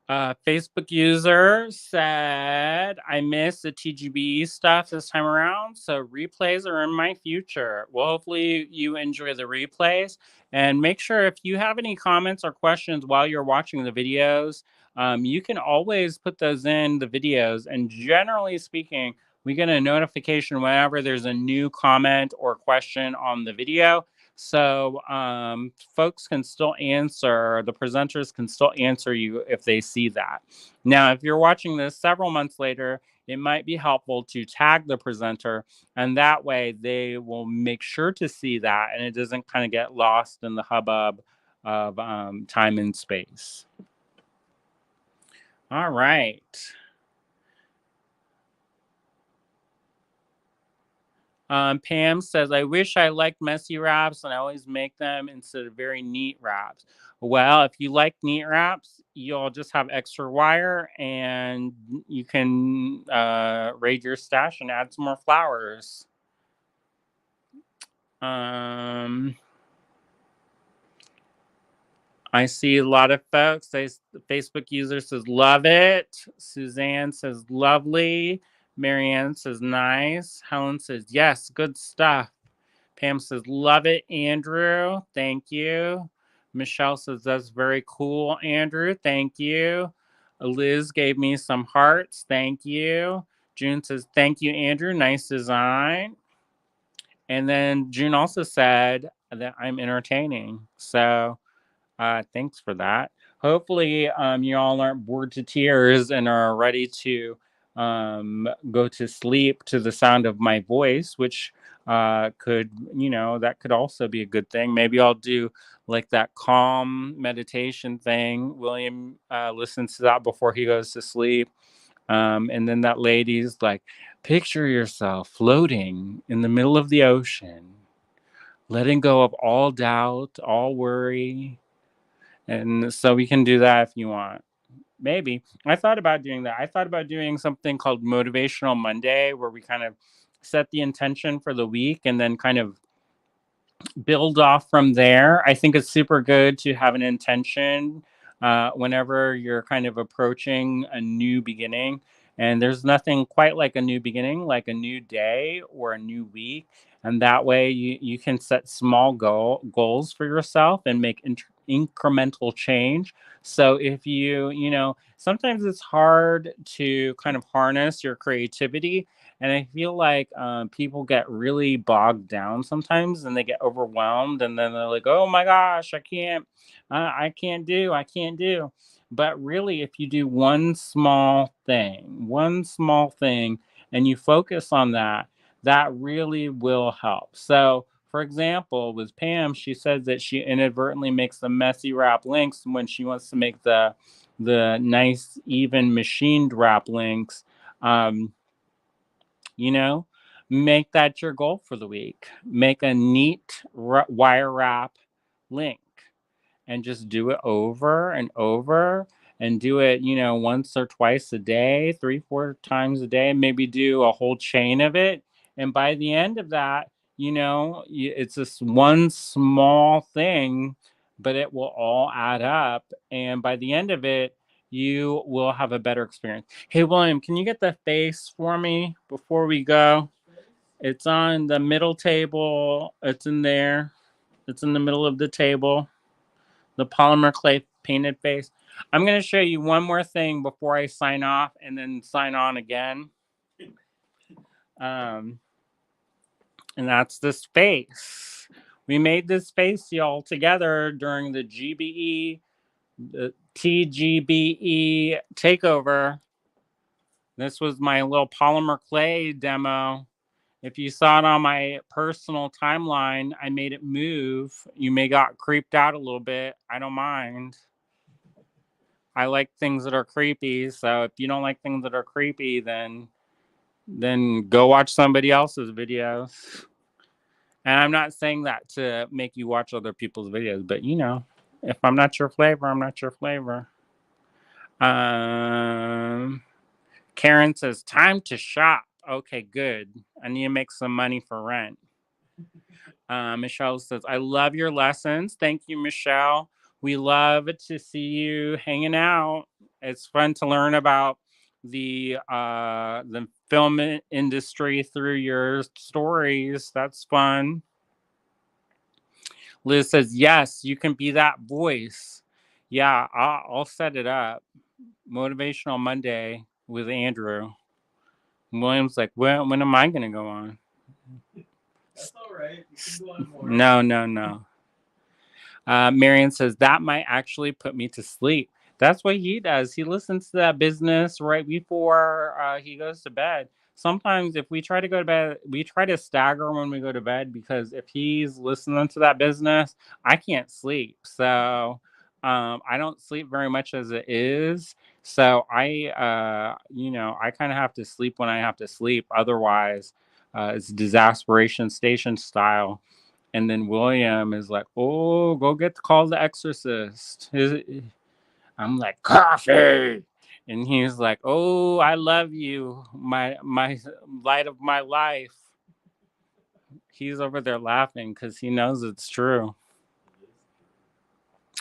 Facebook user said, I missed the TGBE stuff this time around, so replays are in my future. Well, hopefully you enjoy the replays. And make sure if you have any comments or questions while you're watching the videos, you can always put those in the videos. And generally speaking, we get a notification whenever there's a new comment or question on the video. So folks can still answer, the presenters can still answer you if they see that. Now, if you're watching this several months later, it might be helpful to tag the presenter, and that way they will make sure to see that and it doesn't kind of get lost in the hubbub of time and space. All right. Pam says, I wish I liked messy wraps and I always make them instead of very neat wraps. Well, if you like neat wraps, you'll just have extra wire and you can raid your stash and add some more flowers. I see a lot of folks. The Facebook user says, love it. Suzanne says, lovely. Marianne says, nice. Helen says, yes, good stuff. Pam says, love it, Andrew. Thank you. Michelle says, that's very cool, Andrew. Thank you. Liz gave me some hearts. Thank you. June says, thank you, Andrew. Nice design. And then June also said that I'm entertaining. So thanks for that. Hopefully, you all aren't bored to tears and are ready to go to sleep to the sound of my voice, which could, that could also be a good thing. Maybe I'll do like that calm meditation thing. William listens to that before he goes to sleep. And then that lady's like, picture yourself floating in the middle of the ocean, letting go of all doubt, all worry. And so we can do that if you want. Maybe. I thought about doing that. I thought about doing something called Motivational Monday, where we kind of set the intention for the week and then kind of build off from there. I think it's super good to have an intention whenever you're kind of approaching a new beginning. And there's nothing quite like a new beginning, like a new day or a new week. And that way you can set small goals for yourself and make incremental change. So if sometimes it's hard to kind of harness your creativity. And I feel like people get really bogged down sometimes and they get overwhelmed. And then they're like, oh my gosh, I can't do. But really, if you do one small thing, and you focus on that, that really will help. So, for example, with Pam, she says that she inadvertently makes the messy wrap links when she wants to make the nice, even machined wrap links. Make that your goal for the week. Make a neat wire wrap link and just do it over and over and do it, once or twice a day, 3-4 times a day, maybe do a whole chain of it. And by the end of that, it's just one small thing, but it will all add up. And by the end of it, you will have a better experience. Hey, William, can you get the face for me before we go? It's on the middle table. It's in there. It's in the middle of the table. The polymer clay painted face. I'm going to show you one more thing before I sign off and then sign on again. And that's this face. We made this face, y'all, together during the TGBE takeover. This was my little polymer clay demo. If you saw it on my personal timeline, I made it move. You may got creeped out a little bit. I don't mind. I like things that are creepy. So if you don't like things that are creepy, then go watch somebody else's videos. And I'm not saying that to make you watch other people's videos, but If I'm not your flavor, I'm not your flavor. Karen says, time to shop. Okay, good. I need to make some money for rent. Michelle says, I love your lessons. Thank you, Michelle. We love to see you hanging out. It's fun to learn about the film industry through your stories. That's fun. Liz says, yes, you can be that voice. Yeah, I'll set it up. Motivational Monday with Andrew. William's like, when am I going to go on? That's all right. You can go on more. No. Marion says, that might actually put me to sleep. That's what he does. He listens to that business right before he goes to bed. Sometimes if we try to go to bed, we try to stagger when we go to bed, because if he's listening to that business, I can't sleep. So I don't sleep very much as it is. So I kind of have to sleep when I have to sleep. Otherwise, it's disasperation station style. And then William is like, oh, go call the exorcist. I'm like, coffee. And he's like, oh, I love you, my light of my life. He's over there laughing because he knows it's true.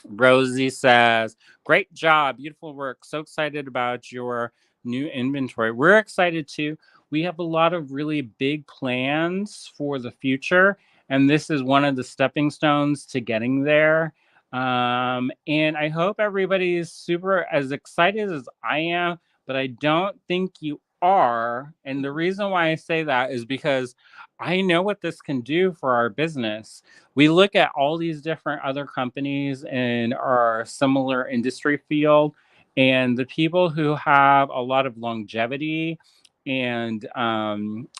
Rosie says, great job, beautiful work. So excited about your new inventory. We're excited too. We have a lot of really big plans for the future, and this is one of the stepping stones to getting there. And I hope everybody is super as excited as I am, but I don't think you are. And the reason why I say that is because I know what this can do for our business. We look at all these different other companies in our similar industry field, and the people who have a lot of longevity and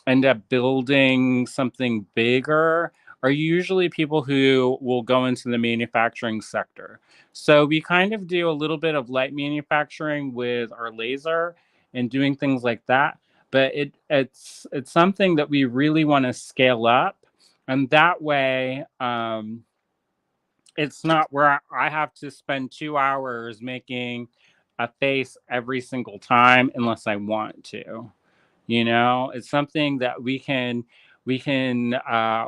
end up building something bigger are usually people who will go into the manufacturing sector. So we kind of do a little bit of light manufacturing with our laser and doing things like that, but it's something that we really want to scale up, and that way it's not where I have to spend 2 hours making a face every single time unless I want to. It's something that we can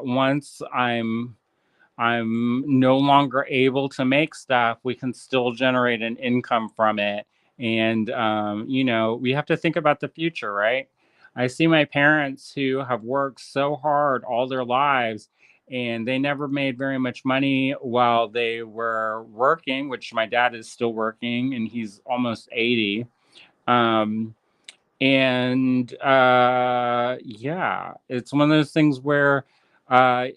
once I'm no longer able to make stuff, we can still generate an income from it. And, we have to think about the future, right? I see my parents who have worked so hard all their lives, and they never made very much money while they were working, which my dad is still working and he's almost 80. Um, yeah, it's one of those things where I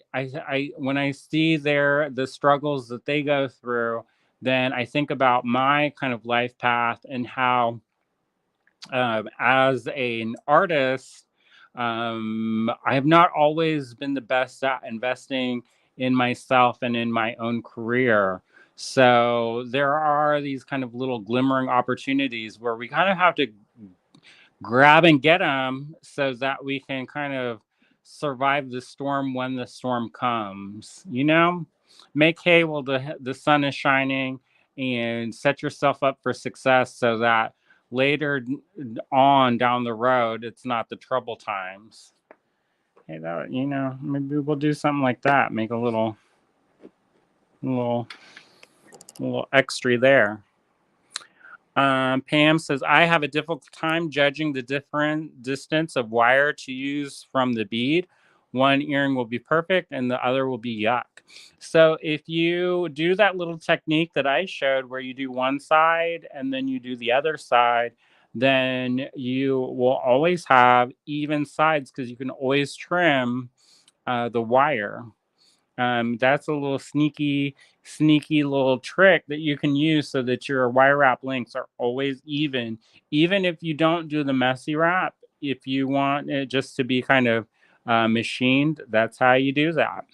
when I see the struggles that they go through, then I think about my kind of life path and how as an artist, I have not always been the best at investing in myself and in my own career. So there are these kind of little glimmering opportunities where we kind of have to grab and get them so that we can kind of survive the storm when the storm comes. Make hay while the sun is shining, and set yourself up for success so that later on down the road it's not the trouble times. Hey, that maybe we'll do something like that, make a little extra there. Pam says, I have a difficult time judging the different distance of wire to use from the bead. One earring will be perfect and the other will be yuck. So if you do that little technique that I showed where you do one side and then you do the other side, then you will always have even sides because you can always trim the wire. That's a little sneaky little trick that you can use so that your wire wrap lengths are always even if you don't do the messy wrap. If you want it just to be kind of machined, that's how you do that.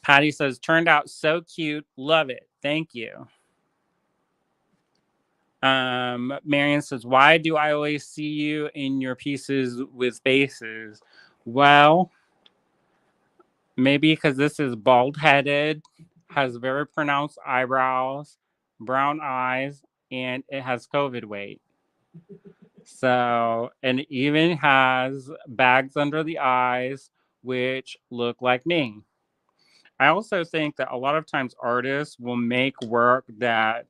Patty says, turned out so cute. Love it. Thank you. Marion says, why do I always see you in your pieces with faces? Well, maybe because this is bald-headed, has very pronounced eyebrows, brown eyes, and it has COVID weight. So, and it even has bags under the eyes, which look like me. I also think that a lot of times artists will make work that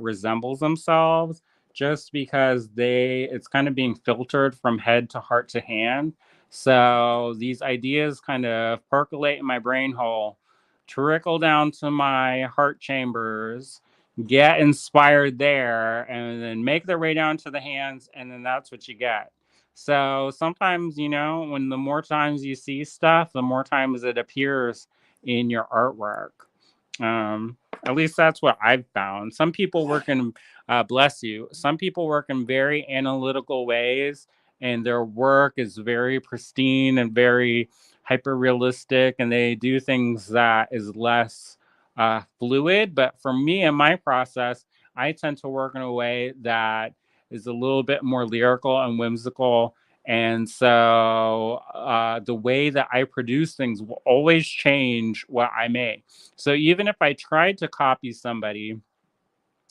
resembles themselves just because it's kind of being filtered from head to heart to hand. So these ideas kind of percolate in my brain hole, trickle down to my heart chambers, get inspired there, and then make their way down to the hands, and then that's what you get. So sometimes, when the more times you see stuff, the more times it appears in your artwork. At least that's what I've found. Some people work in, bless you, some people work in very analytical ways, and their work is very pristine and very hyper realistic, and they do things that is less fluid. But for me and my process, I tend to work in a way that is a little bit more lyrical and whimsical. And so the way that I produce things will always change what I make. So even if I tried to copy somebody,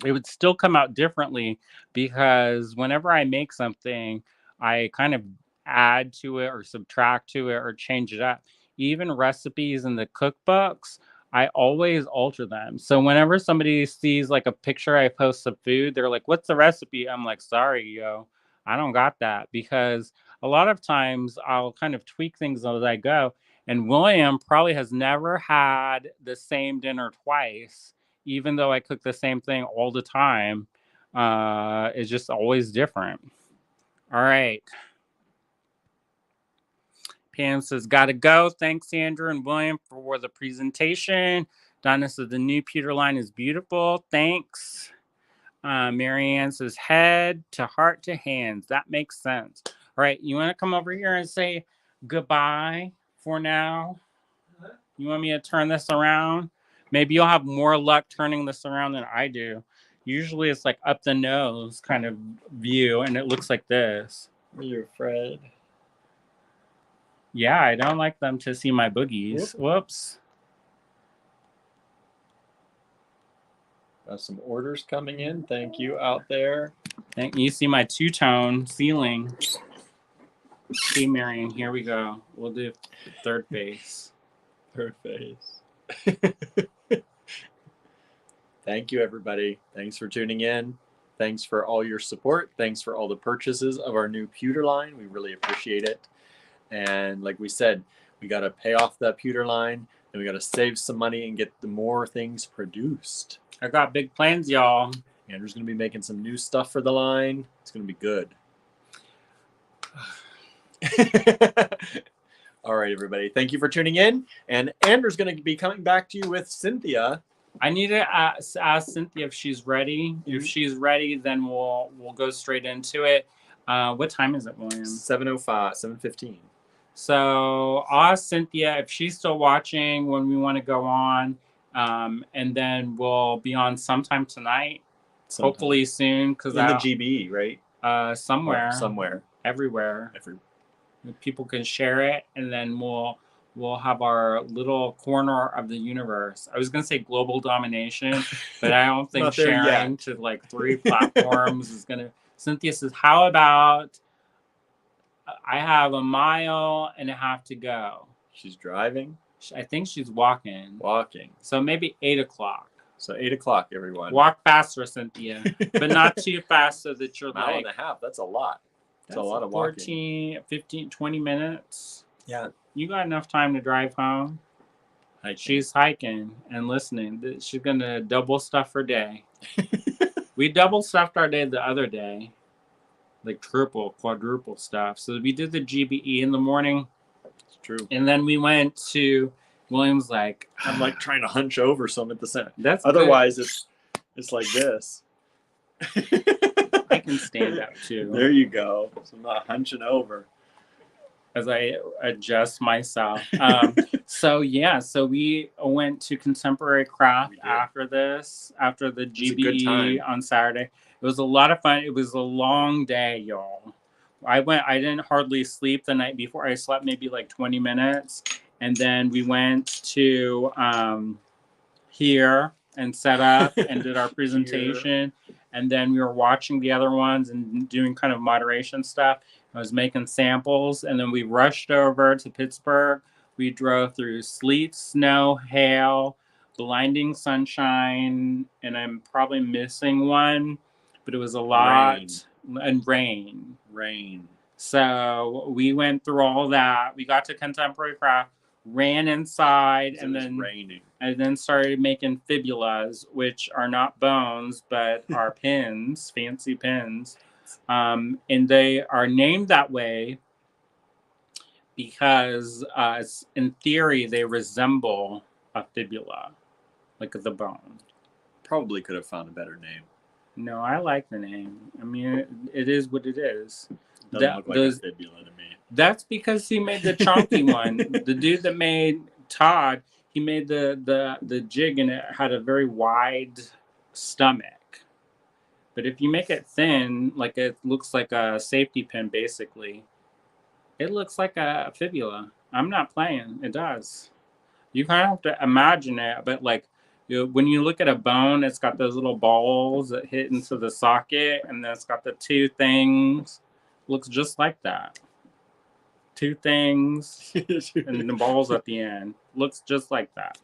it would still come out differently, because whenever I make something, I kind of add to it or subtract to it or change it up. Even recipes in the cookbooks, I always alter them. So whenever somebody sees like a picture I post of food, they're like, "What's the recipe?" I'm like, "Sorry, yo, I don't got that," because a lot of times I'll kind of tweak things as I go. And William probably has never had the same dinner twice, even though I cook the same thing all the time. It's just always different. All right. Pam says, "Gotta go. Thanks, Andrew and William, for the presentation." Donna says, "The new pewter line is beautiful. Thanks." Marianne says, "Head to heart to hands." That makes sense. All right. You want to come over here and say goodbye for now? You want me to turn this around? Maybe you'll have more luck turning this around than I do. Usually it's like up the nose kind of view, and it looks like this. Are you afraid? Yeah, I don't like them to see my boogies. Whoops. Got some orders coming in. Thank you out there. You see my two-tone ceiling. See, Marion, here we go. We'll do third face. Third face. Thank you, everybody. Thanks for tuning in. Thanks for all your support. Thanks for all the purchases of our new pewter line. We really appreciate it. And like we said, we got to pay off that pewter line, and we got to save some money and get the more things produced. I got big plans, y'all. Andrew's going to be making some new stuff for the line. It's going to be good. All right, everybody. Thank you for tuning in. And Andrew's going to be coming back to you with Cynthia. I need to ask Cynthia if she's ready. Mm-hmm. If she's ready, then we'll go straight into it. What time is it, William? 7:05, 7:15. So I'll ask Cynthia if she's still watching when we want to go on. And then we'll be on sometime tonight. Hopefully soon. Cause in the GBE, right? Somewhere. Somewhere. Everywhere. People can share it, and then we'll have our little corner of the universe. I was going to say global domination, but I don't think sharing to like 3 platforms is going to... Cynthia says, "How about I have 1.5 miles to go?" She's driving. I think she's walking. Walking. So maybe 8 o'clock. So 8 o'clock, everyone. Walk faster, Cynthia, but not too fast so that you're 1.5 miles. That's a lot. That's a lot of walking. 14, 15, 20 minutes. Yeah. You got enough time to drive home. She's hiking and listening. She's going to double stuff her day. We double stuffed our day the other day. Like triple, quadruple stuff. So we did the GBE in the morning. It's true. And then we went to... William's like... I'm like trying to hunch over some at the center. That's Otherwise, it's like this. I can stand up too. There you go. So I'm not hunching over. As I adjust myself. So we went to Contemporary Craft after the GBE on Saturday. It was a lot of fun. It was a long day, y'all. I didn't hardly sleep the night before. I slept maybe like 20 minutes. And then we went to here and set up and did our presentation. And then we were watching the other ones and doing kind of moderation stuff. I was making samples, and then we rushed over to Pittsburgh. We drove through sleet, snow, hail, blinding sunshine, and I'm probably missing one, but it was a lot. And rain. So we went through all that. We got to Contemporary Craft, ran inside, and then started making fibulas, which are not bones but are pins, fancy pins. And they are named that way because in theory they resemble a fibula, like the bone. Probably could have found a better name. No, I like the name. I mean, it is what it is. Doesn't look like a fibula to me. That's because he made the chunky one. The dude that made Todd, he made the jig, and it had a very wide stomach. But if you make it thin, like it looks like a safety pin, basically, it looks like a fibula. I'm not playing. It does. You kind of have to imagine it, but like, when you look at a bone, it's got those little balls that hit into the socket, and then it's got the two things. Looks just like that. Two things, and the balls at the end. Looks just like that.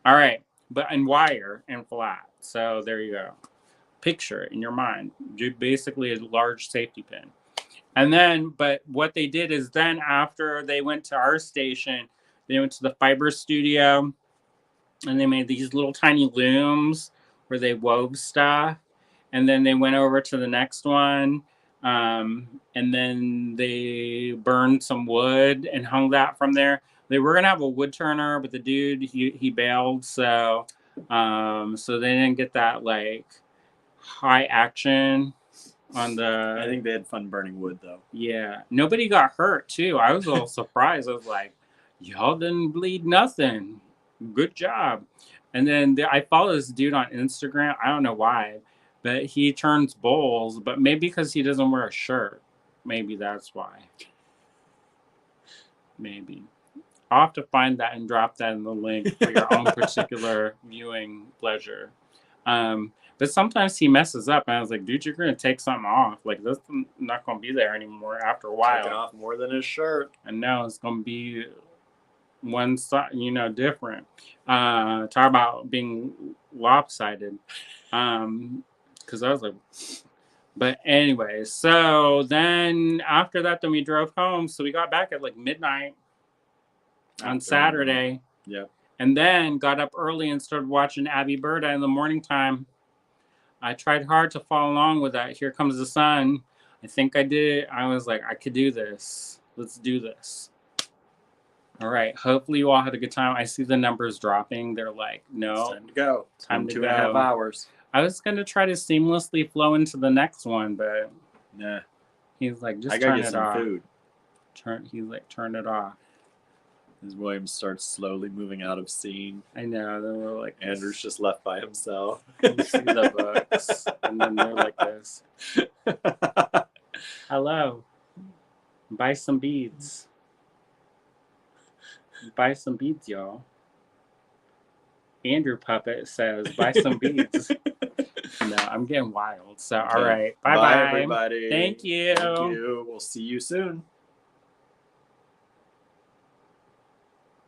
All right, but in wire and flat. So there you go. Picture it in your mind. Basically a large safety pin. And then, but what they did is then after they went to our station, they went to the fiber studio, and they made these little tiny looms where they wove stuff. And then they went over to the next one. And then they burned some wood and hung that from there. They were gonna have a wood turner, but the dude he bailed, so they didn't get that like high action on the. I think they had fun burning wood though. Yeah, nobody got hurt too. I was a little surprised. I was like, y'all didn't bleed nothing. Good job. And then I follow this dude on Instagram. I don't know why, but he turns bowls, but maybe because he doesn't wear a shirt. Maybe that's why. Maybe. I'll have to find that and drop that in the link for your own particular viewing pleasure. But sometimes he messes up, and I was like, dude, you're going to take something off. Like, this is not going to be there anymore after a while. Taking off more than his shirt. And now it's going to be one side, different. Talk about being lopsided. Because I was like, but anyway, so then after that, then we drove home. So we got back at like midnight on Saturday. Yeah. And then got up early and started watching Abby Berta in the morning time. I tried hard to follow along with that. Here Comes the Sun. I think I did it. I was like, I could do this. Let's do this. All right. Hopefully you all had a good time. I see the numbers dropping. They're like, no. It's time to go. Time to go. 2.5 hours. I was going to try to seamlessly flow into the next one, but nah. He's like, just I gotta turn get it some off. food. He's like, turn it off. As William starts slowly moving out of scene. I know. Then we're like, Andrew's just left by himself. You see the books, and then they're like this. Hello. Buy some beads. Buy some beads, y'all. Andrew Puppet says, buy some beads. No, I'm getting wild. So, okay. All right. Bye-bye. Bye, everybody. Thank you. Thank you. We'll see you soon.